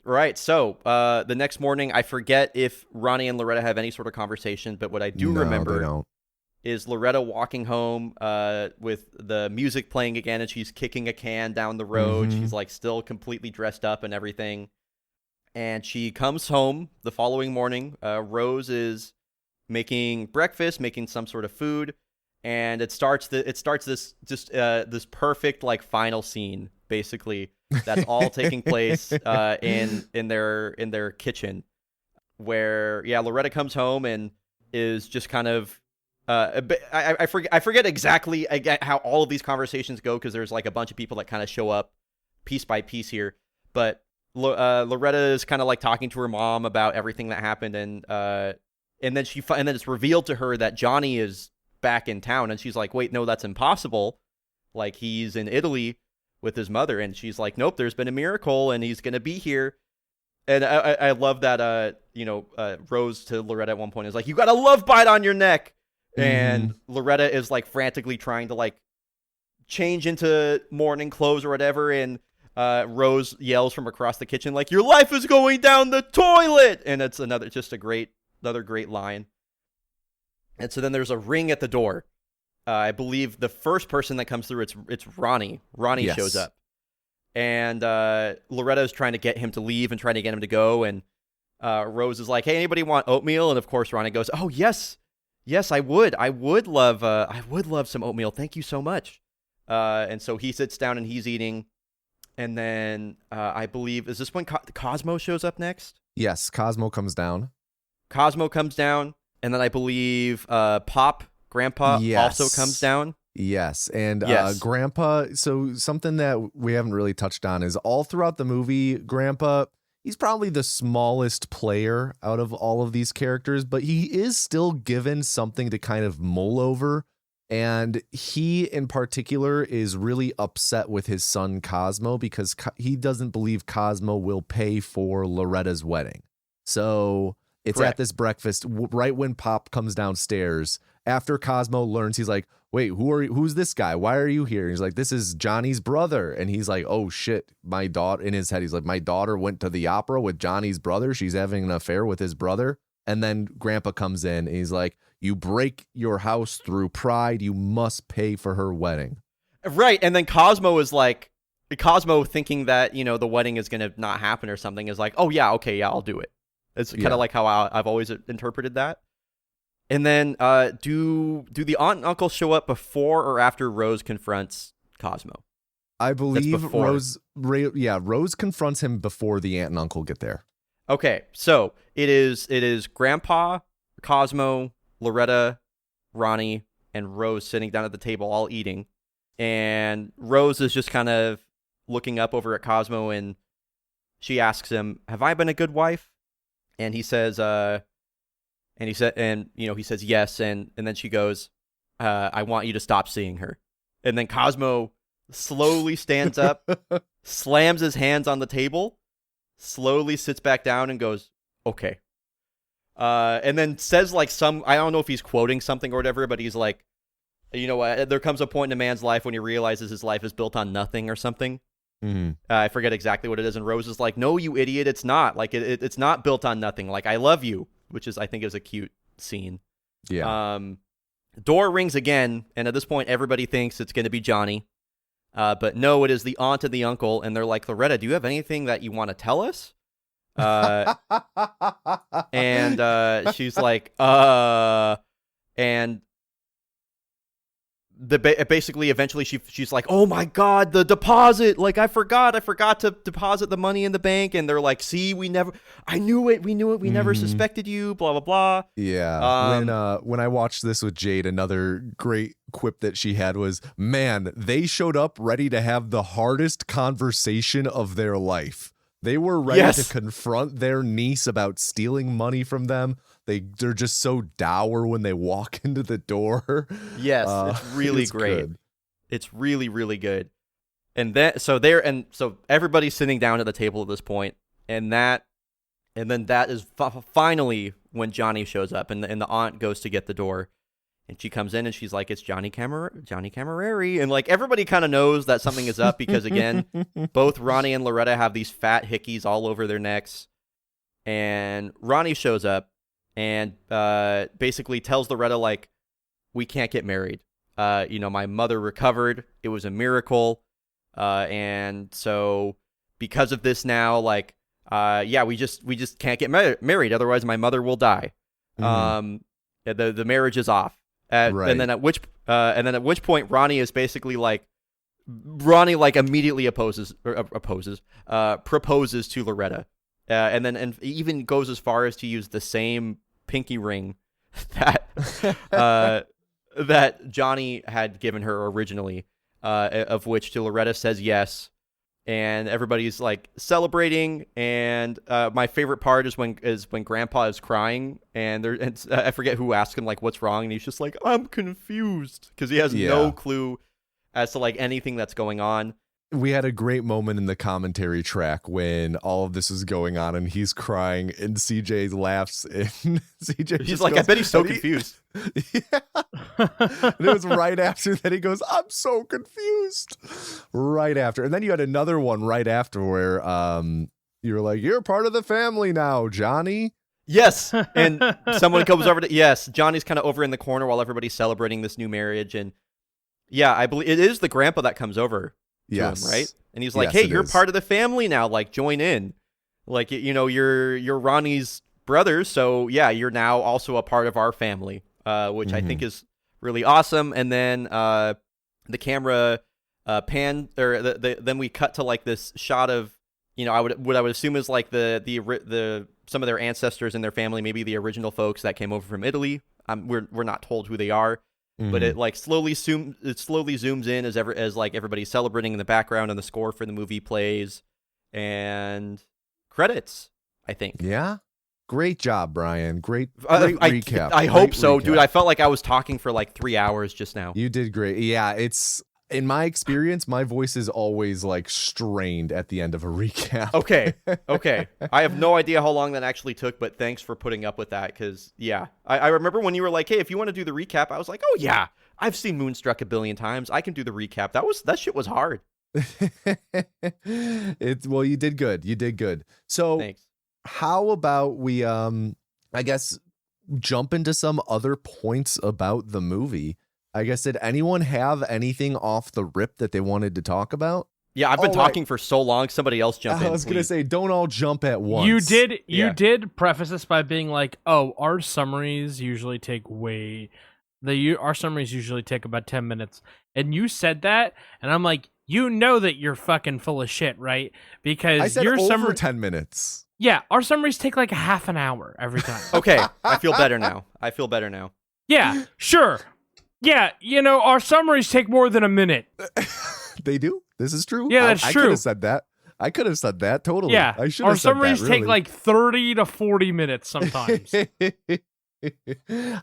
Right. So, the next morning, I forget if Ronnie and Loretta have any sort of conversation, but what I do remember is Loretta walking home, with the music playing again, and she's kicking a can down the road. She's like still completely dressed up and everything. And she comes home the following morning. Rose is making breakfast, making some sort of food, and it starts this perfect like final scene, basically. That's all taking place in their kitchen, where Loretta comes home and is just kind of I forget exactly how all of these conversations go, because there's like a bunch of people that kind of show up piece by piece here, but Loretta is kind of like talking to her mom about everything that happened, and then it's revealed to her that Johnny is back in town, and she's like, wait, no, that's impossible. Like, he's in Italy with his mother, and she's like, nope, there's been a miracle, and he's gonna be here. And I love that Rose to Loretta at one point is like, you got a love bite on your neck, and Loretta is like frantically trying to like change into morning clothes or whatever, and Rose yells from across the kitchen, like, your life is going down the toilet! And it's another great line. And so then there's a ring at the door. I believe the first person that comes through, it's Ronnie. Ronnie shows up. And Loretta is trying to get him to leave and trying to get him to go. And Rose is like, hey, anybody want oatmeal? And of course Ronnie goes, oh, yes, I would. I would love some oatmeal. Thank you so much. And so he sits down and he's eating. And then I believe, is this when Cosmo shows up next? Yes, Cosmo comes down. And then I believe Grandpa also comes down. Yes, and Grandpa, so something that we haven't really touched on is all throughout the movie, Grandpa, he's probably the smallest player out of all of these characters, but he is still given something to kind of mull over. And he, in particular, is really upset with his son Cosmo because he doesn't believe Cosmo will pay for Loretta's wedding. So it's at this breakfast, right when Pop comes downstairs, after Cosmo learns, he's like, wait, who's this guy? Why are you here? And he's like, this is Johnny's brother. And he's like, oh shit, my daughter, in his head, he's like, my daughter went to the opera with Johnny's brother. She's having an affair with his brother. And then Grandpa comes in and he's like, you break your house through pride, you must pay for her wedding. Right. And then Cosmo is like, thinking that, the wedding is going to not happen or something, is like, oh yeah, okay, yeah, I'll do it. It's kind of like how I've always interpreted that. And then do the aunt and uncle show up before or after Rose confronts Cosmo? I believe Rose confronts him before the aunt and uncle get there. Okay, so it is Grandpa, Cosmo, Loretta, Ronnie, and Rose sitting down at the table all eating. And Rose is just kind of looking up over at Cosmo, and she asks him, have I been a good wife? And he says, he says yes, and then she goes, I want you to stop seeing her. And then Cosmo slowly stands up, slams his hands on the table, slowly sits back down and goes, okay. And then says like I don't know if he's quoting something or whatever, but he's like, you know, there comes a point in a man's life when he realizes his life is built on nothing or something. Mm-hmm. I forget exactly what it is. And Rose is like, no, you idiot. It's not. Like, it's not built on nothing. Like, I love you, which is, I think, is a cute scene. Yeah. Door rings again. And at this point, everybody thinks it's going to be Johnny. But no, it is the aunt and the uncle. And they're like, Loretta, do you have anything that you want to tell us? And she's like, and basically eventually she's like, oh my god, the deposit, like I forgot to deposit the money in the bank. And they're like, see, we never suspected you, blah blah blah. Yeah. When I watched this with Jade, another great quip that she had was, man, they showed up ready to have the hardest conversation of their life. They were ready to confront their niece about stealing money from them. They're just so dour when they walk into the door. Yes, it's really great. Good. It's really, really good. And so everybody's sitting down at the table at this point, and then that is finally when Johnny shows up, and the aunt goes to get the door, and she comes in and she's like, it's Johnny Camerari, and like everybody kind of knows that something is up because again, both Ronnie and Loretta have these fat hickeys all over their necks, and Ronnie shows up. And basically tells Loretta, like, we can't get married. My mother recovered. It was a miracle. And so because of this now, like, we just can't get married. Otherwise, my mother will die. Mm-hmm. The marriage is off. Right. And then at which point Ronnie is basically like, immediately proposes to Loretta. And even goes as far as to use the same pinky ring that Johnny had given her originally, of which to Loretta says yes, and everybody's like celebrating. And my favorite part is when Grandpa is crying, and I forget who asked him like what's wrong, and he's just like, I'm confused, because he has no clue as to like anything that's going on. We had a great moment in the commentary track when all of this is going on and he's crying and CJ laughs and he's like, I bet he's so confused. Yeah. And it was right after that he goes, I'm so confused. Right after. And then you had another one right after where you were like, you're part of the family now, Johnny. Yes. And someone comes over Johnny's kind of over in the corner while everybody's celebrating this new marriage. And yeah, I believe it is the grandpa that comes over. Him, right? And he's like, hey, you're part of the family now, like join in, like, you're Ronnie's brother, so yeah, you're now also a part of our family, which I think is really awesome. And then the camera then we cut to like this shot of, what I would assume is like the some of their ancestors and their family, maybe the original folks that came over from Italy. We're not told who they are. But it like slowly zooms in as like everybody's celebrating in the background, and the score for the movie plays, and credits, I think. Yeah. Great job, Bryon. Great recap. I hope so, dude. I felt like I was talking for like 3 hours just now. You did great. Yeah, it's in my experience, my voice is always like strained at the end of a recap. Okay. I have no idea how long that actually took, but thanks for putting up with that. Because yeah, I remember when you were like, hey, if you want to do the recap, I was like, oh yeah, I've seen Moonstruck a billion times. I can do the recap. That shit was hard. Well, you did good. You did good. So thanks. How about we, I guess, jump into some other points about the movie? I guess, did anyone have anything off the rip that they wanted to talk about? Yeah, I've been talking for so long. Somebody else jump in. I was going to say, don't all jump at once. You did preface this by being like, oh, our summaries usually take our summaries usually take about 10 minutes. And you said that, and I'm like, that you're fucking full of shit, right? Because I said over 10 minutes. Yeah, our summaries take like a half an hour every time. Okay, I feel better now. Yeah, sure. Yeah, our summaries take more than a minute. They do? This is true? Yeah, that's true. I could have said that. Totally. Yeah, I should our have said that, summaries take like 30 to 40 minutes sometimes.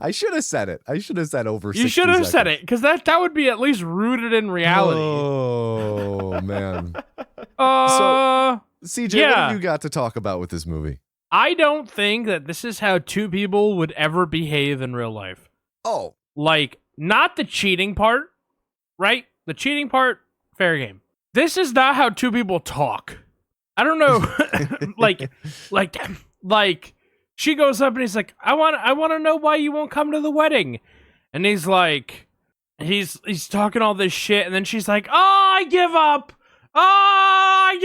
I should have said it. I should have said over 60 You should have said seconds. it, because that would be at least rooted in reality. Oh, man. Uh, CJ, what yeah. have you got to talk about with this movie? I don't think that this is how two people would ever behave in real life. Oh. Like, not the cheating part, right? The cheating part, fair game. This is not how two people talk. I don't know. like, she goes up and he's like, I want to know why you won't come to the wedding. And he's like, he's talking all this shit. And then she's like, oh, I give up. I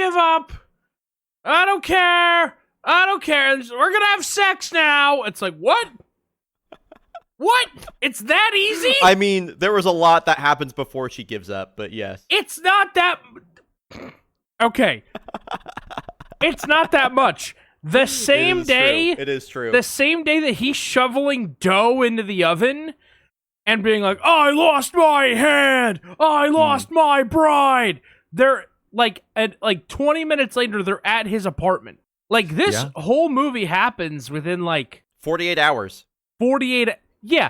don't care. We're going to have sex now. It's like, what? What? It's that easy? I mean, there was a lot that happens before she gives up, but yes. It's not that... Okay. It's not that much. The same day... It is true. The same day that he's shoveling dough into the oven and being like, I lost my hand! I lost my bride! They're, like, 20 minutes later, they're at his apartment. Like, this whole movie happens within, 48 hours. 48... Yeah,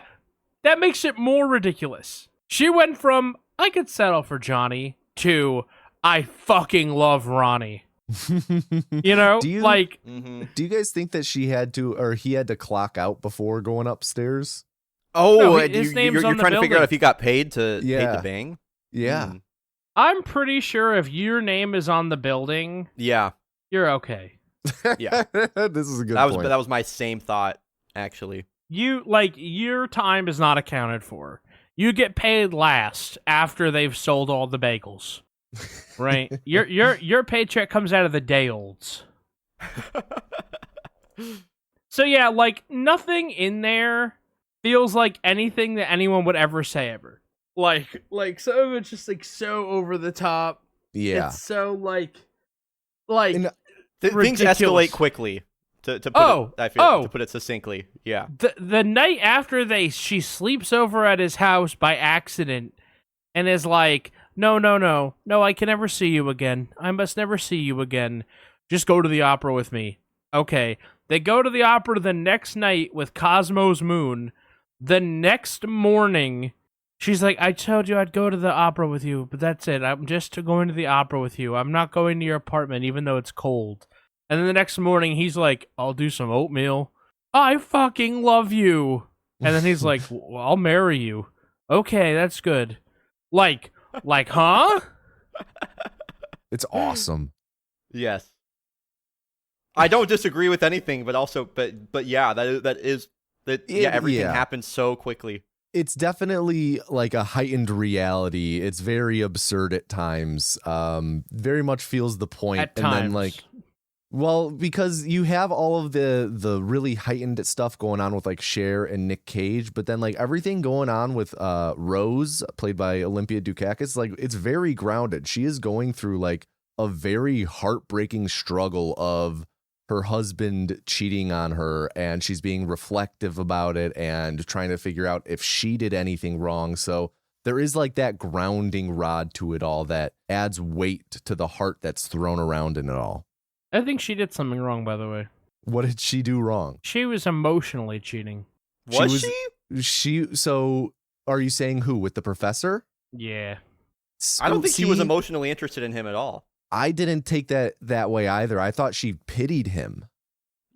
that makes it more ridiculous. She went from, I could settle for Johnny, to, I fucking love Ronnie. You know? Do you guys think that he had to clock out before going upstairs? Oh, No, you're his name's on the trying to figure building. out if he got paid to bang? Yeah. I'm pretty sure if your name is on the building, Yeah. you're okay. Yeah. This is a good point. That was my same thought, actually. Your time is not accounted for. You get paid last after they've sold all the bagels. Right? Your paycheck comes out of the day olds. So yeah, nothing in there feels like anything that anyone would ever say ever. Like some of it's just so over the top. Yeah. It's so things escalate quickly. To put it succinctly, yeah. The night after she sleeps over at his house by accident, and is like, no, I can never see you again. I must never see you again. Just go to the opera with me. Okay, they go to the opera the next night with Cosmo's Moon. The next morning, she's like, I told you I'd go to the opera with you, but that's it. I'm just going to the opera with you. I'm not going to your apartment, even though it's cold. And then the next morning, he's like, I'll do some oatmeal. I fucking love you. And then he's like, well, I'll marry you. Okay, that's good. Huh? It's awesome. Yes. I don't disagree with anything, but yeah, everything happens so quickly. It's definitely like a heightened reality. It's very absurd at times. Very much feels the point. At times. Then well, because you have all of the really heightened stuff going on with Cher and Nick Cage, but then everything going on with Rose, played by Olympia Dukakis, it's very grounded. She is going through a very heartbreaking struggle of her husband cheating on her, and she's being reflective about it and trying to figure out if she did anything wrong. So there is that grounding rod to it all that adds weight to the heart that's thrown around in it all. I think she did something wrong, by the way. What did she do wrong? She was emotionally cheating. Was she? So are you saying who? With the professor? Yeah. I don't think she was emotionally interested in him at all. I didn't take that way either. I thought she pitied him.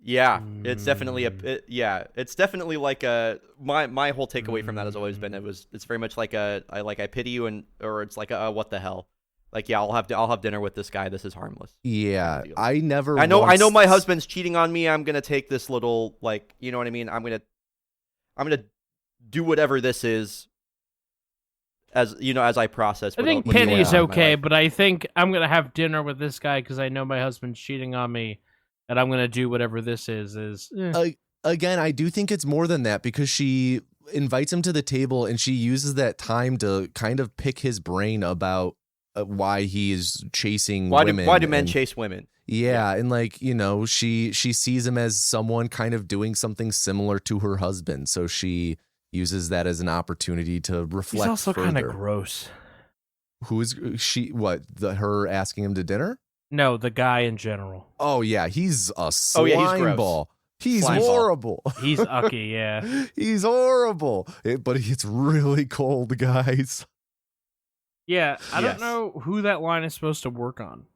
Yeah, it's definitely it's definitely my whole takeaway from that has always been it's very much I pity you, or it's what the hell. I'll have dinner with this guy. This is harmless. Yeah, I know my husband's cheating on me. I'm gonna take this little you know what I mean. I'm gonna do whatever this is, as I process. I think pity is okay, but I think I'm gonna have dinner with this guy because I know my husband's cheating on me, and I'm gonna do whatever this is. Again, I do think it's more than that, because she invites him to the table and she uses that time to kind of pick his brain about why he is chasing women. Why do men chase women? Yeah, and she sees him as someone kind of doing something similar to her husband, so she uses that as an opportunity to reflect. He's also kind of gross. Who is she? What? Her asking him to dinner? No, the guy in general. Oh yeah, he's a slime ball. He's Slime ball. horrible. He's ucky, yeah. He's horrible. But it's really cold, guys. Yeah, I Yes. don't know who that line is supposed to work on.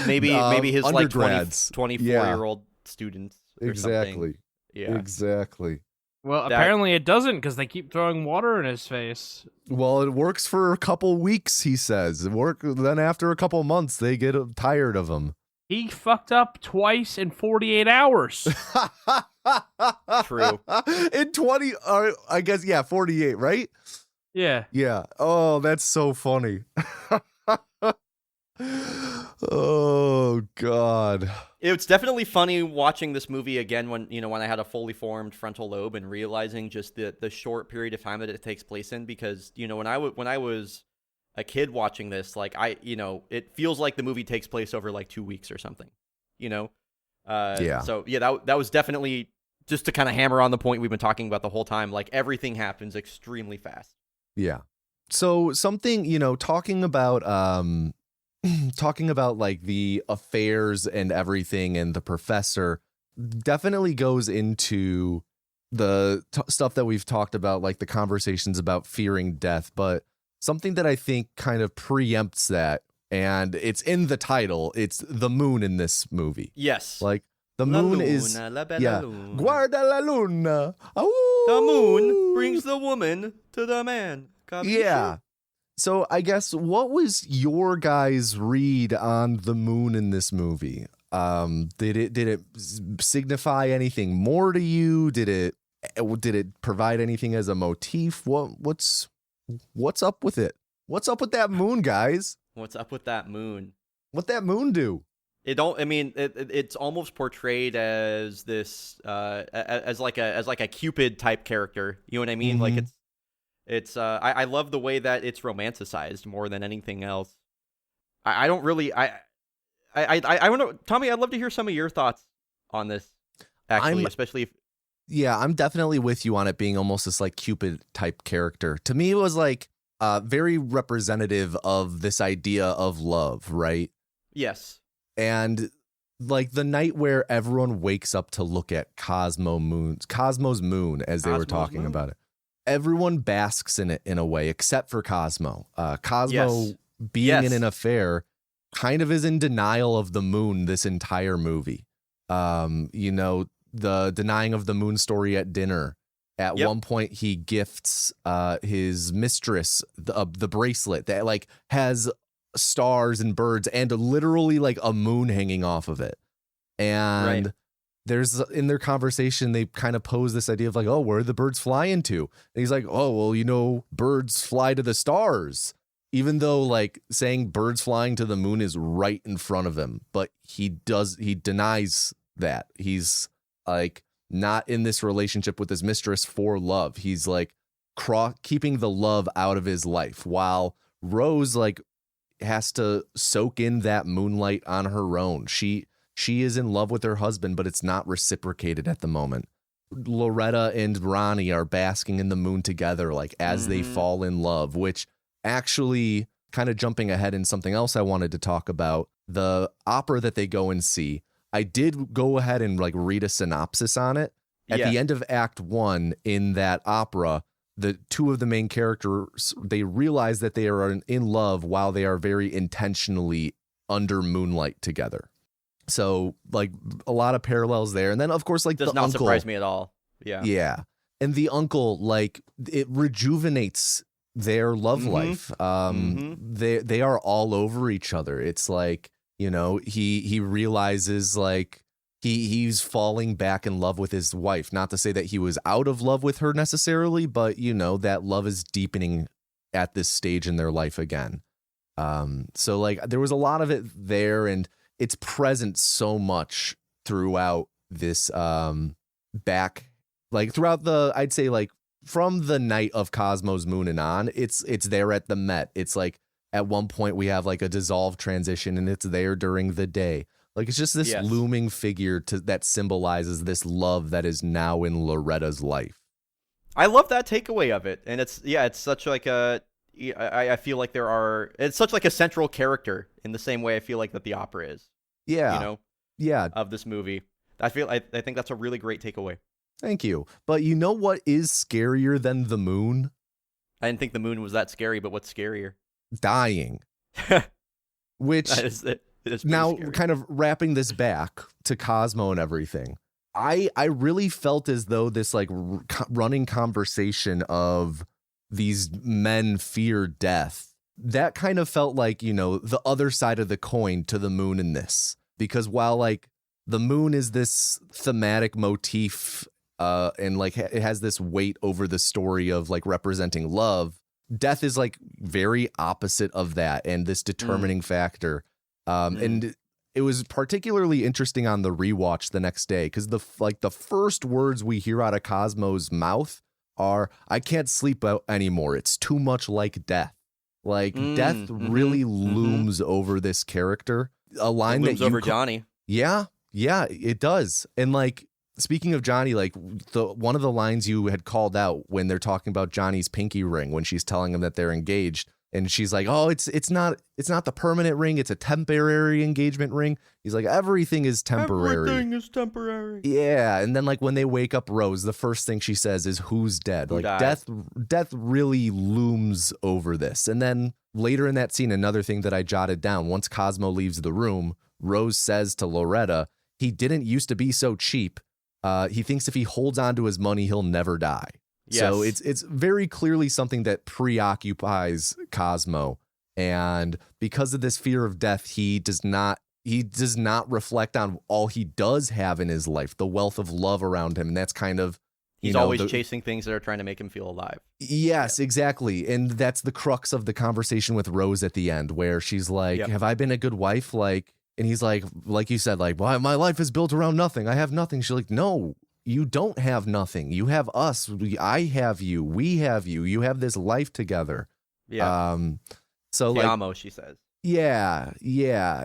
Maybe his like undergrads. 24-year-old students or Exactly. something. Yeah. Exactly. Well, That- apparently it doesn't because they keep throwing water in his face. Well, it works for a couple weeks, he says. Then after a couple months, they get tired of him. He fucked up twice in 48 hours. True. In 20, I guess, 48, right? Yeah. Yeah. Oh, that's so funny. Oh, God. It's definitely funny watching this movie again when I had a fully formed frontal lobe and realizing just the short period of time that it takes place in, because when I was a kid watching this, like it feels like the movie takes place over like 2 weeks or something. Yeah. So yeah, that was definitely just to kind of hammer on the point we've been talking about the whole time. Like everything happens extremely fast. Yeah. So something, talking about like the affairs and everything, and the professor definitely goes into the stuff that we've talked about, like the conversations about fearing death. But something that I think kind of preempts that, and it's in the title, it's the moon in this movie. Yes. Like the La moon luna, is, la bella yeah. luna. Guarda la luna. The moon Ooh. brings the woman to the man. Capisci? Yeah. So I guess, what was your guys' read on the moon in this movie? Did it signify anything more to you? Did it provide anything as a motif? What's up with it? What's up with that moon, guys? What's up with that moon? What that moon do? It's almost portrayed as this as like a Cupid type character. You know what I mean? Like I love the way that it's romanticized more than anything else. I don't really I don't know, Tommy, I'd love to hear some of your thoughts on this, actually, especially if I'm definitely with you on it being almost this like Cupid type character. To me, it was like very representative of this idea of love, right? yes. And like the night where everyone wakes up to look at Cosmo's moon, as they were Cosmo's talking moon. about it. Everyone basks in it in a way, except for Cosmo. Cosmo, Yes. being in Yes. an affair, kind of is in denial of the moon this entire movie. The denying of the moon story at dinner. At Yep. one point, he gifts his mistress the bracelet that like has stars and birds and literally like a moon hanging off of it. And Right. there's, in their conversation, they kind of pose this idea of like, oh, where are the birds flying to? And he's like, oh, well, birds fly to the stars. Even though like saying birds flying to the moon is right in front of him, but he denies that. He's like not in this relationship with his mistress for love. He's like keeping the love out of his life, while Rose like has to soak in that moonlight on her own. She is in love with her husband, but it's not reciprocated at the moment. Loretta and Ronnie are basking in the moon together, like as they fall in love, which actually, kind of jumping ahead in something else I wanted to talk about, the opera that they go and see. I did go ahead and like read a synopsis on it. At Yeah. the end of Act 1 in that opera, the two of the main characters, they realize that they are in love while they are very intentionally under moonlight together. So like a lot of parallels there. And then of course, like Does the not uncle, surprise me at all. Yeah. yeah. And the uncle, like it rejuvenates their love life. They are all over each other. It's like, he realizes like he's falling back in love with his wife. Not to say that he was out of love with her necessarily, but that love is deepening at this stage in their life again. So like there was a lot of it there, and it's present so much throughout this I'd say like from the night of Cosmo's moon and on, it's there at the Met. It's like at one point we have like a dissolved transition, and it's there during the day. Like it's just this Yes. looming figure that symbolizes this love that is now in Loretta's life. I love that takeaway of it, and it's such like I feel like it's such like a central character in the same way I feel like that the opera is. Yeah. Yeah. of this movie. I think that's a really great takeaway. Thank you. But you know what is scarier than the moon? I didn't think the moon was that scary, but what's scarier? Dying. Which That is it. It is pretty now scary. kind of wrapping this back to Cosmo and everything. I really felt as though this like running conversation of these men fear death, that kind of felt like, you know, the other side of the coin to the moon in this. Because while like the moon is this thematic motif and like it has this weight over the story of like representing love, death is like very opposite of that and this determining factor. And it was particularly interesting on the rewatch the next day because the first words we hear out of Cosmo's mouth are, "I can't sleep anymore. It's too much like death." Like death really looms over this character. A line looms that you over Johnny. Yeah, it does. And like speaking of Johnny, like one of the lines you had called out when they're talking about Johnny's pinky ring when she's telling him that they're engaged. And she's like, "Oh, it's not the permanent ring. It's a temporary engagement ring." He's like, "Everything is temporary." Everything is temporary. Yeah, and then like when they wake up Rose, the first thing she says is, "Who's dead?" Who like died? death really looms over this. And then later in that scene, another thing that I jotted down, once Cosmo leaves the room, Rose says to Loretta, "He didn't used to be so cheap. He thinks if he holds on to his money, he'll never die." Yes. So it's very clearly something that preoccupies Cosmo. And because of this fear of death, he does not reflect on all he does have in his life, the wealth of love around him. And that's kind of, He's always chasing things that are trying to make him feel alive. Yes, exactly. And that's the crux of the conversation with Rose at the end, where she's like, "Have I been a good wife?" Like, and he's like you said, like, "Well, my life is built around nothing. I have nothing." She's like, "No, you don't have nothing. You have us. I have you. We have you. You have this life together." Yeah. So Ti like, amo, she says. yeah.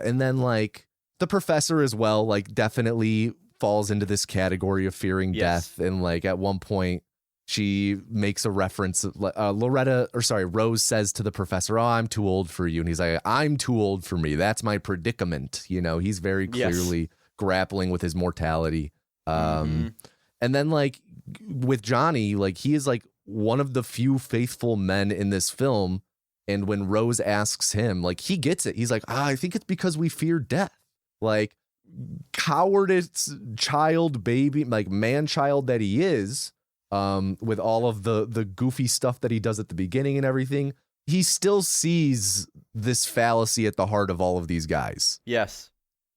And then like the professor as well, like definitely falls into this category of fearing death. And like at one point she makes a reference, Rose says to the professor, "Oh, I'm too old for you." And he's like, "I'm too old for me. That's my predicament." You know, he's very clearly grappling with his mortality. And then like with Johnny, like he is like one of the few faithful men in this film. And when Rose asks him, like he gets it. He's like, "I think it's because we fear death." Like cowardice child baby, like man child that he is, with all of the goofy stuff that he does at the beginning and everything, he still sees this fallacy at the heart of all of these guys. Yes.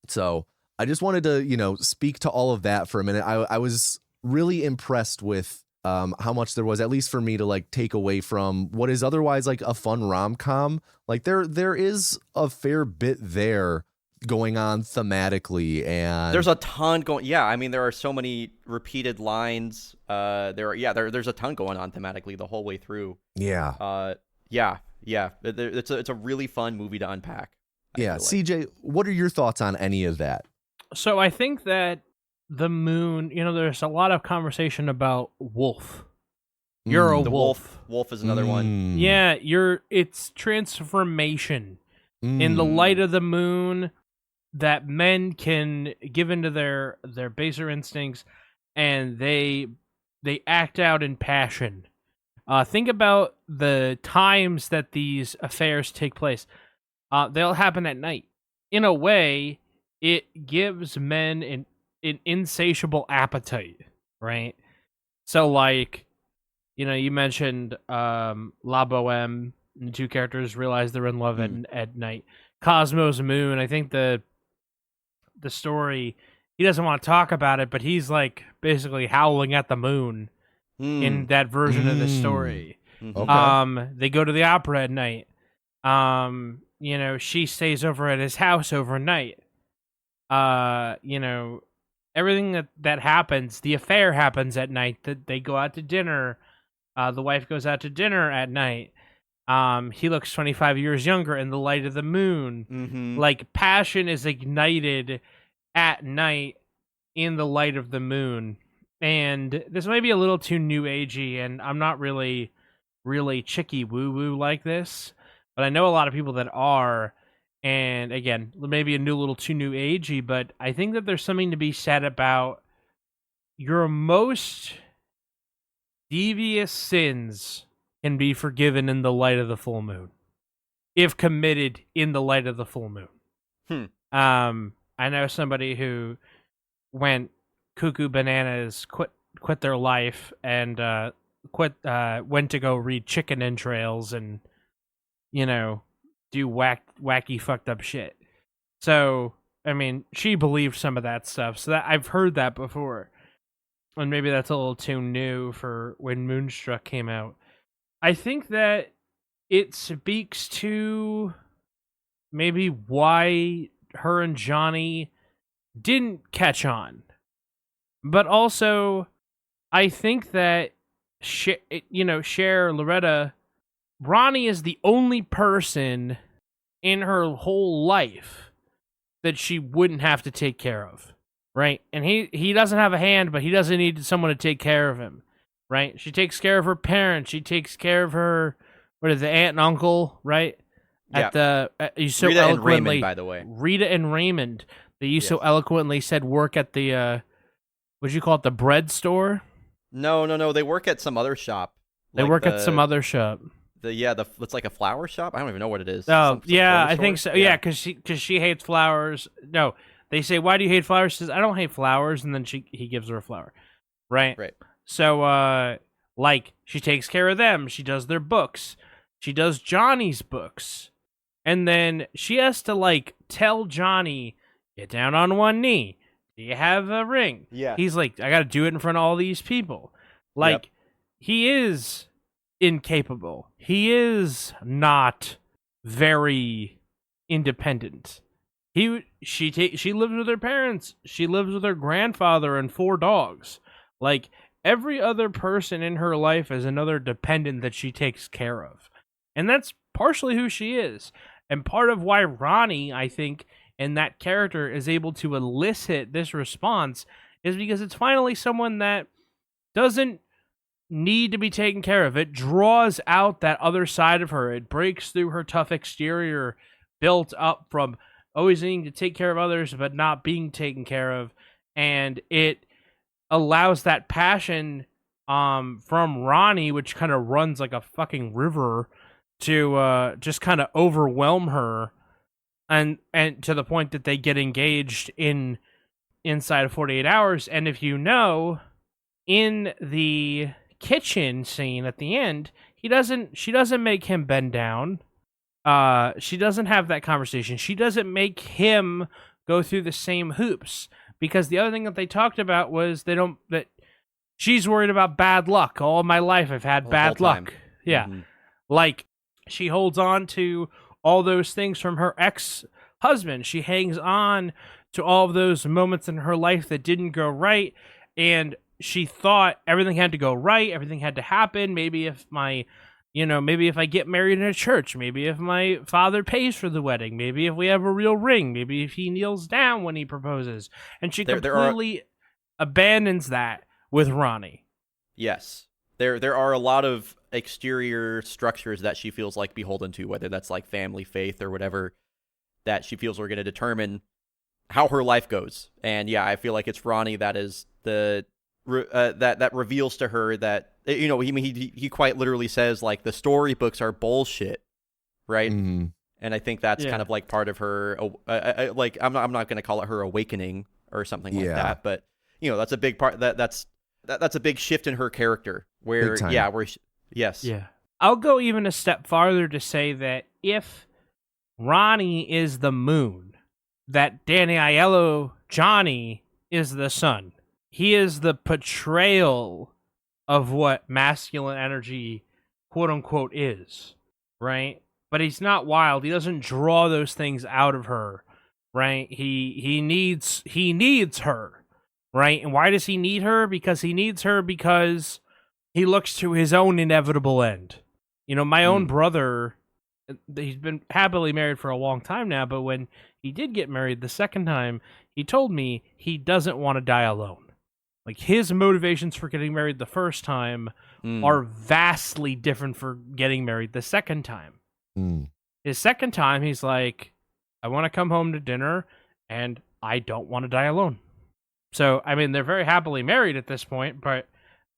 So I just wanted to, you know, speak to all of that for a minute. I was really impressed with how much there was, at least for me, to like take away from what is otherwise like a fun rom-com. Like there is a fair bit there going on thematically, and there's a ton going. Yeah, I mean there are so many repeated lines. There's a ton going on thematically the whole way through. Yeah. It's a really fun movie to unpack. Yeah, CJ, what are your thoughts on any of that? So I think that the moon, you know, there's a lot of conversation about wolf. You're a the wolf. Wolf is another one. Yeah, it's transformation in the light of the moon, that men can give into their baser instincts and they act out in passion. Think about the times that these affairs take place. They'll happen at night. In a way, it gives men an insatiable appetite, right? So, like, you know, you mentioned La Boheme, and the two characters realize they're in love at night. Cosmo's moon, I think the story, he doesn't want to talk about it, but he's like basically howling at the moon in that version of the story. Okay. They go to the opera at night. You know, she stays over at his house overnight. You know, everything that happens, the affair happens at night. That they go out to dinner. The wife goes out to dinner at night. He looks 25 years younger in the light of the moon. Like, passion is ignited at night in the light of the moon. And this might be a little too new agey, and I'm not really chicky woo woo like this, but I know a lot of people that are, And again, maybe a little too new agey, but I think that there's something to be said about your most devious sins can be forgiven in the light of the full moon, if committed in the light of the full moon. I know somebody who went cuckoo bananas, quit their life, and went to go read chicken entrails and, do wacky fucked up shit. So, I mean, she believed some of that stuff. So that I've heard that before. And maybe that's a little too new for when Moonstruck came out. I think that it speaks to maybe why her and Johnny didn't catch on. But also, I think that, Cher, Loretta, Ronnie is the only person in her whole life that she wouldn't have to take care of, right? And he doesn't have a hand, but he doesn't need someone to take care of him, right? She takes care of her parents. She takes care of her, the aunt and uncle, right? Yeah. Rita and Raymond, by the way. Rita and Raymond, that you so eloquently said work at the, what'd you call it, the bread store? No. They work at some other shop. They work at some other shop. It's like a flower shop. I don't even know what it is. Oh, I think so. Yeah, because she hates flowers. No, they say, "Why do you hate flowers?" She says, "I don't hate flowers," and then he gives her a flower, right? Right. So, she takes care of them. She does their books. She does Johnny's books, and then she has to tell Johnny, "Get down on one knee. Do you have a ring?" Yeah. He's like, "I got to do it in front of all these people." He is incapable. He is not very independent. She lives with her parents. She lives with her grandfather and 4 dogs. Every other person in her life is another dependent that she takes care of. And that's partially who she is. And part of why Ronnie, I think, and that character is able to elicit this response is because it's finally someone that doesn't need to be taken care of. It draws out that other side of her. It breaks through her tough exterior built up from always needing to take care of others but not being taken care of, and it allows that passion from Ronnie, which kind of runs like a fucking river, to just kind of overwhelm her, and to the point that they get engaged inside of 48 hours. And if you know, in the kitchen scene at the end, she doesn't make him bend down. She doesn't have that conversation. She doesn't make him go through the same hoops, because the other thing that they talked about was that she's worried about bad luck. All my life I've had bad luck. Yeah. Mm-hmm. She holds on to all those things from her ex-husband. She hangs on to all of those moments in her life that didn't go right, and she thought everything had to go right, everything had to happen. Maybe if I get married in a church, maybe if my father pays for the wedding, maybe if we have a real ring, maybe if he kneels down when he proposes. And she completely abandons that with Ronnie. Yes. There are a lot of exterior structures that she feels beholden to, whether that's family, faith, or whatever, that she feels are going to determine how her life goes. And yeah, I feel like it's Ronnie that is that reveals to her that, he quite literally says the storybooks are bullshit, right? Mm-hmm. And I think that's kind of part of her, I'm not going to call it her awakening or something like that, but that's a big part. That's a big shift in her character. Yes. I'll go even a step farther to say that if Ronnie is the moon, that Danny Aiello, Johnny, is the sun. He is the portrayal of what masculine energy, quote unquote, is, right? But he's not wild. He doesn't draw those things out of her, right? He needs her, right? And why does he need her? Because he needs her because he looks to his own inevitable end. My own brother, he's been happily married for a long time now, but when he did get married the second time, he told me he doesn't want to die alone. His motivations for getting married the first time are vastly different for getting married the second time. His second time, he's like, I want to come home to dinner, and I don't want to die alone. So, I mean, they're very happily married at this point, but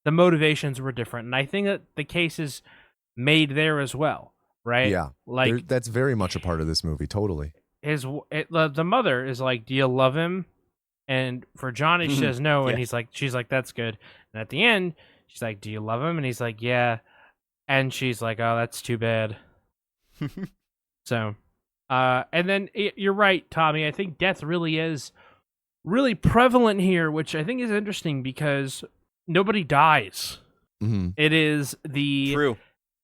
the motivations were different. And I think that the case is made there as well, right? Yeah. Like, That's very much a part of this movie. Totally. the mother is like, do you love him? And for Johnny, she says no. And she's like, that's good. And at the end, she's like, do you love him? And he's like, yeah. And she's like, oh, that's too bad. So, and then you're right, Tommy. I think death really is really prevalent here, which I think is interesting because nobody dies. Mm-hmm. It is the True.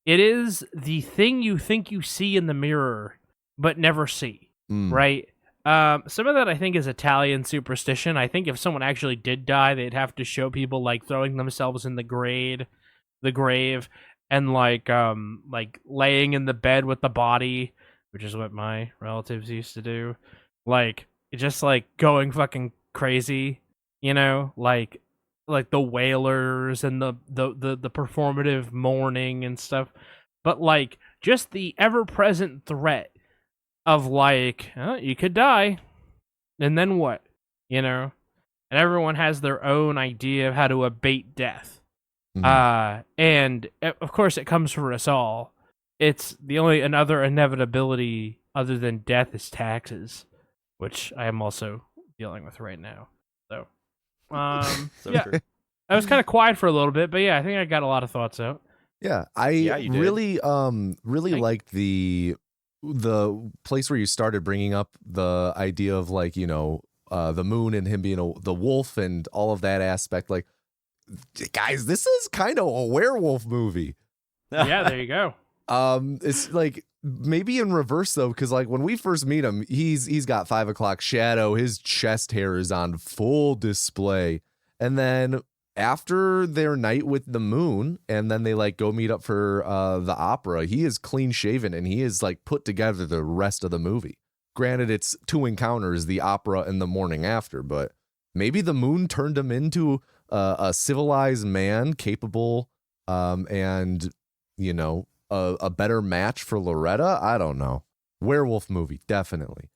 It is the thing you think you see in the mirror, but never see. Right? Some of that I think is Italian superstition. I think if someone actually did die, they'd have to show people like throwing themselves in the grave, and like laying in the bed with the body, which is what my relatives used to do. Like just like going fucking crazy, you know, like the wailers and the performative mourning and stuff. But like just the ever-present threat of like, oh, you could die, and then what? You know? And everyone has their own idea of how to abate death. And of course it comes for us all. It's the only another inevitability other than death is taxes, which I am also dealing with right now. So, So yeah, true. I was kind of quiet for a little bit, but yeah, I think I got a lot of thoughts out. Yeah, you did. really Thank liked the place where you started bringing up the idea of like, you know, the moon and him being the wolf and all of that aspect. Like, guys, this is kind of a werewolf movie. Yeah, there you go. It's like maybe in reverse though, because like when we first meet him, he's got 5 o'clock shadow, his chest hair is on full display, and then after their night with the moon, and then they like go meet up for the opera, he is clean shaven and he is like put together the rest of the movie. Granted, it's 2 encounters, the opera and the morning after, but maybe the moon turned him into a civilized man capable and, you know, a better match for Loretta. I don't know. Werewolf movie, definitely.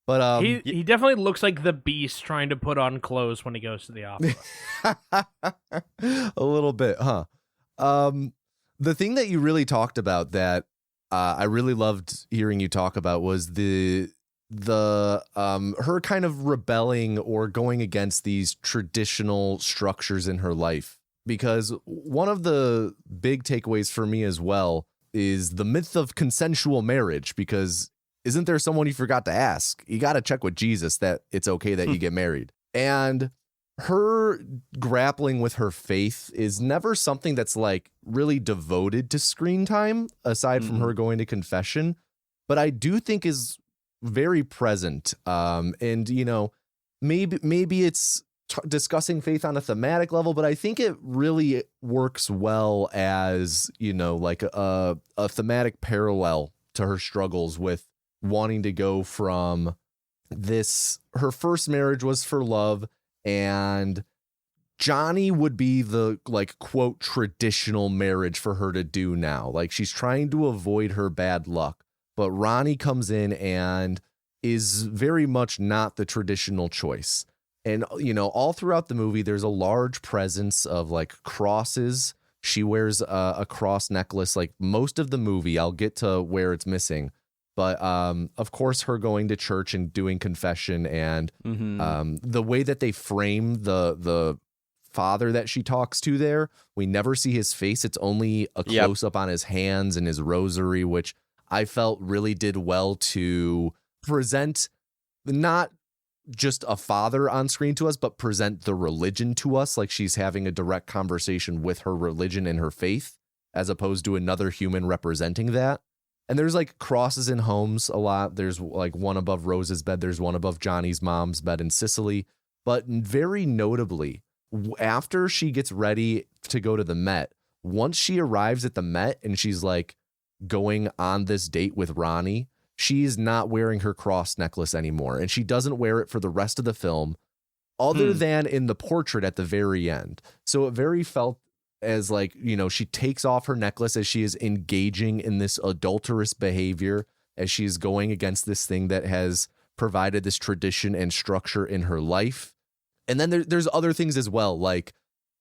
But he definitely looks like the Beast trying to put on clothes when he goes to the opera. a little bit, huh? The thing that you really talked about that I really loved hearing you talk about was the her kind of rebelling or going against these traditional structures in her life. Because one of the big takeaways for me as well is the myth of consensual marriage, because isn't there someone you forgot to ask? You got to check with Jesus that it's okay that you get married. And her grappling with her faith is never something that's like really devoted to screen time, aside from her going to confession. But I do think is very present. And, you know, maybe it's discussing faith on a thematic level, but I think it really works well as, you know, like a thematic parallel to her struggles with wanting to go from this. Her first marriage was for love, and Johnny would be the like quote traditional marriage for her to do now. Like she's trying to avoid her bad luck, but Ronnie comes in and is very much not the traditional choice. And, you know, all throughout the movie, there's a large presence of like crosses. She wears a cross necklace, like most of the movie. I'll get to where it's missing. But of course, her going to church and doing confession, and the way that they frame the father that she talks to there, we never see his face. It's only a close up on his hands and his rosary, which I felt really did well to present not just a father on screen to us, but present the religion to us. Like she's having a direct conversation with her religion and her faith, as opposed to another human representing that. And there's like crosses in homes a lot. There's like one above Rose's bed. There's one above Johnny's mom's bed in Sicily. But very notably, after she gets ready to go to the Met, once she arrives at the Met and she's like going on this date with Ronnie, she's not wearing her cross necklace anymore. And she doesn't wear it for the rest of the film, other than in the portrait at the very end. So it very felt as like, you know, she takes off her necklace as she is engaging in this adulterous behavior as she's going against this thing that has provided this tradition and structure in her life. And then there's other things as well, like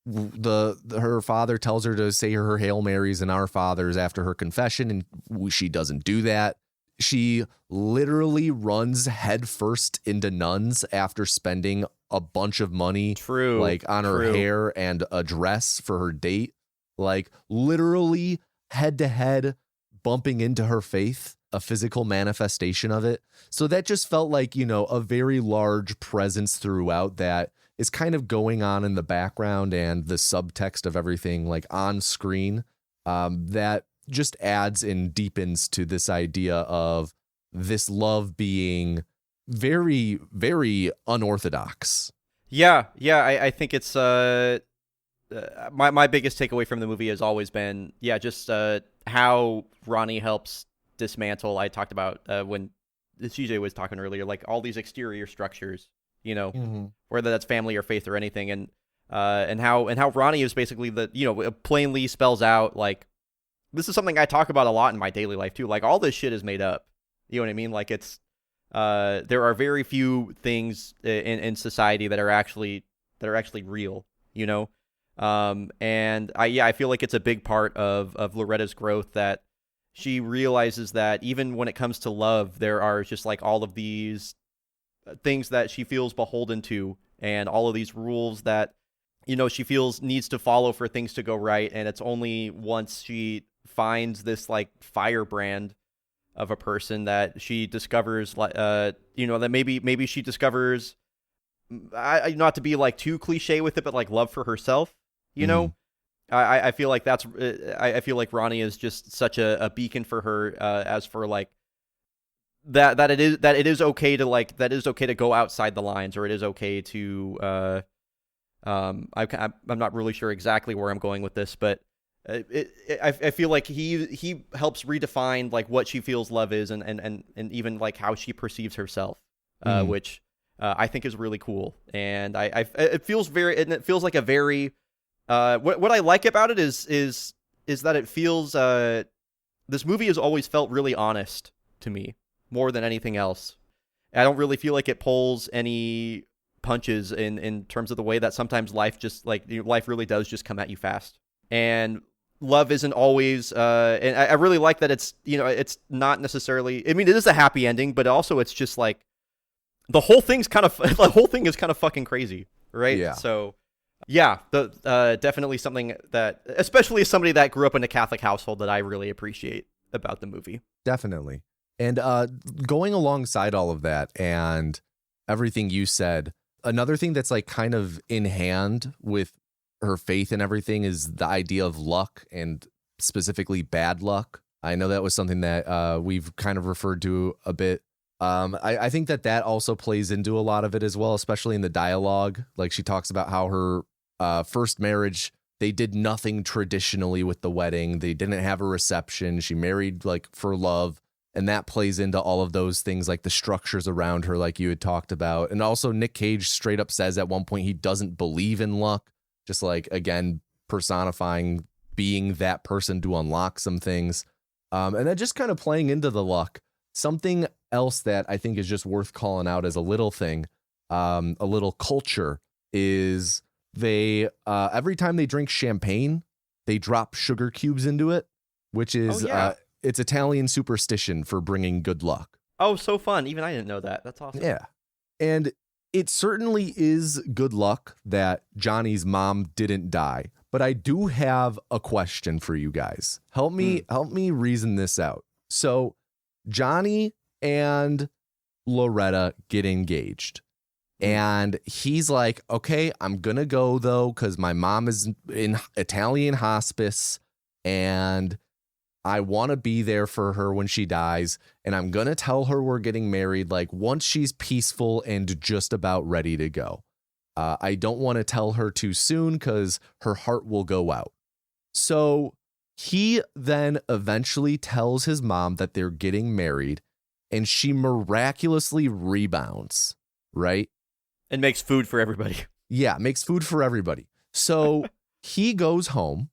her father tells her to say her Hail Marys and Our Fathers after her confession, and she doesn't do that. She literally runs headfirst into nuns after spending a bunch of money, like on her hair and a dress for her date, like literally head to head bumping into her faith, a physical manifestation of it. So that just felt like, you know, a very large presence throughout that is kind of going on in the background and the subtext of everything like on screen, that just adds and deepens to this idea of this love being very, very unorthodox. Yeah. I think it's my biggest takeaway from the movie has always been just how Ronnie helps dismantle. I talked about when CJ was talking earlier, like all these exterior structures, you know, whether that's family or faith or anything, and how Ronnie is basically plainly spells out like, this is something I talk about a lot in my daily life too. Like all this shit is made up. You know what I mean? Like it's there are very few things in society that are actually real, you know? And I feel like it's a big part of Loretta's growth that she realizes that even when it comes to love, there are just like all of these things that she feels beholden to, and all of these rules that, you know, she feels needs to follow for things to go right. And it's only once she finds this like firebrand of a person that she discovers, that maybe she discovers, not to be like too cliche with it, but like love for herself, you know? I feel like I feel like Ronnie is just such a beacon for her, as for like that it is okay to go outside the lines, or it is okay to I'm not really sure exactly where I'm going with this, but I feel like he helps redefine like what she feels love is, and even like how she perceives herself, which I think is really cool. And it feels like a very what I like about it is that it feels this movie has always felt really honest to me more than anything else. I don't really feel like it pulls any punches in terms of the way that sometimes life really does just come at you fast. And love isn't always and I really like that it's, you know, it's not necessarily, I mean, it is a happy ending, but also it's just like the whole thing is kind of fucking crazy, right? Yeah. So yeah, definitely something that, especially as somebody that grew up in a Catholic household, that I really appreciate about the movie. Definitely. And going alongside all of that and everything you said, another thing that's like kind of in hand with her faith and everything is the idea of luck, and specifically bad luck. I know that was something that we've kind of referred to a bit. I think that also plays into a lot of it as well, especially in the dialogue. Like she talks about how her first marriage, they did nothing traditionally with the wedding. They didn't have a reception. She married like for love. And that plays into all of those things, like the structures around her, like you had talked about. And also Nick Cage straight up says at one point he doesn't believe in luck, just like, again, personifying being that person to unlock some things. And then just kind of playing into the luck. Something else that I think is just worth calling out as a little thing, a little culture, is they every time they drink champagne, they drop sugar cubes into it, which is it's Italian superstition for bringing good luck. Oh, so fun. Even I didn't know that. That's awesome. Yeah. And it certainly is good luck that Johnny's mom didn't die. But I do have a question for you guys. Help me reason this out. So Johnny and Loretta get engaged. And he's like, okay, I'm going to go, though, because my mom is in Italian hospice and I want to be there for her when she dies. And I'm going to tell her we're getting married like once she's peaceful and just about ready to go. I don't want to tell her too soon because her heart will go out. So he then eventually tells his mom that they're getting married, and she miraculously rebounds, right? And makes food for everybody. Yeah, makes food for everybody. So he goes home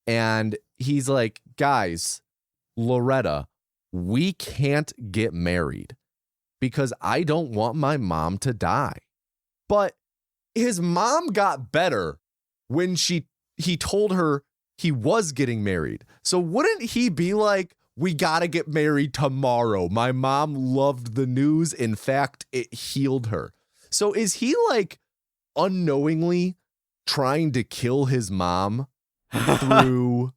and he's like, guys, Loretta, we can't get married because I don't want my mom to die. But his mom got better when he told her he was getting married. So wouldn't he be like, we gotta get married tomorrow? My mom loved the news. In fact, it healed her. So is he like unknowingly trying to kill his mom through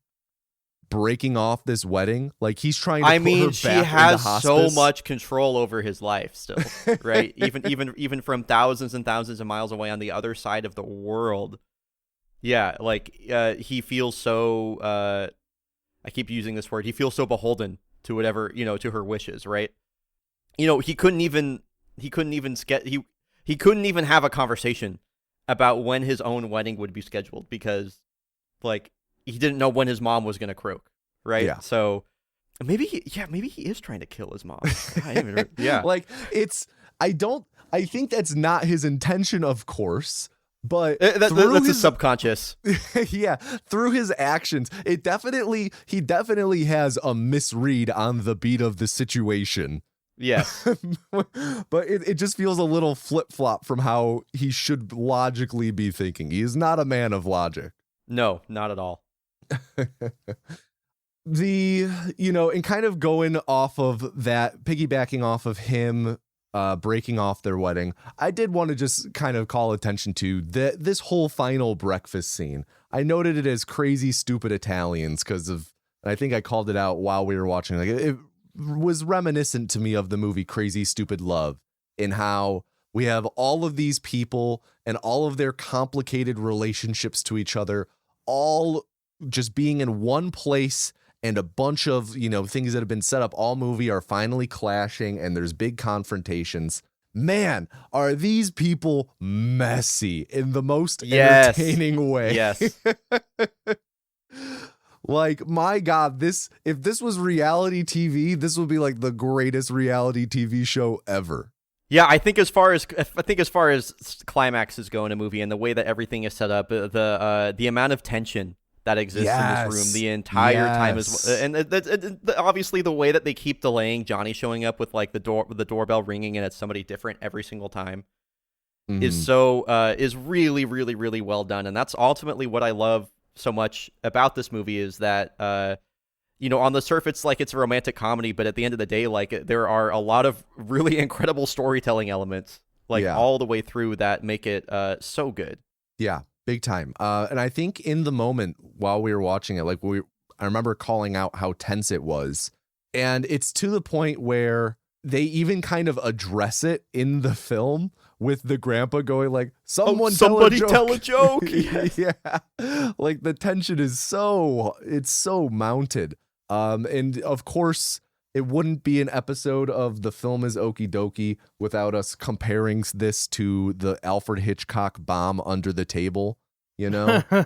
breaking off this wedding? Like he's trying to put her she back has into hospice? so much control over his life still, right? even from thousands and thousands of miles away on the other side of the world. Yeah, like he feels so I keep using this word. He feels so beholden to whatever, to her wishes, right? He couldn't even have a conversation about when his own wedding would be scheduled because like he didn't know when his mom was going to croak, right? Yeah. So maybe he is trying to kill his mom. Yeah. Like I think that's not his intention, of course. But that's his subconscious. Yeah, through his actions, he definitely has a misread on the beat of the situation. Yes. But it just feels a little flip-flop from how he should logically be thinking. He is not a man of logic. No, not at all. And kind of going off of that, piggybacking off of him breaking off their wedding, I did want to just kind of call attention to this whole final breakfast scene. I noted it as crazy, stupid Italians because of, I think I called it out while we were watching. Like it was reminiscent to me of the movie Crazy Stupid Love, in how we have all of these people and all of their complicated relationships to each other, all just being in one place. And a bunch of, things that have been set up all movie are finally clashing and there's big confrontations. Man, are these people messy in the most entertaining way. Yes. Like, my God, if this was reality TV, this would be like the greatest reality TV show ever. Yeah, I think as far as climaxes go in a movie and the way that everything is set up, the amount of tension that exists in this room the entire time and obviously the way that they keep delaying Johnny showing up with like the doorbell ringing and it's somebody different every single time is really, really, really well done. And that's ultimately what I love so much about this movie is that on the surface like it's a romantic comedy, but at the end of the day like there are a lot of really incredible storytelling elements all the way through that make it so good. Yeah. Big time. And I think in the moment while we were watching it, I remember calling out how tense it was. And it's to the point where they even kind of address it in the film with the grandpa going like, somebody tell a joke. Yeah. Like the tension is so mounted. And of course, it wouldn't be an episode of The Film is Okie Dokie without us comparing this to the Alfred Hitchcock bomb under the table,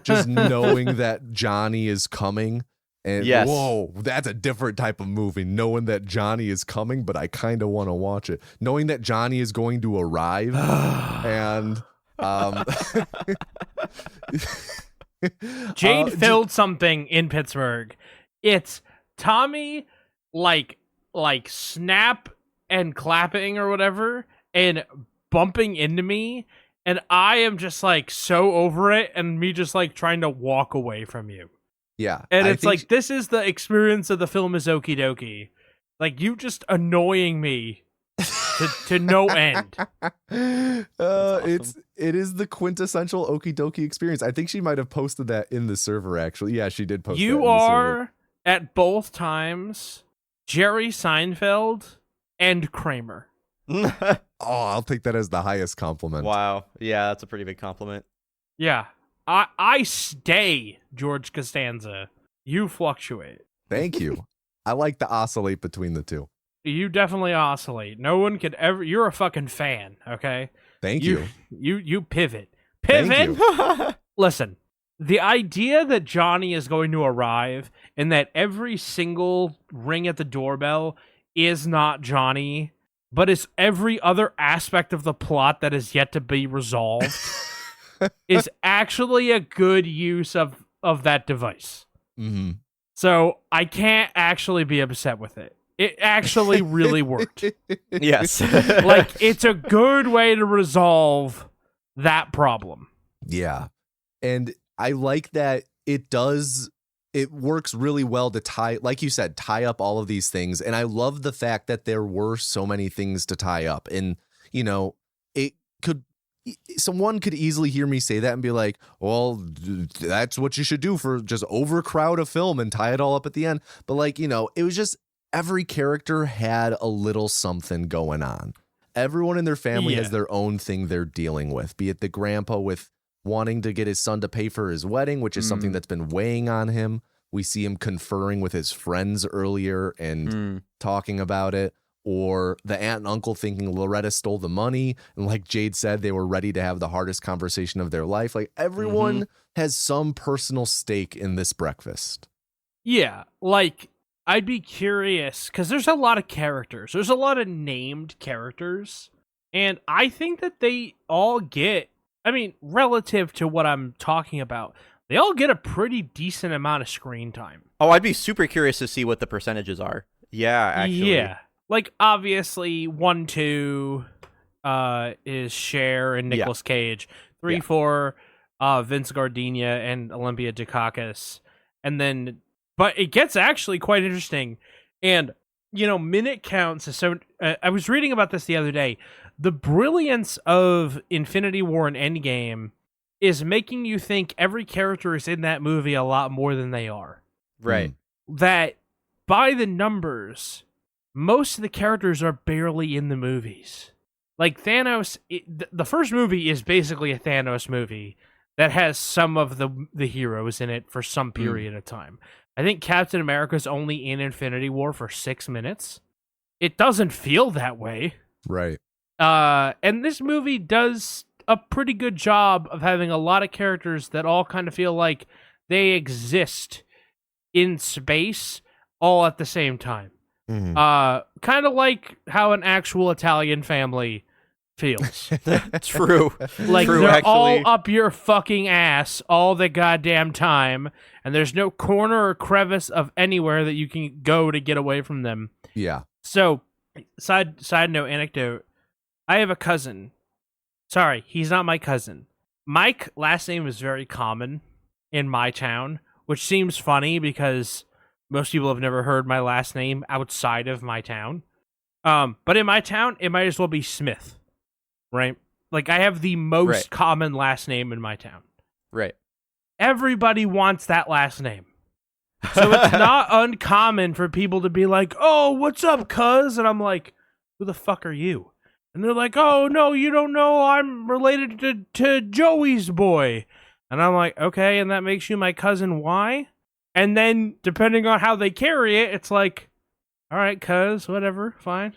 just knowing that Johnny is coming. And whoa, that's a different type of movie, knowing that Johnny is coming, but I kind of want to watch it. Knowing that Johnny is going to arrive and Jane filled something in Pittsburgh. It's Tommy like snap and clapping or whatever and bumping into me, and I am just like so over it and me just like trying to walk away from you. Yeah. And it's like this is the experience of The Film is Okie Dokie. Like you just annoying me to no end. Awesome. It is the quintessential Okie Dokie experience. I think she might have posted that in the server actually. Yeah, she did post that in the server. You are at both times Jerry Seinfeld and Kramer. I'll take that as the highest compliment. Wow. Yeah, that's a pretty big compliment. Yeah. I stay George Costanza. You fluctuate. Thank you. I like to oscillate between the two. You definitely oscillate. No one could ever. You're a fucking fan, okay? Thank you. You pivot. Thank you. Listen, the idea that Johnny is going to arrive and that every single ring at the doorbell is not Johnny, but is every other aspect of the plot that is yet to be resolved is actually a good use of that device. Mm-hmm. So I can't actually be upset with it. It actually really worked. Yes. Like, it's a good way to resolve that problem. Yeah. And I like that it works really well to tie, like you said, tie up all of these things. And I love the fact that there were so many things to tie up. And, you know, someone could easily hear me say that and be like, well, that's what you should do for just overcrowd a film and tie it all up at the end. But like, you know, it was just every character had a little something going on. Everyone in their family has their own thing they're dealing with, be it the grandpa with wanting to get his son to pay for his wedding, which is something that's been weighing on him. We see him conferring with his friends earlier and talking about it. Or the aunt and uncle thinking Loretta stole the money. And like Jade said, they were ready to have the hardest conversation of their life. Like everyone has some personal stake in this breakfast. Yeah, like I'd be curious because there's a lot of characters. There's a lot of named characters. And I think that they all get, I mean, relative to what I'm talking about, they all get a pretty decent amount of screen time. Oh, I'd be super curious to see what the percentages are. Yeah, actually. Yeah. Like, obviously, 1, 2 is Cher and Nicolas Cage. 3, 4, Vince Gardenia and Olympia Dukakis. And then, but it gets actually quite interesting. And, you know, minute counts. So I was reading about this the other day. The brilliance of Infinity War and Endgame is making you think every character is in that movie a lot more than they are. Right. That by the numbers, most of the characters are barely in the movies. Like Thanos, the first movie is basically a Thanos movie that has some of the heroes in it for some period of time. I think Captain America's only in Infinity War for 6 minutes. It doesn't feel that way. Right. And this movie does a pretty good job of having a lot of characters that all kind of feel like they exist in space all at the same time. Kind of like how an actual Italian family feels. True. Like True, they're actually. all up your fucking ass all the goddamn time, and there's no corner or crevice of anywhere that you can go to get away from them. Yeah. So, side note anecdote, I have a cousin. Sorry, he's not my cousin. Mike last name is very common in my town, which seems funny because most people have never heard my last name outside of my town. But in my town, it might as well be Smith, right? Like, I have the most common last name in my town. Right. Everybody wants that last name. So it's not uncommon for people to be like, oh, what's up, cuz? And I'm like, who the fuck are you? And they're like, oh, no, you don't know I'm related to Joey's boy. And I'm like, okay, and that makes you my cousin, why? And then, depending on how they carry it, it's like, all right, cuz, whatever, fine.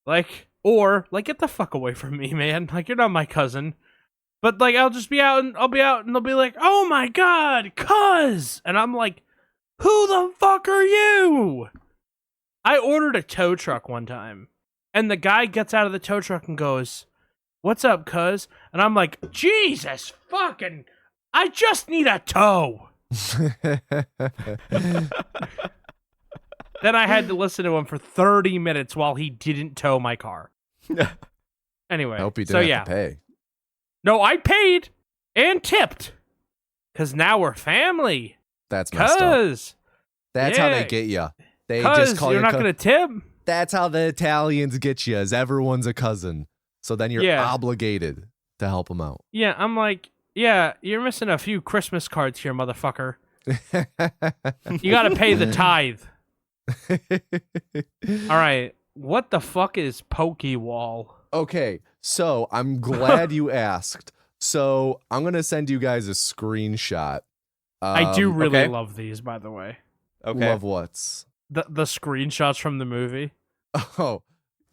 Like, or, like, get the fuck away from me, man. Like, you're not my cousin. But, like, I'll just be out, and they'll be like, oh my god, cuz! And I'm like, who the fuck are you? I ordered a tow truck one time, and the guy gets out of the tow truck and goes, what's up, cuz? And I'm like, Jesus fucking, I just need a tow. Then I had to listen to him for 30 minutes while he didn't tow my car. Anyway, I hope he didn't have to pay. No, I paid and tipped. Because now we're family. That's messed up. That's how they yeah. get you. They Cuz just call you're you not going to tip. That's how the Italians get you, is everyone's a cousin. So then you're obligated to help them out. Yeah, I'm like, yeah, you're missing a few Christmas cards here, motherfucker. You got to pay the tithe. All right, what the fuck is Pokewall? Okay, so I'm glad you asked. So I'm going to send you guys a screenshot. I do really love these, by the way. Okay. Love what's? The screenshots from the movie. Oh,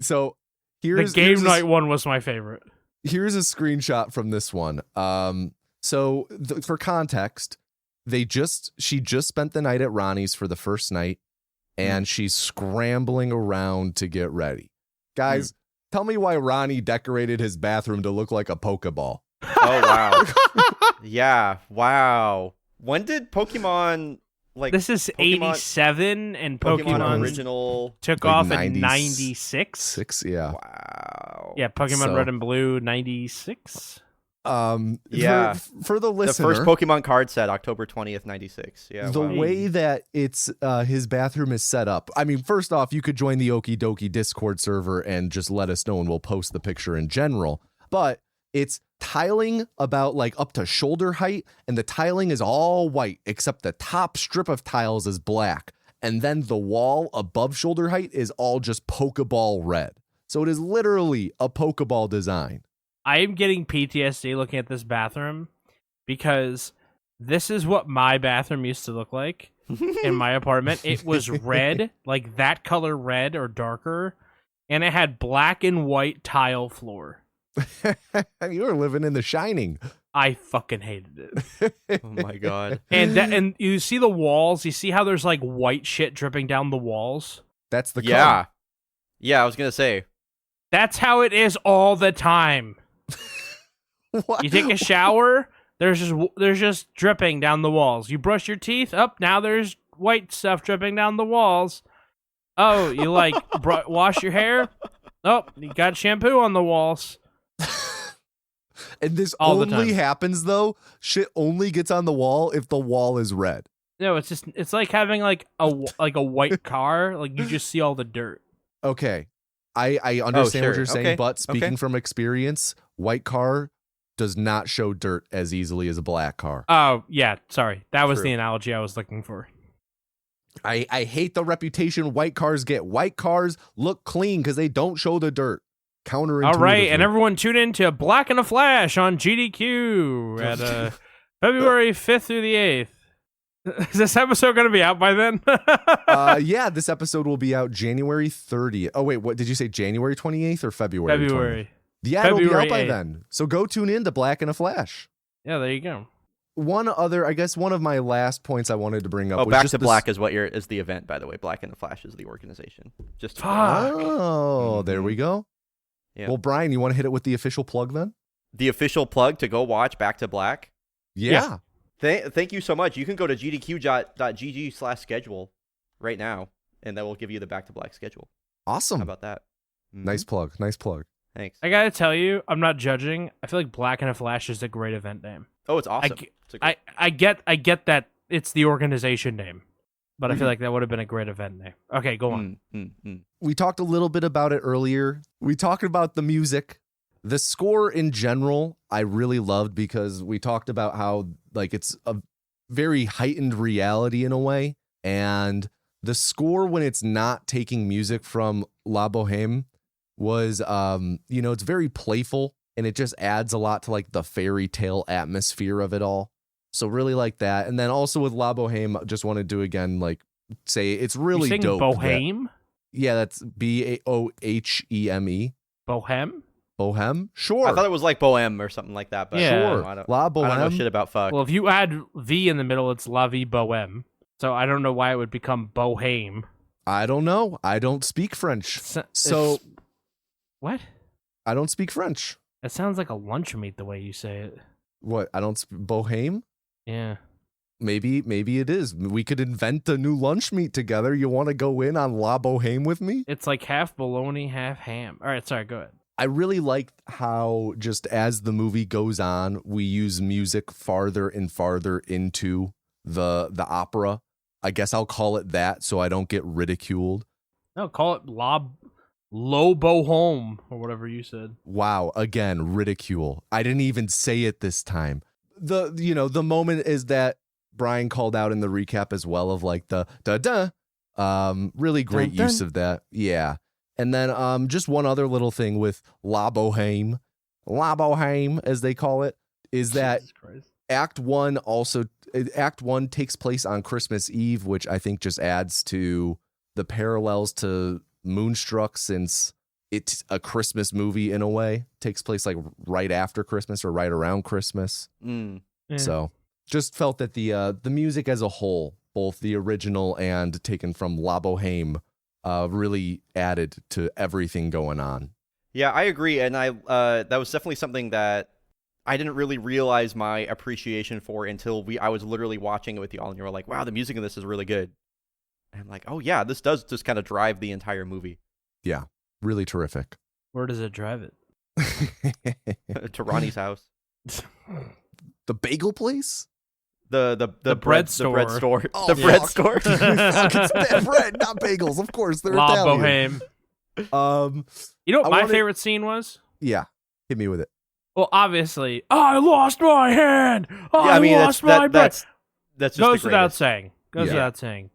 so The game night one was my favorite. Here's a screenshot from this one. So for context, she just spent the night at Ronnie's for the first night, and she's scrambling around to get ready. Guys, tell me why Ronnie decorated his bathroom to look like a Pokeball. Oh, wow. Yeah, wow. When did Pokemon like This is Pokemon- 87, and Pokemon Pokemon original. took like off 90s. in 96. 6, yeah. Wow. Yeah, Pokemon So- Red and Blue, 96. Yeah. For the The listener, first Pokemon card set, October 20th, 96. Yeah. the wow. way that it's his bathroom is set up. I mean, first off, you could join the Okie Dokie Discord server and just let us know, and we'll post the picture in general. But it's tiling about like up to shoulder height, and the tiling is all white except the top strip of tiles is black, and then the wall above shoulder height is all just Pokeball red. So it is literally a Pokeball design. I am getting PTSD looking at this bathroom because this is what my bathroom used to look like in my apartment. It was red, like that color red or darker, and it had black and white tile floor. You were living in The Shining. I fucking hated it. Oh my god. And you see the walls, you see how there's like white shit dripping down the walls? That's the Yeah. color. Yeah, I was gonna say. That's how it is all the time. What? You take a shower, there's just dripping down the walls. You brush your teeth, now there's white stuff dripping down the walls. Oh, you like wash your hair? Oh, you got shampoo on the walls. And this All the only time. happens though. Shit only gets on the wall if the wall is red. No, it's like having like a white car. Like you just see all the dirt. Okay. I understand sure. what you're saying, Okay. but speaking Okay. from experience, white car does not show dirt as easily as a black car. Oh yeah, sorry, that was True. the analogy I was looking for. I hate the reputation white cars get. White cars look clean because they don't show the dirt. Counterintuitively. All right, and everyone tune in to Black and a Flash on GDQ at February 5th through the 8th. Is this episode going to be out by then? Yeah, this episode will be out January 30th. Oh wait, what did you say? January 28th or February? 20th? February. Yeah, it'll be February out by 8th. then. So go tune in to Black and a Flash. Yeah, there you go. One of my last points I wanted to bring up Oh, was Back just to this- Black is is the event, by the way. Black and the Flash is the organization. Just Fuck. Oh, there we go. Yeah. Well, Brian, you want to hit it with the official plug then? the official plug to go watch Back to Black. Yeah. Thank you so much. You can go to gdq.gg/schedule right now, and that will give you the Back to Black schedule. Awesome. How about that? Nice plug. Nice plug. Thanks. I gotta tell you, I'm not judging. I feel like Black and a Flash is a great event name. Oh, it's awesome. It's a great- I get that it's the organization name, but I feel like that would have been a great event name. Okay, go on. We talked a little bit about it earlier. We talked about the music. The score in general, I really loved because we talked about how like it's a very heightened reality in a way. And the score, when it's not taking music from La Boheme, was it's very playful and it just adds a lot to like the fairy tale atmosphere of it all. So really like that. And then also with La Boheme, just wanted to again like say it's really you sing dope. Boheme? Yeah, that's Boheme. Boheme? Boheme? Sure. I thought it was like Bohème or something like that. But Yeah. Sure. I don't, La I don't know Boheme. shit about fuck. Well, if you add V in the middle, it's La Vie Boheme. So I don't know why it would become Boheme. I don't know. I don't speak French. So it's- what? I don't speak French. It sounds like a lunch meat the way you say it. What? I don't Boheme? Yeah. Maybe it is. We could invent a new lunch meat together. You want to go in on La Boheme with me? It's like half bologna, half ham. All right, sorry, go ahead. I really liked how just as the movie goes on, we use music farther and farther into the opera. I guess I'll call it that so I don't get ridiculed. No, call it Low Bohome or whatever you said. Wow, again, ridicule. I didn't even say it this time. The moment is that Bryon called out in the recap as well of like the da-da. Really great Dun, dun. use of that. Yeah. And then just one other little thing with La Boheme as they call it, is that Jesus Christ. Act 1 takes place on Christmas Eve, which I think just adds to the parallels to Moonstruck, since it's a Christmas movie in a way. Takes place like right after Christmas or right around Christmas. Mm. Yeah. So just felt that the music as a whole, both the original and taken from La Boheme, really added to everything going on. Yeah, I agree, and I that was definitely something that I didn't really realize my appreciation for it until I was literally watching it with y'all, and you were like, wow, the music in this is really good. And I'm like, oh yeah, this does just kind of drive the entire movie. Yeah, really terrific. Where does it drive it? To Ronnie's house. The bagel place? The bread store. The bread store. Oh, the bread fuck. store. Fuck, it's that bread, not bagels. Of course, they're La Italian. Boheme. You know what I my wanted- favorite scene was? Yeah, hit me with it. Well, obviously, I lost my hand. I mean, lost my bread. that's just Goes the without greatest. saying. Goes Yeah. without saying.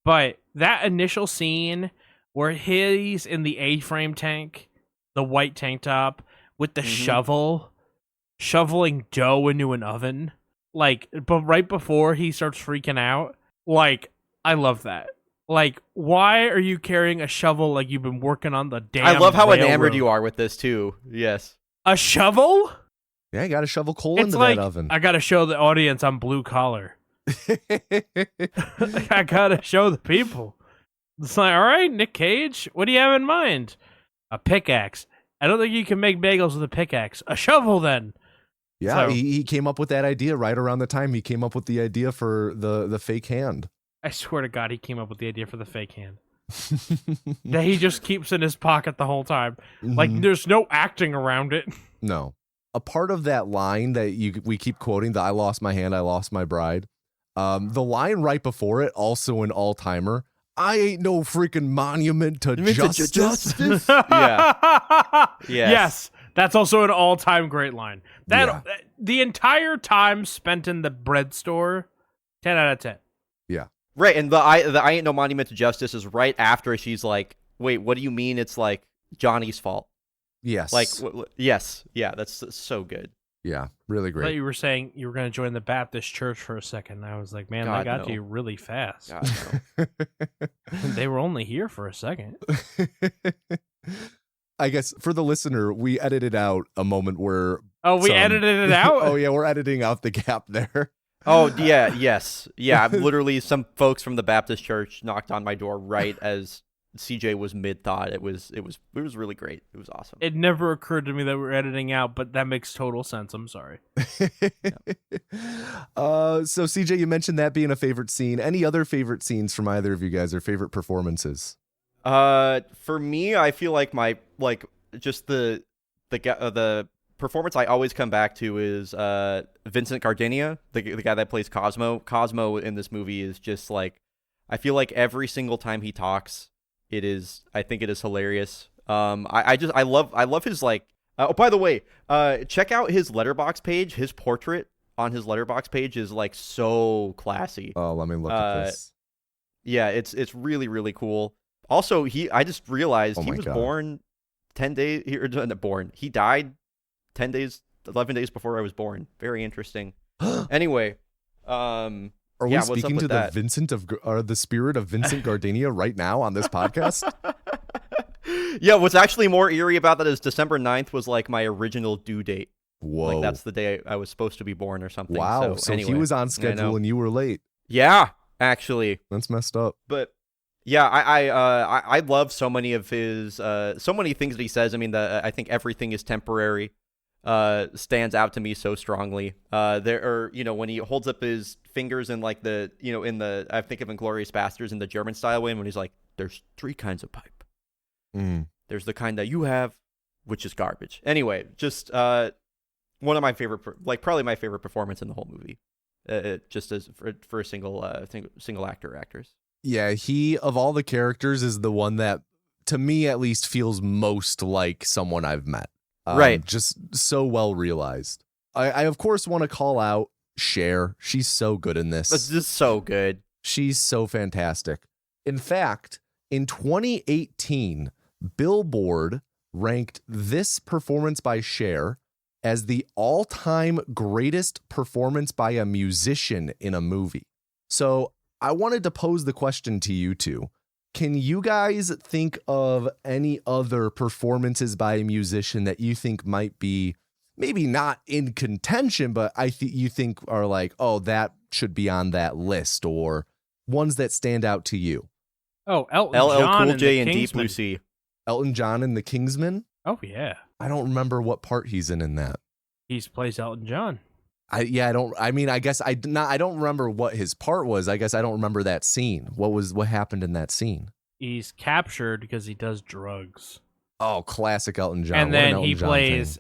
But that initial scene where he's in the A-frame tank, the white tank top, with the shovel, shoveling dough into an oven, like, but right before he starts freaking out, like, I love that. Like, why are you carrying a shovel like you've been working on the damn I love how railroad? enamored you are with this too. Yes. A shovel? Yeah, you got to shovel coal It's into like, that oven. I gotta show the audience I'm blue collar. I gotta show the people. It's like, all right, Nick Cage, what do you have in mind? A pickaxe. I don't think you can make bagels with a pickaxe. A shovel, then. Yeah, So- he came up with that idea right around the time he came up with the idea for the fake hand. I swear to God, he came up with the idea for the fake hand. That he just keeps in his pocket the whole time. Like, Mhm. there's no acting around it. No. A part of that line that we keep quoting, the I lost my hand, I lost my bride. The line right before it, also an all-timer. I ain't no freaking monument to justice. Yeah. Yes. Yes. That's also an all-time great line. That Yeah. The entire time spent in the bread store, 10 out of 10. Right, and the I ain't no monument to justice is right after she's like, wait, what do you mean it's like Johnny's fault? Yes. Like, yes, yeah, that's so good. Yeah, really I thought great. you were saying you were going to join the Baptist church for a second. I was like, man, God, I got no. you really fast. God, no. They were only here for a second. I guess for the listener, we edited out a moment where Oh, we some- edited it out? Oh yeah, we're editing out the gap there. Oh yeah, yes, yeah. Literally, some folks from the Baptist church knocked on my door right as CJ was mid thought. It was really great. It was awesome. It never occurred to me that we were editing out, but that makes total sense. I'm sorry. So CJ, you mentioned that being a favorite scene. Any other favorite scenes from either of you guys or favorite performances? For me, I feel like just the performance I always come back to is Vincent Gardenia, the guy that plays Cosmo. Cosmo in this movie is just like, I feel like every single time he talks, I think it is hilarious. I love his like. Oh, by the way, check out his Letterboxd page. His portrait on his Letterboxd page is like so classy. Oh, let me look at this. Yeah, it's really really cool. Also, I just realized Oh he my was God. born 10 days. He died 11 days before I was born. Very interesting. Anyway, Are yeah, we what's up speaking with to that? the spirit of Vincent Gardenia right now on this podcast? Yeah, what's actually more eerie about that is December 9th was like my original due date. Whoa. Like that's the day I was supposed to be born or something. Wow. So anyway, he was on I know. schedule and you were late. Yeah, actually. That's messed up. But yeah, I love so many of his so many things that he says. I mean, I think everything is temporary. Stands out to me so strongly. There are, when he holds up his fingers in like I think of Inglourious Basterds in the German style way, when he's like, "There's 3 kinds of pipe. There's the kind that you have, which is garbage." Anyway, just one of my favorite, probably my favorite performance in the whole movie. Just as for a single actor or actress. Yeah, he, of all the characters, is the one that, to me at least, feels most like someone I've met. Right. Just so well realized. I of course, want to call out Cher. She's so good in this. That's just so good. She's so fantastic. In fact, in 2018, Billboard ranked this performance by Cher as the all-time greatest performance by a musician in a movie. So I wanted to pose the question to you two. Can you guys think of any other performances by a musician that you think might be maybe not in contention, but you think are like, oh, that should be on that list, or ones that stand out to you? Oh, Elton LL John Cool and J the and Deep Kingsmen. Blue Sea. Elton John and the Kingsmen? Oh, yeah. I don't remember what part he's in that. He plays Elton John. I guess I don't remember what his part was. I guess I don't remember that scene. What happened in that scene? He's captured because he does drugs. Oh, classic Elton John. And then he plays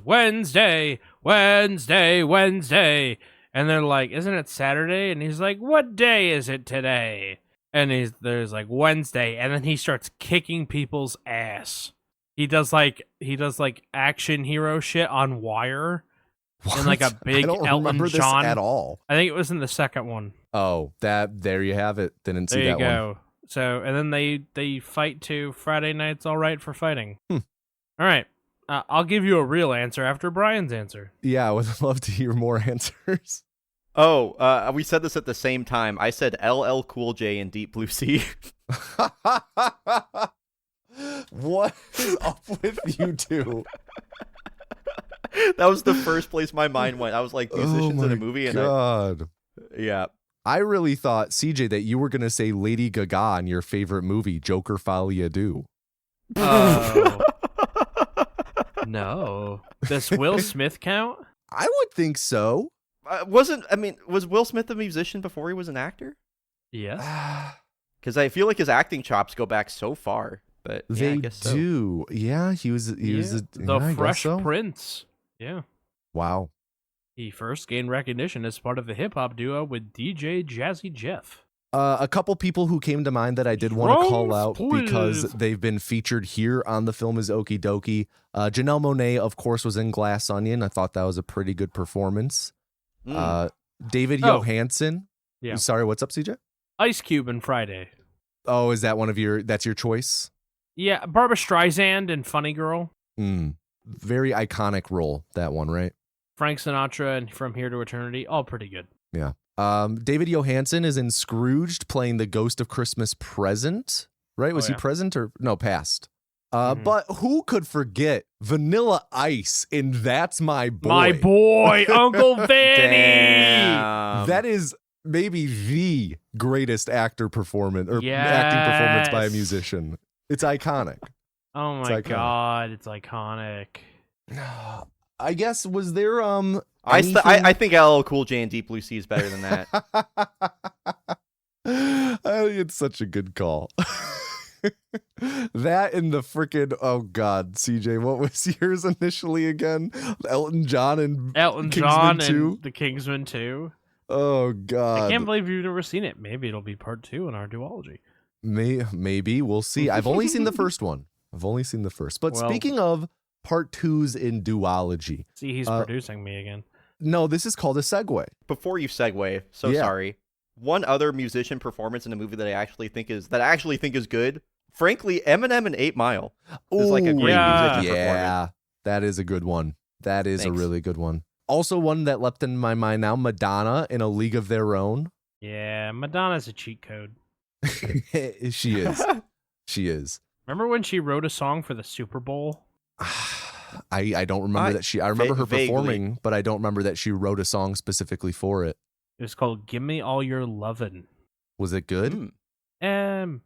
Wednesday, Wednesday, Wednesday. And they're like, isn't it Saturday? And he's like, what day is it today? And there's like Wednesday. And then he starts kicking people's ass. He does like action hero shit on Wire. What? In like a big I don't Elton remember John this at all. I think it was in the second one. Oh, there you have it. Didn't see that There you one. go. So, and then they fight to Friday Night's All Right for Fighting. Hmm. All right. I'll give you a real answer after Brian's answer. Yeah, I would love to hear more answers. Oh, we said this at the same time. I said LL Cool J in Deep Blue Sea. What is up with you two? That was the first place my mind went. I was like, musicians in a movie, and God. Yeah. I really thought, CJ, that you were going to say Lady Gaga in your favorite movie, Joker Folie à Deux. Oh. No. Does Will Smith count? I would think so. Was Will Smith a musician before he was an actor? Yes. Because I feel like his acting chops go back so far. But yeah, They I guess so. do. Yeah, he was The I guess Fresh so. Prince. Yeah. Wow. He first gained recognition as part of the hip-hop duo with DJ Jazzy Jeff. A couple people who came to mind that I did want to call out Drums, because please. they've been featured here on the film is Okie Dokie. Janelle Monáe, of course, was in Glass Onion. I thought that was a pretty good performance. David Oh. Johansen. Yeah. Sorry, what's up, CJ? Ice Cube in Friday. Oh, is that that's your choice? Yeah, Barbra Streisand in Funny Girl. Very iconic role, that one, right? Frank Sinatra and From Here to Eternity. All pretty good. Yeah. David Johansen is in Scrooged playing the ghost of Christmas Present, right? Was he yeah. present or no, past? But who could forget Vanilla Ice in That's My Boy? My boy, Uncle Vanny. Damn. That is maybe the greatest acting performance by a musician. It's iconic. Oh my iconic. God, it's iconic. I guess, was there I think LL Cool J in Deep Blue Sea is better than that. It's such a good call. That and the freaking, oh God, CJ, what was yours initially again? Elton John and John 2? and the Kingsman 2. Oh God. I can't believe you've never seen it. Maybe it'll be part 2 in our duology. Maybe we'll see. I've only seen the first one. But Well- speaking of part 2s in duology. See, he's producing me again. No, this is called a segue. Before you segue, Yeah. sorry. One other musician performance in a movie that I actually think is good. Frankly, Eminem in 8 Mile is like a great yeah. musician performance. Yeah, that is a good one. That is Thanks. a really good one. Also, one that leapt in my mind now, Madonna in A League of Their Own. Yeah, Madonna's a cheat code. She is. She is. Remember when she wrote a song for the Super Bowl? I don't remember that I remember her vaguely. performing, but I don't remember that she wrote a song specifically for it. It was called "Give Me All Your Lovin'." Was it good? MLOV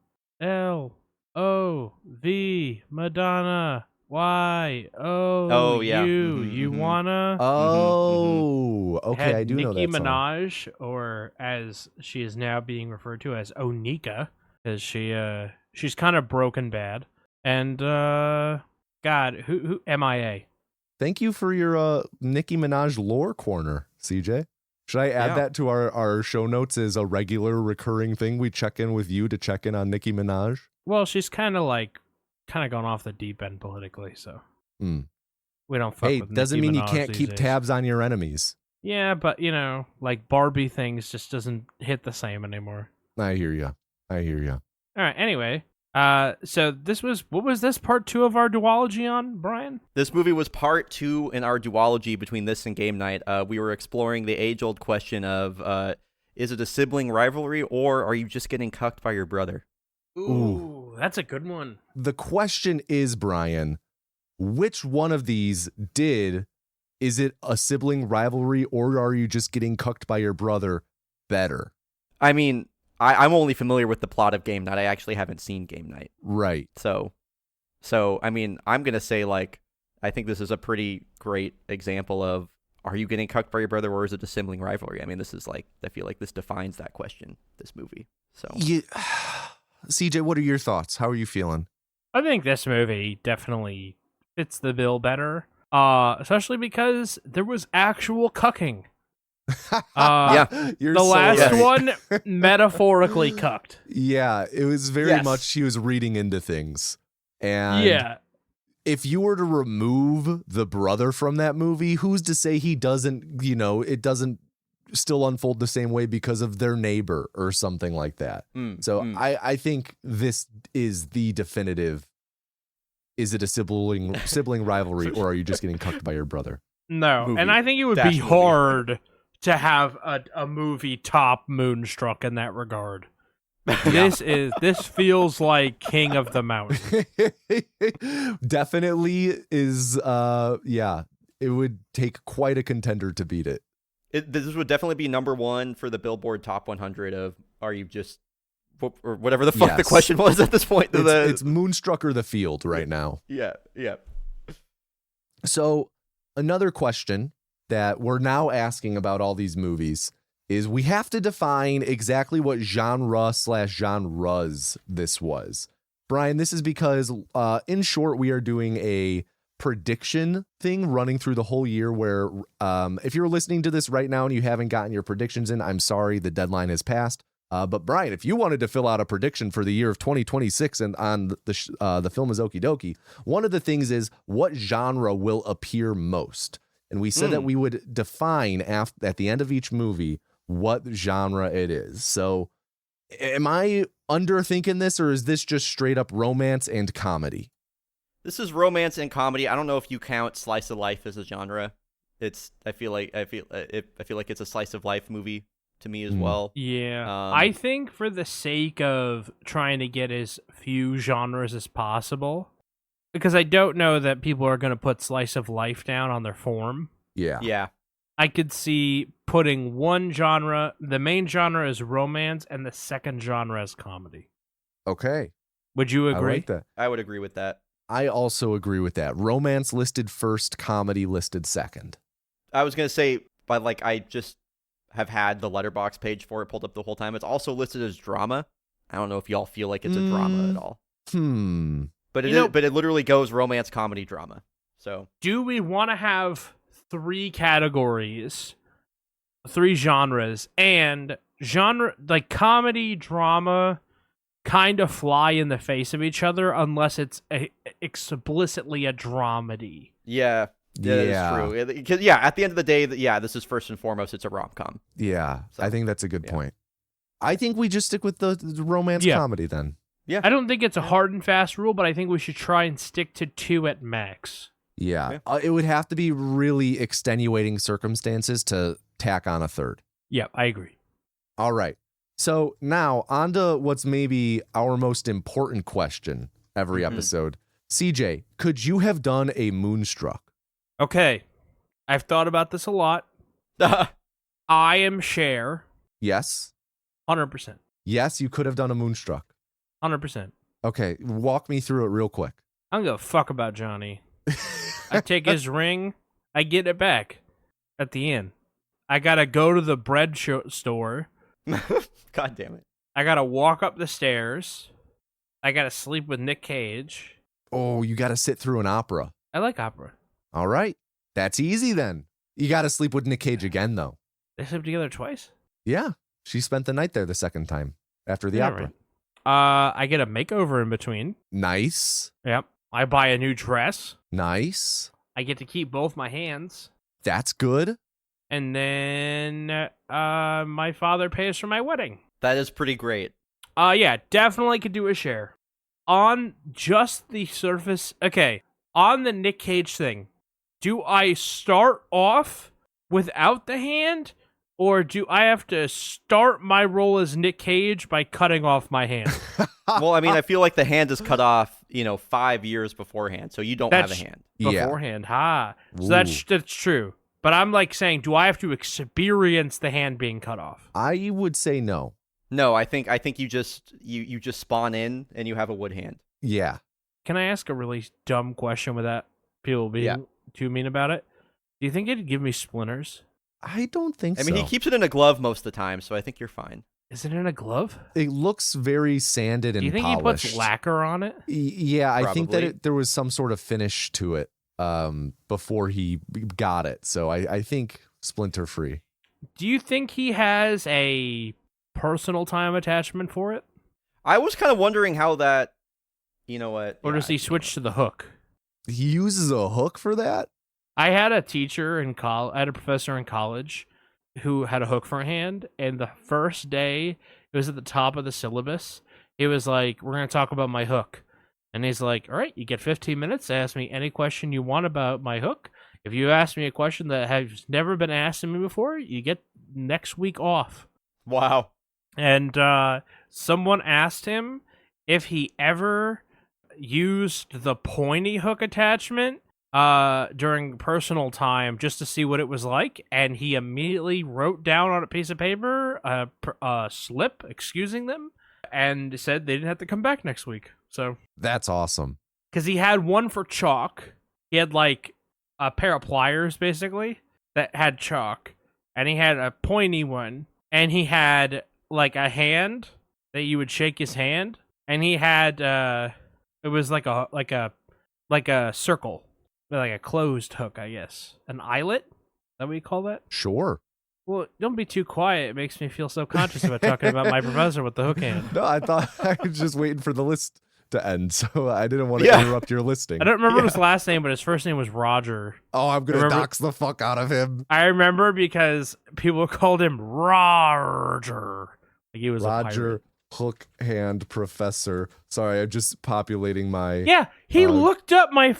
Madonna Y Oh, yeah. You Mhm. wanna? Oh, okay, Had I do know Nicki that song. Minaj, or as she is now being referred to as Onika, because she's kind of broken bad. And God, who MIA? Thank you for your Nicki Minaj lore corner, CJ. Should I add Yeah. that to our show notes as a regular recurring thing? We check in with you to check in on Nicki Minaj. Well, she's kind of gone off the deep end politically, so we don't fuck Hey, with doesn't Nicki mean you Minaj can't these keep days. tabs on your enemies. Yeah, but like Barbie things just doesn't hit the same anymore. I hear you. All right. Anyway, so what was this part 2 of our duology on, Brian? This movie was part 2 in our duology between this and Game Night. We were exploring the age-old question of, is it a sibling rivalry, or are you just getting cucked by your brother? Ooh, that's a good one. The question is, Bryon, which one of these is it a sibling rivalry, or are you just getting cucked by your brother better? I mean, I'm only familiar with the plot of Game Night. I actually haven't seen Game Night. Right. So I mean, I'm going to say, like, I think this is a pretty great example of, are you getting cucked by your brother, or is it a sibling rivalry? I mean, this is like, I feel like this defines that question, this movie. So, Yeah. CJ, what are your thoughts? How are you feeling? I think this movie definitely fits the bill better, especially because there was actual cucking. Yeah. You're The so last right. one metaphorically cucked. Yeah, it was very Yes. much she was reading into things. And Yeah. if you were to remove the brother from that movie, who's to say he doesn't, it doesn't still unfold the same way because of their neighbor or something like that. I think this is the definitive. Is it a sibling rivalry, or are you just getting cucked by your brother? No, Movie. and I think it would Dash be movie. hard to have a movie top Moonstruck in that regard. This feels like King of the Mountain. Definitely is. It would take quite a contender to beat it. This would definitely be number one for the Billboard Top 100 of, are you just, or whatever the fuck the Yes. question was at this point. It's Moonstruck or The Field right now. Yeah. So another question that we're now asking about all these movies is we have to define exactly what genre/genres this was. Bryon, this is because in short, we are doing a prediction thing running through the whole year where if you're listening to this right now and you haven't gotten your predictions in, I'm sorry, the deadline has passed. But Bryon, if you wanted to fill out a prediction for the year of 2026 and on the film is Okie Dokie, one of the things is what genre will appear most. And we said that we would define at the end of each movie what genre it is. So am I underthinking this, or is this just straight up romance and comedy? This is romance and comedy. I don't know if you count slice of life as a genre. I feel like it's a slice of life movie to me as well. Yeah. I think for the sake of trying to get as few genres as possible, because I don't know that people are going to put slice of life down on their form. Yeah. I could see putting one genre, the main genre is romance, and the second genre is comedy. Okay. Would you agree? I like that. I would agree with that. I also agree with that. Romance listed first, comedy listed second. I was going to say, but like, I just have had the letterbox page for it pulled up the whole time. It's also listed as drama. I don't know if y'all feel like it's a drama at all. But it literally goes romance, comedy, drama. So Do we want to have 3 categories, 3 genres, and genre like comedy, drama kind of fly in the face of each other unless it's explicitly a dramedy? yeah, that's true. Because at the end of the day, this is first and foremost, it's a rom-com. Yeah, So, I think that's a good point. I think we just stick with the romance comedy then. Yeah, I don't think it's a hard and fast rule, but I think we should try and stick to 2 at max. Yeah. It would have to be really extenuating circumstances to tack on a third. Yeah, I agree. All right. So now on to what's maybe our most important question every episode. CJ, could you have done a Moonstruck? Okay, I've thought about this a lot. I am Cher, Yes. 100%. Yes, you could have done a Moonstruck. 100%. Okay, walk me through it real quick. I don't give a fuck about Johnny. I take his ring, I get it back at the end. I gotta go to the bread store. God damn it. I gotta walk up the stairs. I gotta sleep with Nick Cage. Oh, you got to sit through an opera. I like opera. All right. That's easy then. You got to sleep with Nick Cage again, though. They sleep together twice? Yeah. She spent the night there the second time after the Yeah, opera. right. I get a makeover in between. Nice. Yep. I buy a new dress. Nice. I get to keep both my hands. That's good. And then my father pays for my wedding. That is pretty great. Yeah, definitely could do a share. On just the surface, okay, on the Nick Cage thing, do I start off without the hand, or do I have to start my role as Nick Cage by cutting off my hand? Well, I mean, I feel like the hand is cut off, 5 years beforehand, so you don't have a hand. Beforehand, So that's true. But I'm like saying, do I have to experience the hand being cut off? I would say no. No, I think you just spawn in and you have a wood hand. Yeah. Can I ask a really dumb question with that? people being too mean about it. Do you think it'd give me splinters? I don't think so. I mean, he keeps it in a glove most of the time, so I think you're fine. Is it in a glove? It looks very sanded and Do you think polished. he puts lacquer on it? Yeah, I think that Probably. there was some sort of finish to it before he got it. So I think splinter free. Do you think he has a personal time attachment for it? I was kind of wondering how that, you know what? Or does he switch to the hook? He uses a hook for that? I had a teacher in college, I had a professor in college who had a hook for a hand, and the first day, it was at the top of the syllabus, he was like, we're going to talk about my hook. And he's like, all right, you get 15 minutes to ask me any question you want about my hook. If you ask me a question that has never been asked to me before, you get next week off. Wow. And someone asked him if he ever used the pointy hook attachment during personal time just to see what it was like, and he immediately wrote down on a piece of paper a slip excusing them and said they didn't have to come back next week. So That's awesome. because he had one for chalk, he had like a pair of pliers basically that had chalk, and he had a pointy one, and he had like a hand that you would shake his hand, and he had it was like a circle, like a closed hook, I guess, an eyelet. Is that what you call that? Sure. Well, don't be too quiet. It makes me feel so conscious about talking about my professor with the hook hand. No, I thought I was just waiting for the list to end, so I didn't want to interrupt your listing. I don't remember his last name, but his first name was Roger. Oh, I'm going to dox the fuck out of him. I remember because people called him Roger. Like he was a Roger pirate. Hook Hand Professor. Sorry, I'm just populating my... Yeah, he looked up my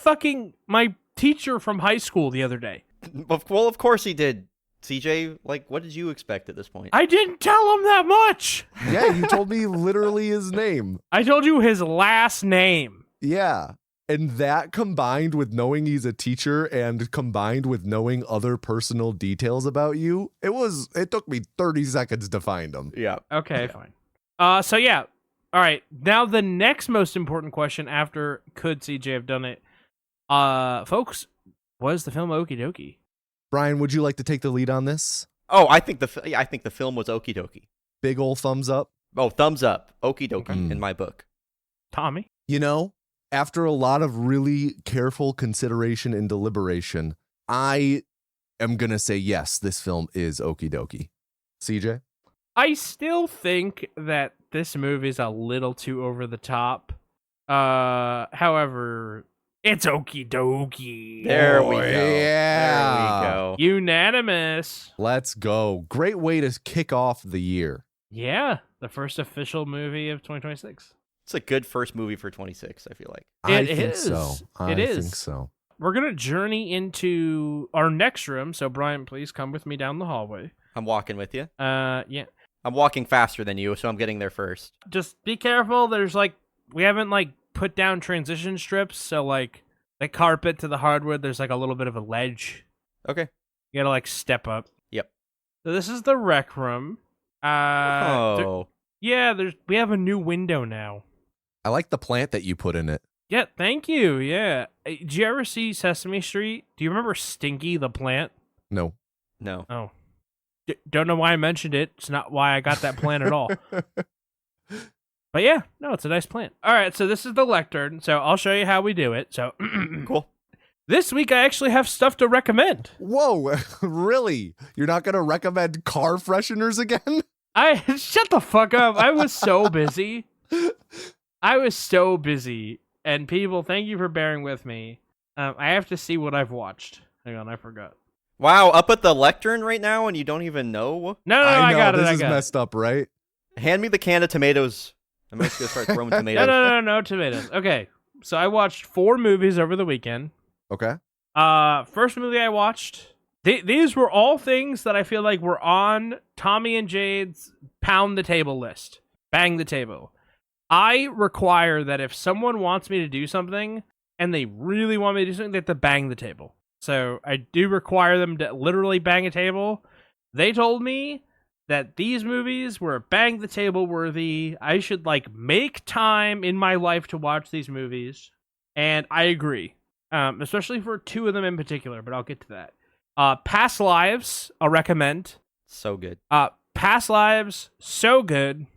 teacher from high school the other day. Well, of course he did. CJ, like, what did you expect at this point? I didn't tell him that much. Yeah, you told me literally his name. I told you his last name. Yeah. And that combined with knowing he's a teacher and combined with knowing other personal details about you, it took me 30 seconds to find him. Yeah. Okay, fine. So yeah. All right. Now the next most important question after could CJ have done it? Folks, was the film Okie Dokie? Bryon, would you like to take the lead on this? Oh, I think the film was okie dokie. Big ol' thumbs up. Oh, thumbs up. Okie dokie in my book. Tommy? You know, after a lot of really careful consideration and deliberation, I am going to say yes, this film is okie dokie. CJ? I still think that this movie is a little too over the top. However, it's okie dokie. There we go. Yeah. There we go. Unanimous. Let's go. Great way to kick off the year. Yeah, the first official movie of 2026. It's a good first movie for 26, I feel like. I It think is. so. I It is. think so. We're going to journey into our next room. So, Bryon, please come with me down the hallway. I'm walking with you. Yeah. I'm walking faster than you, so I'm getting there first. Just be careful. There's we haven't put down transition strips. So, the carpet to the hardwood, there's a little bit of a ledge. Okay. You got to step up. Yep. So, this is the rec room. Oh. We have a new window now. I like the plant that you put in it. Yeah, thank you. Yeah. Did you ever see Sesame Street? Do you remember Stinky the plant? No. No. Oh. Don't know why I mentioned it. It's not why I got that plant at all. But yeah, no, it's a nice plant. All right, so this is the lectern. So I'll show you how we do it. So Cool. This week I actually have stuff to recommend. Whoa, really? You're not going to recommend car fresheners again? Shut the fuck up. I was so busy. And people, thank you for bearing with me. I have to see what I've watched. Hang on, I forgot. Wow, up at the lectern right now and you don't even know? No, I got it. This I is got messed up, right? Hand me the can of tomatoes. I'm just going to start throwing tomatoes. No tomatoes. Okay, so I watched 4 movies over the weekend. Okay. First movie I watched. These were all things that I feel like were on Tommy and Jade's pound the table list. Bang the table. I require that if someone wants me to do something and they really want me to do something, they have to bang the table. So I do require them to literally bang a table. They told me that these movies were bang the table worthy. I should make time in my life to watch these movies. And I agree. especially for two of them in particular, but I'll get to that. Past Lives, I'll recommend. So good. Past Lives, so good.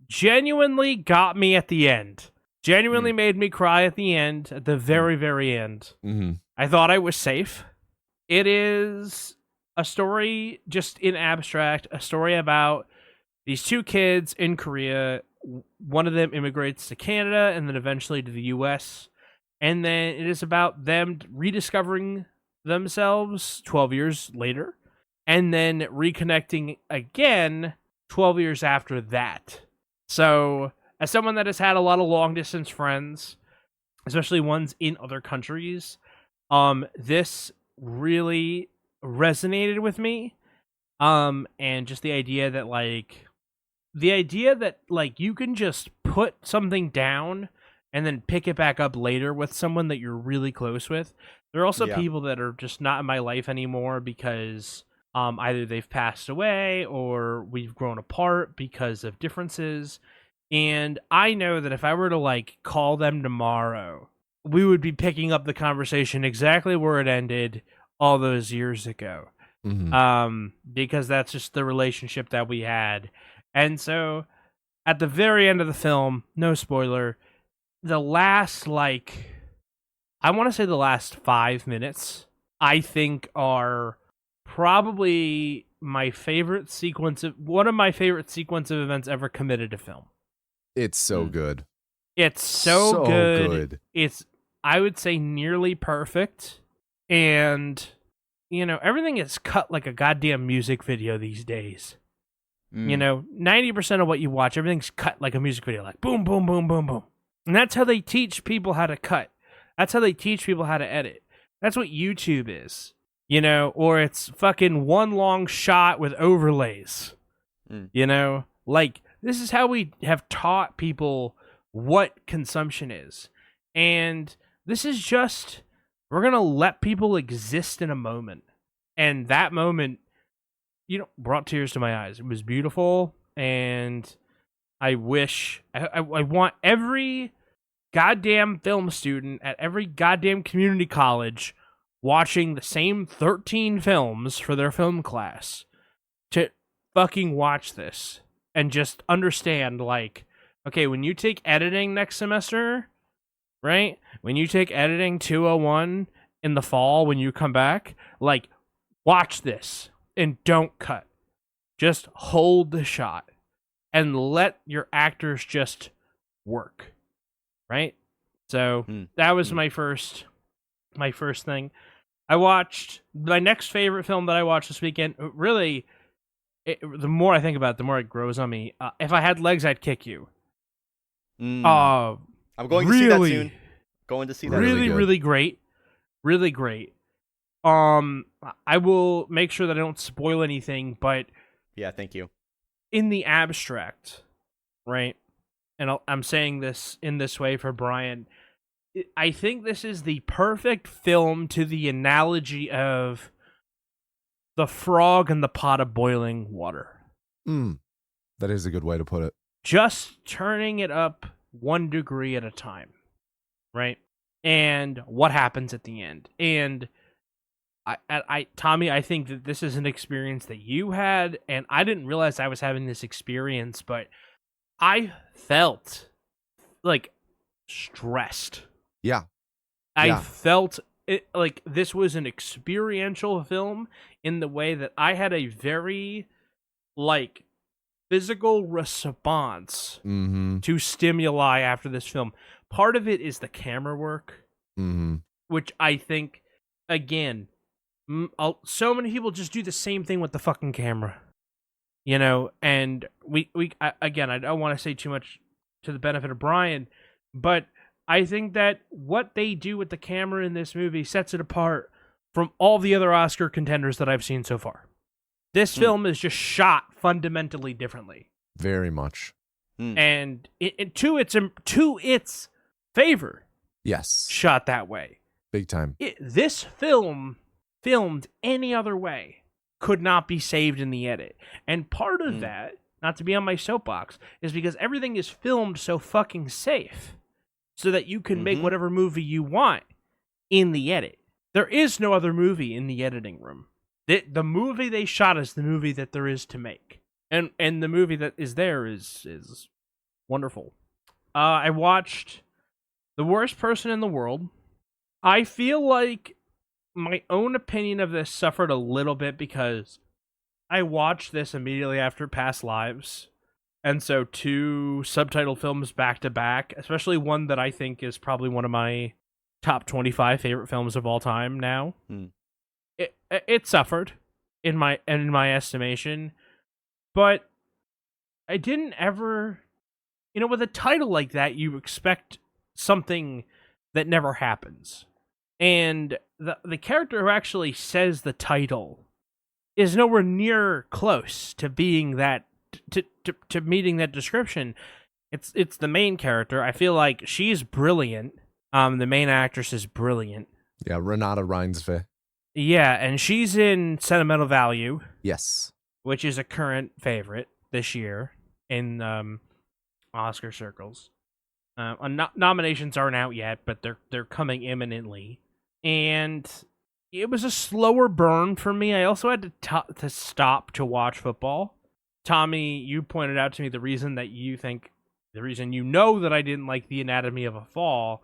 Genuinely got me at the end. Genuinely made me cry at the end, at the very, very end. Mm-hmm. I thought I was safe. It is a story, just in abstract, a story about these two kids in Korea. One of them immigrates to Canada and then eventually to the US. And then it is about them rediscovering themselves 12 years later and then reconnecting again 12 years after that. So, as someone that has had a lot of long-distance friends, especially ones in other countries, this really resonated with me. And just the idea that, you can just put something down and then pick it back up later with someone that you're really close with. There are also people that are just not in my life anymore because either they've passed away or we've grown apart because of differences. And I know that if I were to call them tomorrow, we would be picking up the conversation exactly where it ended all those years ago. Mm-hmm. Because that's just the relationship that we had. And so at the very end of the film, no spoiler, the last I want to say the last 5 minutes, I think are probably one of my favorite sequence of events ever committed to film. It's so good. It's so good. It's, I would say, nearly perfect. And, everything is cut like a goddamn music video these days. 90% of what you watch, everything's cut like a music video, like boom, boom, boom, boom, boom. And that's how they teach people how to cut. That's how they teach people how to edit. That's what YouTube is, or it's fucking one long shot with overlays, this is how we have taught people what consumption is. And this is just, we're going to let people exist in a moment. And that moment, brought tears to my eyes. It was beautiful. And I wish, I want every goddamn film student at every goddamn community college watching the same 13 films for their film class to fucking watch this and just understand, okay, when you take editing next semester, right? When you take editing 201 in the fall, when you come back, watch this and don't cut. Just hold the shot and let your actors just work, right? So that was my first thing. I watched my next favorite film that I watched this weekend. Really, the more I think about it, the more it grows on me. If I had legs, I'd kick you. I'm going to see that soon. Going to see that. Really great. Really great. I will make sure that I don't spoil anything, but yeah, thank you. In the abstract, right? And I'm saying this in this way for Bryon. I think this is the perfect film to the analogy of the frog in the pot of boiling water. That is a good way to put it. Just turning it up 1 degree at a time, right? And what happens at the end. And Tommy, I think that this is an experience that you had, and I didn't realize I was having this experience, but I felt stressed. Yeah. I felt it, this was an experiential film in the way that I had a very physical response to stimuli after this film. Part of it is the camera work, which I think, again, so many people just do the same thing with the fucking camera, and I don't want to say too much to the benefit of Bryon, but I think that what they do with the camera in this movie sets it apart from all the other Oscar contenders that I've seen so far. This film is just shot fundamentally differently. Very much. And to its favor, yes, shot that way. Big time. This film, filmed any other way, could not be saved in the edit. And part of that, not to be on my soapbox, is because everything is filmed so fucking safe so that you can make whatever movie you want in the edit. There is no other movie in the editing room. The movie they shot is the movie that there is to make. And the movie that is there is wonderful. I watched The Worst Person in the World. I feel like my own opinion of this suffered a little bit because I watched this immediately after Past Lives. And so 2 subtitle films back to back, especially one that I think is probably one of my top 25 favorite films of all time now. It suffered in my estimation, but I didn't ever, with a title like that, you expect something that never happens. And the character who actually says the title is nowhere near close to being that, to meeting that description. It's the main character. I feel like she's brilliant. The main actress is brilliant. Yeah, Renata Reinsve. Yeah, and she's in Sentimental Value. Yes. Which is a current favorite this year in Oscar circles. Nominations aren't out yet, but they're coming imminently. And it was a slower burn for me. I also had to stop to watch football. Tommy, you pointed out to me the reason you know that I didn't like The Anatomy of a Fall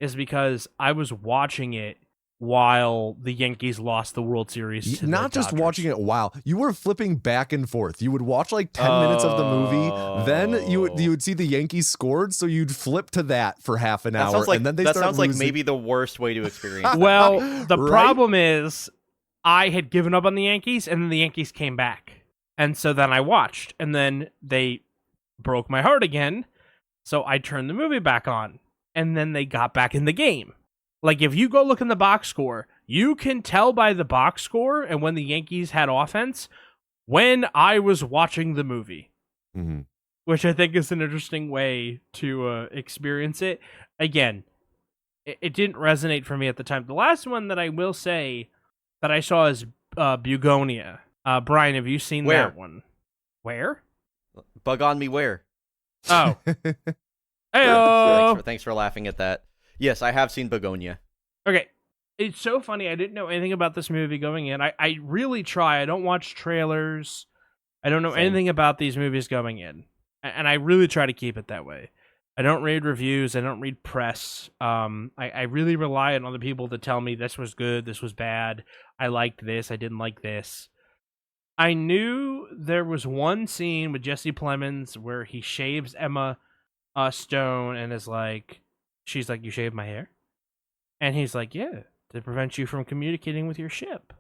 is because I was watching it while the Yankees lost the World Series to Not the just Dodgers. watching it while. You were flipping back and forth. You would watch like 10 minutes of the movie, then you would see the Yankees scored, so you'd flip to that for half an hour, and then they that start sounds like losing. maybe the worst way to experience it. Well, the Right? problem is I had given up on the Yankees, and then the Yankees came back. And so then I watched, and then they broke my heart again, so I turned the movie back on, and then they got back in the game. Like, if you go look in the box score, you can tell by the box score and when the Yankees had offense when I was watching the movie. Mm-hmm. Which I think is an interesting way to experience it. Again, it didn't resonate for me at the time. The last one that I will say that I saw is Bugonia. Bryon, have you seen Where? that one? Where? Bug on me where? Oh. Hey-o! Thanks for laughing at that. Yes, I have seen Begonia. Okay. It's so funny. I didn't know anything about this movie going in. I really try. I don't watch trailers. I don't know Same. anything about these movies going in. And I really try to keep it that way. I don't read reviews. I don't read press. I really rely on other people to tell me this was good, this was bad. I liked this. I didn't like this. I knew there was one scene with Jesse Plemons where he shaves Emma Stone and is like, she's like, "You shaved my hair?" And he's like, "Yeah, to prevent you from communicating with your ship."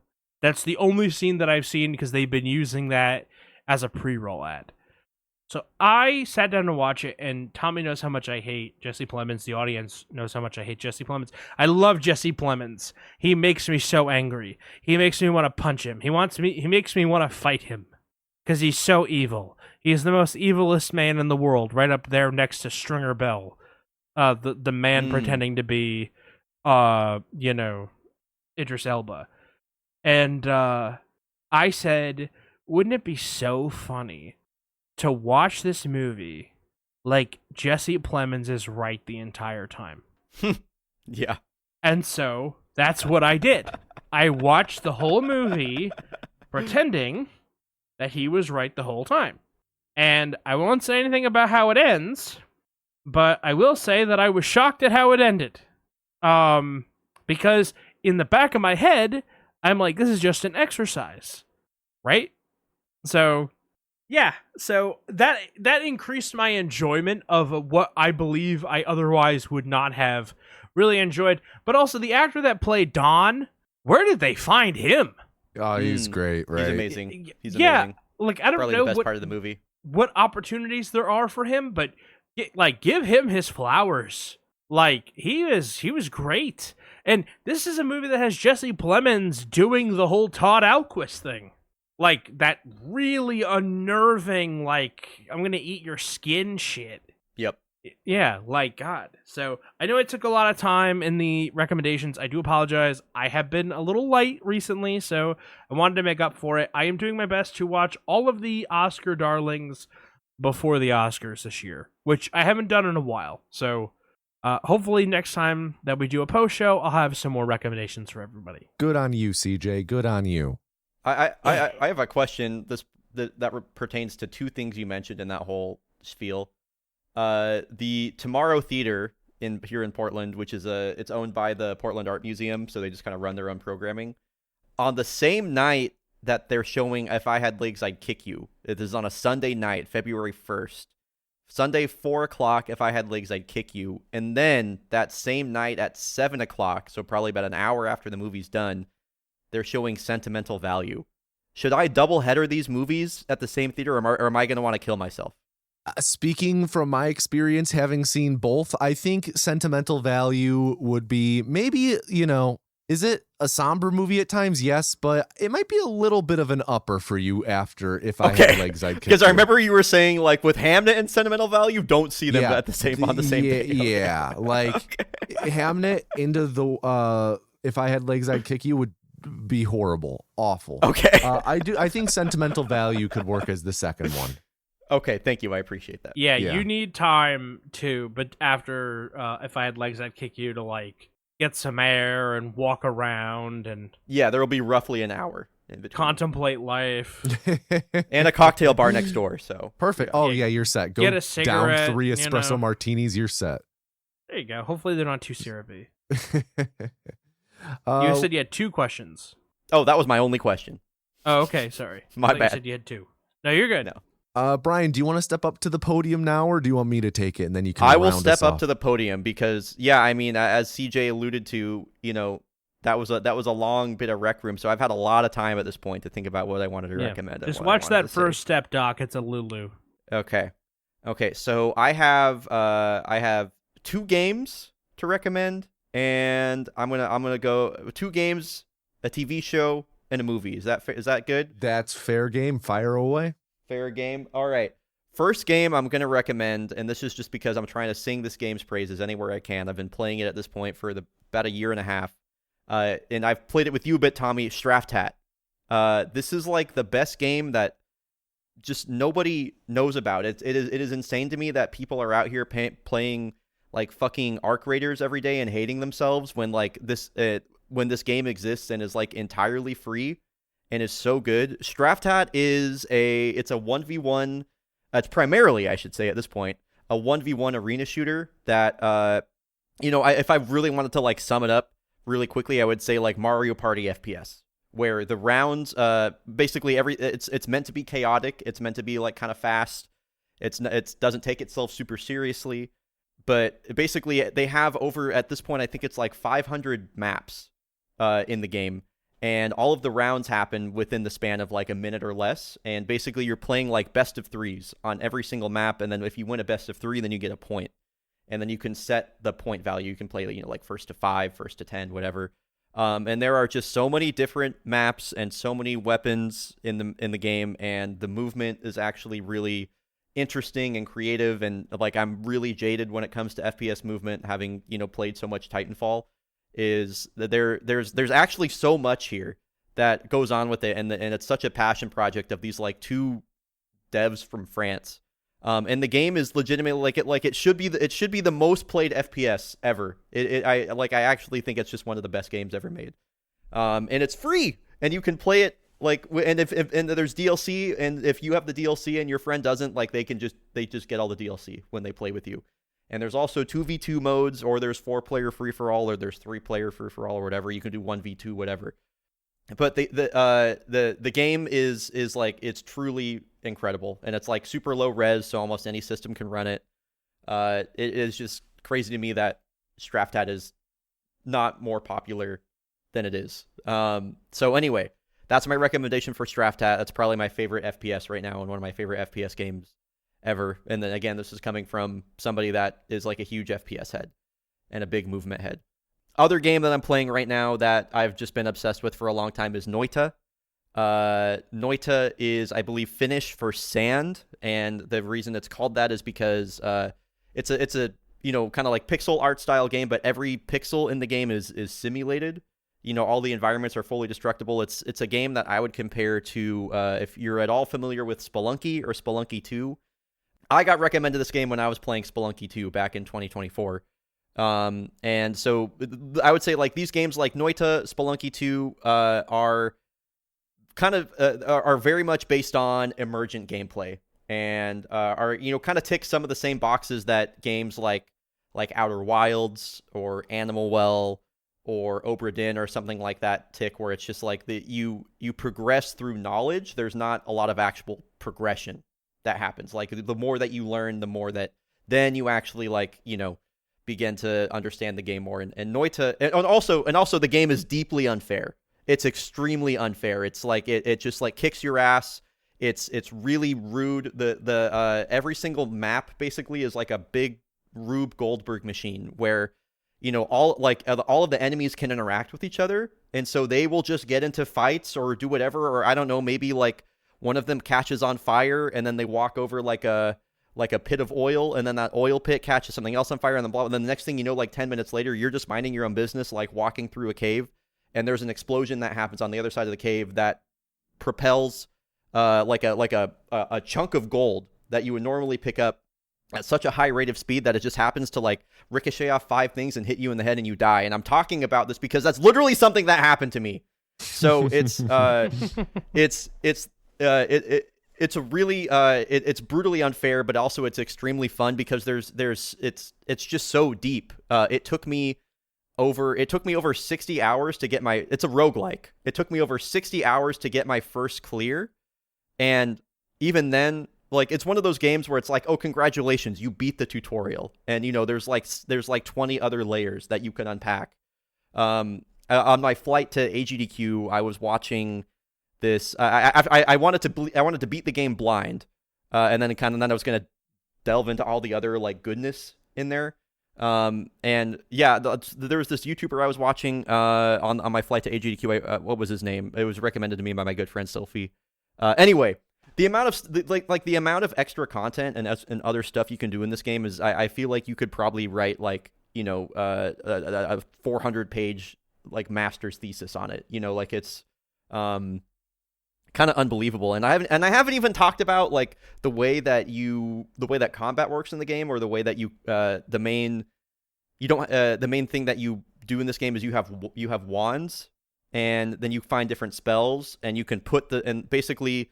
That's the only scene that I've seen because they've been using that as a pre-roll ad. So I sat down to watch it, and Tommy knows how much I hate Jesse Plemons. The audience knows how much I hate Jesse Plemons. I love Jesse Plemons. He makes me so angry. He makes me want to punch him. He makes me want to fight him because he's so evil. He's the most evilest man in the world, right up there next to Stringer Bell, the man pretending to be, Idris Elba. And I said, wouldn't it be so funny to watch this movie like Jesse Plemons is right the entire time? Yeah. And so that's what I did. I watched the whole movie pretending that he was right the whole time. And I won't say anything about how it ends, but I will say that I was shocked at how it ended. Because in the back of my head, I'm like, this is just an exercise, right? So, yeah. So that increased my enjoyment of what I believe I otherwise would not have really enjoyed. But also the actor that played Don, where did they find him? Oh, he's great, right? He's amazing. He's yeah, amazing. like I don't Probably know the best part of the movie. what opportunities there are for him, but give him his flowers. Like he was great. And this is a movie that has Jesse Plemons doing the whole Todd Alquist thing. Like that really unnerving, like, I'm gonna eat your skin shit. Yep. Yeah, like, God. So I know it took a lot of time in the recommendations. I do apologize. I have been a little light recently, so I wanted to make up for it. I am doing my best to watch all of the Oscar darlings before the Oscars this year, which I haven't done in a while. So Hopefully next time that we do a post show, I'll have some more recommendations for everybody. Good on you, CJ. Good on you. I have a question. That pertains to two things you mentioned in that whole spiel. The Tomorrow Theater here in Portland, which is it's owned by the Portland Art Museum, so they just kind of run their own programming. On the same night that they're showing If I Had Legs, I'd Kick You. It is on a Sunday night, February 1st. Sunday, 4 o'clock, If I Had Legs, I'd Kick You. And then that same night at 7 o'clock, so probably about an hour after the movie's done, they're showing Sentimental Value. Should I double header these movies at the same theater, or am I going to want to kill myself? Speaking from my experience, having seen both, I think Sentimental Value would be maybe, is it a somber movie at times? Yes, but it might be a little bit of an upper for you after If I Had Legs, I'd Kick You. Because I remember you were saying, like, with Hamnet and Sentimental Value, don't see them on the same day. Yeah, like Hamnet into the If I Had Legs, I'd Kick You would be horrible, awful. Okay. I think Sentimental Value could work as the second one. Okay, thank you. I appreciate that. Yeah, you need time too, but after If I Had Legs, I'd Kick You to, like, get some air and walk around and... Yeah, there will be roughly an hour in between. Contemplate life. And a cocktail bar next door, so... Perfect. Oh, yeah, you're set. Go get a cigarette, down 3 espresso martinis, you're set. There you go. Hopefully they're not too syrupy. You said you had 2 questions. Oh, that was my only question. Oh, okay, sorry. My bad. You said you had 2. No, you're good. No. Bryon, do you want to step up to the podium now, or do you want me to take it and then you can? I will step up to the podium because, yeah, I mean, as CJ alluded to, that was a long bit of Rec Room, so I've had a lot of time at this point to think about what I wanted to recommend. Just watch that first step, Doc. It's a Lulu. Okay. So I have 2 games to recommend, and I'm gonna go 2 games, a TV show, and a movie. Is that good? That's fair game. Fire away. Fair game. All right. First game I'm going to recommend, and this is just because I'm trying to sing this game's praises anywhere I can. I've been playing it at this point for about a year and a half, and I've played it with you a bit, Tommy. Strafftat. This is like the best game that just nobody knows about. It is insane to me that people are out here playing like fucking Arc Raiders every day and hating themselves when when this game exists and is like entirely free. And is so good. Strafftat is it's a 1v1. It's primarily, I should say at this point, a 1v1 arena shooter that, if I really wanted to like sum it up really quickly, I would say like Mario Party FPS, where the rounds, basically it's meant to be chaotic. It's meant to be like kind of fast. It doesn't take itself super seriously, but basically they have over at this point, I think it's like 500 maps, in the game. And all of the rounds happen within the span of like a minute or less. And basically you're playing like best of 3s on every single map. And then if you win a best of 3, then you get a point. And then you can set the point value. You can play, like first to 5, first to 10, whatever. And there are just so many different maps and so many weapons in the game. And the movement is actually really interesting and creative. And like, I'm really jaded when it comes to FPS movement, having, played so much Titanfall. Is that there's actually so much here that goes on with it, and it's such a passion project of these like 2 devs from France, and the game is legitimately it should be the most played FPS ever. I actually think it's just one of the best games ever made, and it's free, and you can play it and if there's DLC, and if you have the DLC and your friend doesn't, like they just get all the DLC when they play with you. And there's also 2v2 modes, or there's 4-player free-for-all, or there's 3-player free-for-all, or whatever. You can do 1v2, whatever. But the game is like, it's truly incredible, and it's like super low res, so almost any system can run it. It is just crazy to me that Strafftat is not more popular than it is. So anyway, that's my recommendation for Strafftat. That's probably my favorite FPS right now, and one of my favorite FPS games ever. And then again, this is coming from somebody that is like a huge FPS head and a big movement head. Other game that I'm playing right now that I've just been obsessed with for a long time is Noita. Noita is, I believe, Finnish for sand, and the reason it's called that is because it's a kind of like pixel art style game, but every pixel in the game is simulated. All the environments are fully destructible. It's a game that I would compare to if you're at all familiar with Spelunky or Spelunky 2. I got recommended this game when I was playing Spelunky 2 back in 2024. And so I would say like these games like Noita, Spelunky 2 are kind of are very much based on emergent gameplay, and are kind of tick some of the same boxes that games like Outer Wilds or Animal Well or Obra Dinn or something like that tick, where it's just like you progress through knowledge. There's not a lot of actual progression that happens. Like the more that you learn, the more that then you actually begin to understand the game more. And Noita, and also the game is deeply unfair. It's extremely unfair. It's like it just like kicks your ass. It's really rude. The every single map basically is like a big Rube Goldberg machine where all of the enemies can interact with each other, and so they will just get into fights or do whatever, or I don't know, maybe like one of them catches on fire and then they walk over like a pit of oil, and then that oil pit catches something else on fire, and then the next thing you know, like 10 minutes later, you're just minding your own business, like walking through a cave, and there's an explosion that happens on the other side of the cave that propels like a chunk of gold that you would normally pick up at such a high rate of speed that it just happens to like ricochet off 5 things and hit you in the head and you die. And I'm talking about this because that's literally something that happened to me. So it's it's a really it's brutally unfair, but also it's extremely fun because it's just so deep. It took me over 60 hours to get it's a roguelike. It took me over 60 hours to get my first clear. And even then, like, it's one of those games where it's like, oh, congratulations, you beat the tutorial. And, there's like 20 other layers that you can unpack. On my flight to AGDQ, I was watching this. I wanted to beat the game blind, and then I was gonna delve into all the other like goodness in there. And yeah, there was this YouTuber I was watching on my flight to AGDQ. What was his name? It was recommended to me by my good friend Sophie. Anyway, the amount of the amount of extra content and other stuff you can do in this game is, I feel like you could probably write like a 400-page like master's thesis on it. Like it's kind of unbelievable. And I haven't even talked about like the way that combat works in the game, or the way that the main thing that you do in this game is you have wands, and then you find different spells, and you can basically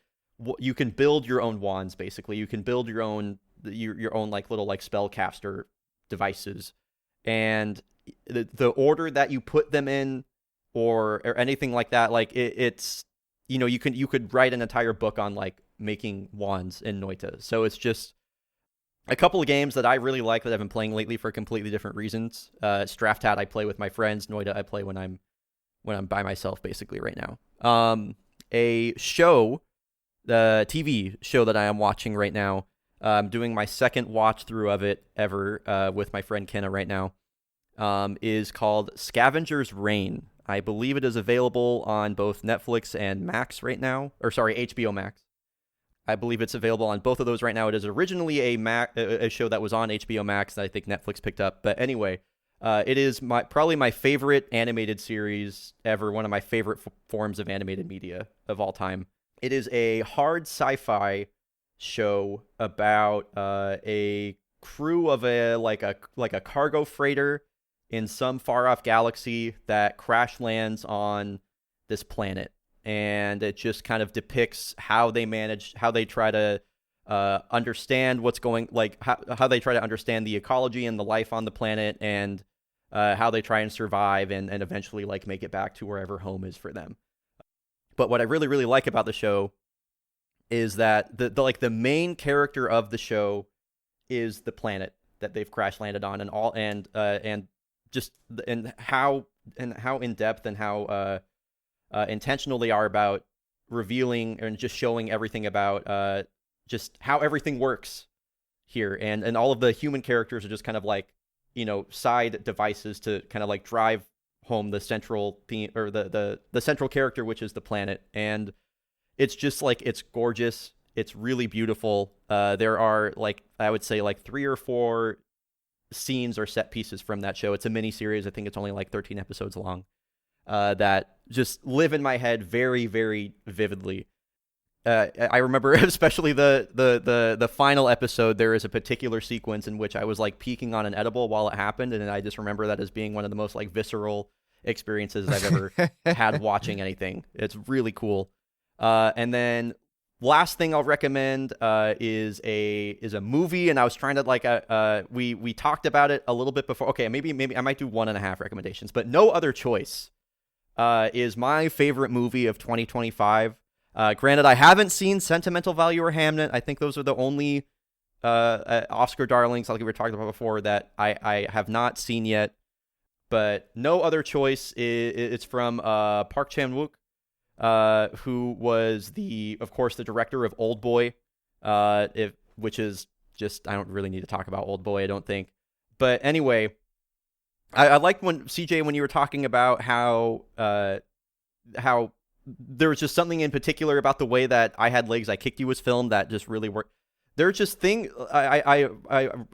you can build your own wands. Basically, you can build your own like little like spellcaster devices, and the order that you put them in, or anything like that, like it's you could write an entire book on like making wands in Noita. So it's just a couple of games that I really like that I've been playing lately for completely different reasons. Strafthat I play with my friends. Noita I play when I'm by myself, basically right now. A show, the TV show that I am watching right now. I'm doing my second watch through of it ever with my friend Kenna right now. Is called Scavenger's Reign. I believe it is available on both Netflix and Max right now. Or sorry, HBO Max. I believe it's available on both of those right now. It is originally a show that was on HBO Max that I think Netflix picked up. But anyway, it is probably my favorite animated series ever, one of my favorite forms of animated media of all time. It is a hard sci-fi show about a crew of a cargo freighter in some far-off galaxy that crash lands on this planet. And it just kind of depicts how they try to understand what's going, like how they try to understand the ecology and the life on the planet, and how they try and survive and eventually like make it back to wherever home is for them. But what I really, really like about the show is that the main character of the show is the planet that they've crash landed on, and how in depth and how intentional they are about revealing and just showing everything about just how everything works here, and all of the human characters are just kind of like side devices to kind of like drive home the central theme, or the central character, which is the planet. And it's just like, it's gorgeous, it's really beautiful. There are like, I would say like 3 or 4 scenes or set pieces from that show. It's a mini series. I think it's only like 13 episodes long, that just live in my head very, very vividly. I remember especially the final episode. There is a particular sequence in which I was like peeking on an edible while it happened, and I just remember that as being one of the most like visceral experiences I've ever had watching anything. It's really cool. And then last thing I'll recommend is a movie, and I was trying to like we talked about it a little bit before. Okay, maybe I might do 1.5 recommendations, but No Other Choice is my favorite movie of 2025. Granted, I haven't seen Sentimental Value or Hamnet. I think those are the only Oscar darlings, like we were talking about before, that I have not seen yet. But No Other Choice it's from Park Chan-wook, who was of course, the director of Old Boy, which is just, I don't really need to talk about Old Boy, I don't think. But anyway, I liked when CJ, when you were talking about how there was just something in particular about the way that I Had Legs, I Kicked You was filmed that just really worked. There's just I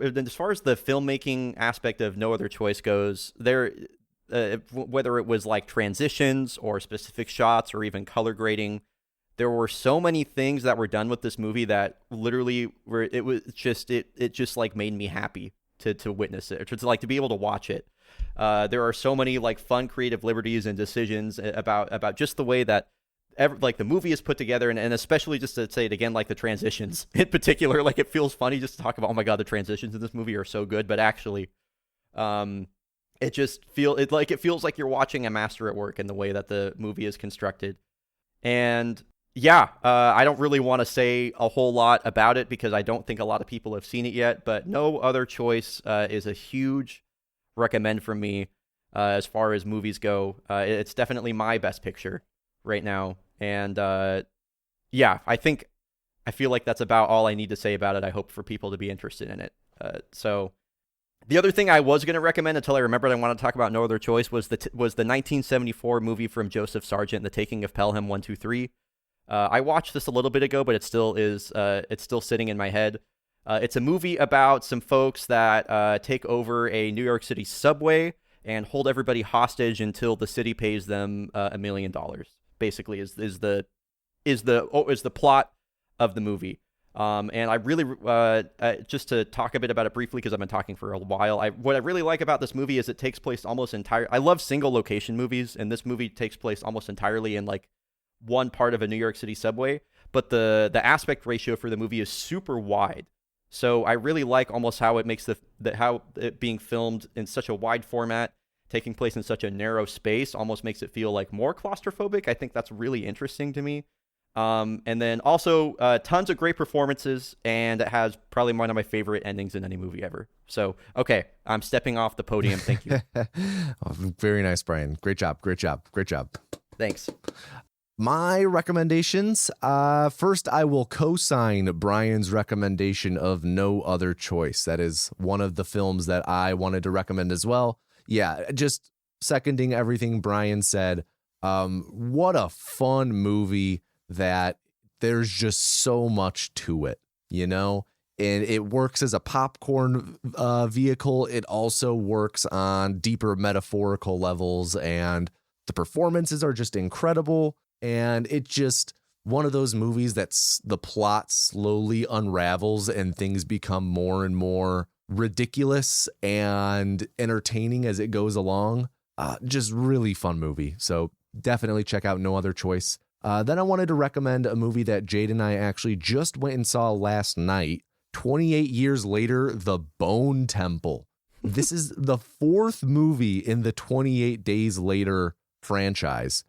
as far as the filmmaking aspect of No Other Choice goes, whether it was like transitions or specific shots or even color grading, there were so many things that were done with this movie that literally it just like made me happy to witness it, or to like to be able to watch it. There are so many like fun creative liberties and decisions about just the way that like the movie is put together, and especially, just to say it again, like the transitions in particular. Like, it feels funny just to talk about, oh my god, the transitions in this movie are so good, but actually it feels like you're watching a master at work in the way that the movie is constructed. And yeah, I don't really want to say a whole lot about it because I don't think a lot of people have seen it yet, but No Other Choice is a huge recommend from me as far as movies go. It's definitely my best picture right now. And yeah, I feel like that's about all I need to say about it. I hope for people to be interested in it. So the other thing I was going to recommend until I remembered I wanted to talk about No Other Choice was the 1974 movie from Joseph Sargent, The Taking of Pelham 123. I watched this a little bit ago, but it still is it's still sitting in my head. It's a movie about some folks that take over a New York City subway and hold everybody hostage until the city pays them $1 million. Basically, is the plot of the movie. And I really just to talk a bit about it briefly, because I've been talking for a while. What I really like about this movie is it takes place almost entirely. I love single location movies, and this movie takes place almost entirely in like one part of a New York City subway. But the aspect ratio for the movie is super wide. So I really like almost how it makes how it being filmed in such a wide format, taking place in such a narrow space, almost makes it feel like more claustrophobic. I think that's really interesting to me. And then also tons of great performances, and it has probably one of my favorite endings in any movie ever. So, okay, I'm stepping off the podium. Thank you. Oh, very nice, Bryon. Great job. Thanks. My recommendations. First, I will co-sign Bryon's recommendation of No Other Choice. That is one of the films that I wanted to recommend as well. Yeah, just seconding everything Bryon said. What a fun movie that there's just so much to it, you know? And it works as a popcorn vehicle. It also works on deeper metaphorical levels, and the performances are just incredible. And it just one of those movies that's the plot slowly unravels and things become more and more ridiculous and entertaining as it goes along. Just really fun movie. So definitely check out No Other Choice. Then I wanted to recommend a movie that Jade and I actually just went and saw last night. 28 years later, The Bone Temple. This is the fourth movie in the 28 Days Later franchise.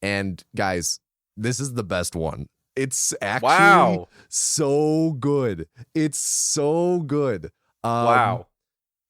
And guys, this is the best one. It's actually so good. It's so good. Wow.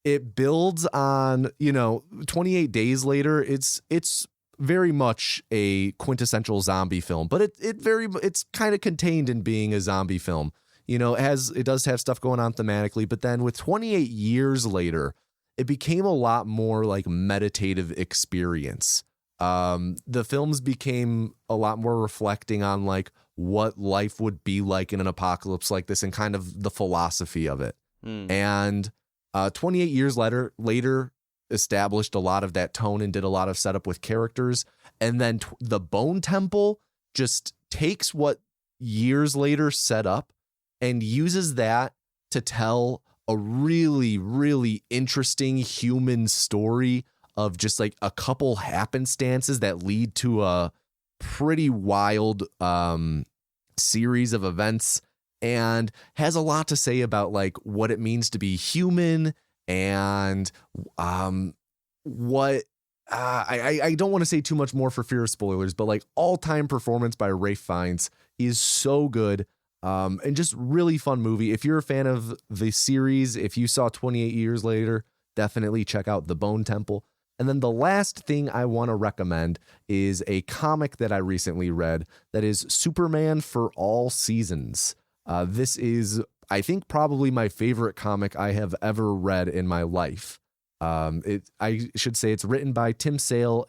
It builds on, 28 Days Later. It's very much a quintessential zombie film, but it's kind of contained in being a zombie film. It does have stuff going on thematically, but then with 28 years later, it became a lot more like meditative experience. The films became a lot more reflecting on like what life would be like in an apocalypse like this and kind of the philosophy of it. And 28 years later established a lot of that tone and did a lot of setup with characters. And then The Bone Temple just takes what years later set up and uses that to tell a really, really interesting human story of just like a couple happenstances that lead to a pretty wild series of events, and has a lot to say about like what it means to be human and what I don't want to say too much more for fear of spoilers, but like all-time performance by Ralph Fiennes is so good. And just really fun movie. If you're a fan of the series, if you saw 28 Years Later, definitely check out The Bone Temple. And then the last thing I want to recommend is a comic that I recently read that is Superman for All Seasons. This is, I think, probably my favorite comic I have ever read in my life. I should say it's written by Tim Sale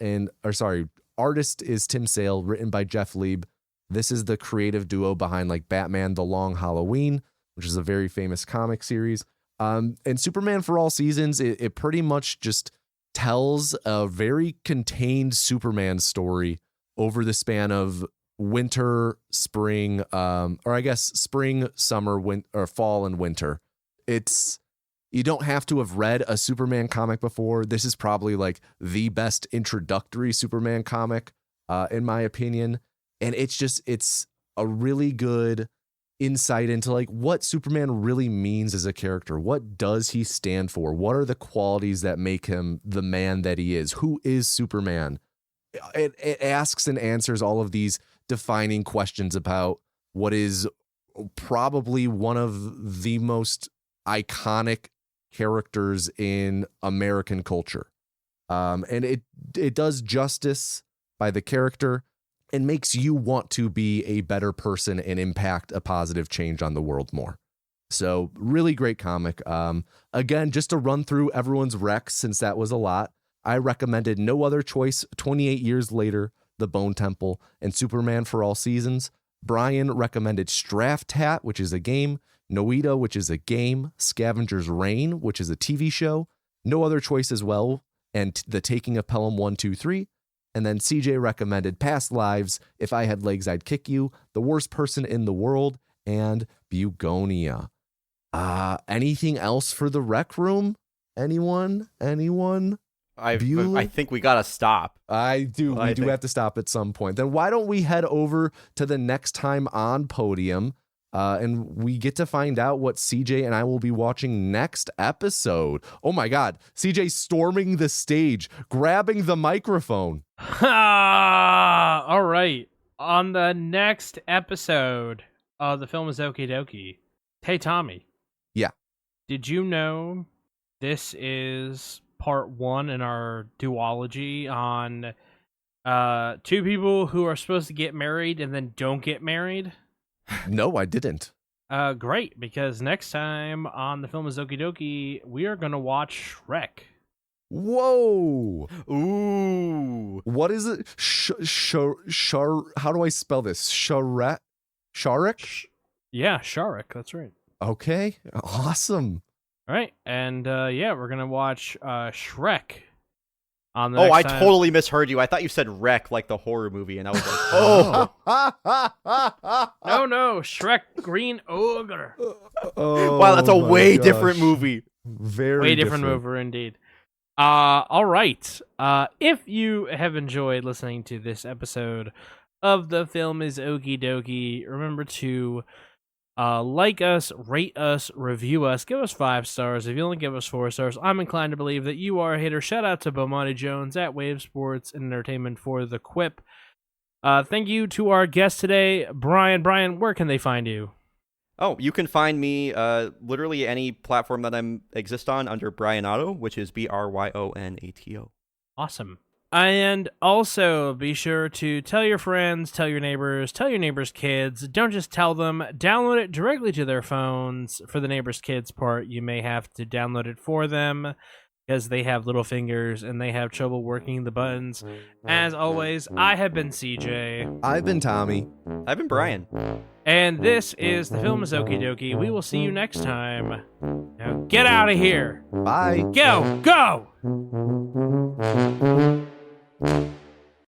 artist is Tim Sale, written by Jeff Lieb. This is the creative duo behind like Batman: The Long Halloween, which is a very famous comic series. And Superman for All Seasons, it pretty much just tells a very contained Superman story over the span of winter, spring, or I guess spring, summer, or fall and winter. You don't have to have read a Superman comic before. This is probably like the best introductory Superman comic, in my opinion. And it's a really good insight into like what Superman really means as a character. What does he stand for? What are the qualities that make him the man that he is? Who is Superman? It asks and answers all of these defining questions about what is probably one of the most iconic characters in American culture. And it does justice by the character and makes you want to be a better person and impact a positive change on the world more. So really great comic. Again, just to run through everyone's recs, since that was a lot, I recommended No Other Choice, 28 Years Later, The Bone Temple, and Superman for All Seasons. Bryon recommended Straft Hat, which is a game, Noita, which is a game, Scavenger's Reign, which is a TV show, No Other Choice as well, and The Taking of Pelham 1, 2, 3. And then CJ recommended Past Lives, If I Had Legs, I'd Kick You, The Worst Person in the World, and Bugonia. Anything else for the Rec Room? Anyone? I think we gotta stop. We do have to stop at some point. Then why don't we head over to the next time on Podium, and we get to find out what CJ and I will be watching next episode. Oh my God, CJ storming the stage, grabbing the microphone. All right. On the next episode of The Film is Okie Dokie. Hey, Tommy. Yeah. Did you know this is part 1 in our duology on two people who are supposed to get married and then don't get married? No, I didn't. Great, because next time on The Film is Okie Dokie, we are going to watch Shrek. Whoa! Ooh! What is it? How do I spell this? Sharik? Yeah, Shrek. That's right. Okay, awesome. All right, and we're gonna watch Shrek. On the I time. totally misheard you. I thought you said Wreck, like the horror movie, and I was like, oh. No, Shrek Green Ogre. Oh, wow, that's a my way gosh. different movie. Very way different movie indeed. All right. If you have enjoyed listening to this episode of The Film is Okie Dokie, remember to like us, rate us, review us, give us 5 stars. If you only give us 4 stars, I'm inclined to believe that you are a hater. Shout out to Bomani Jones at Wave Sports and Entertainment for the quip. Thank you to our guest today, Bryon. Bryon, where can they find you? Oh, you can find me literally any platform that I exist on under Bryonato, which is Bryonato. Awesome. And also be sure to tell your friends, tell your neighbors kids. Don't just tell them. Download it directly to their phones. For the neighbors' kids part, you may have to download it for them because they have little fingers and they have trouble working the buttons. As always, I have been CJ. I've been Tommy. I've been Bryon. And this is The Film is Okie Dokie. We will see you next time. Now get out of here. Bye. Go.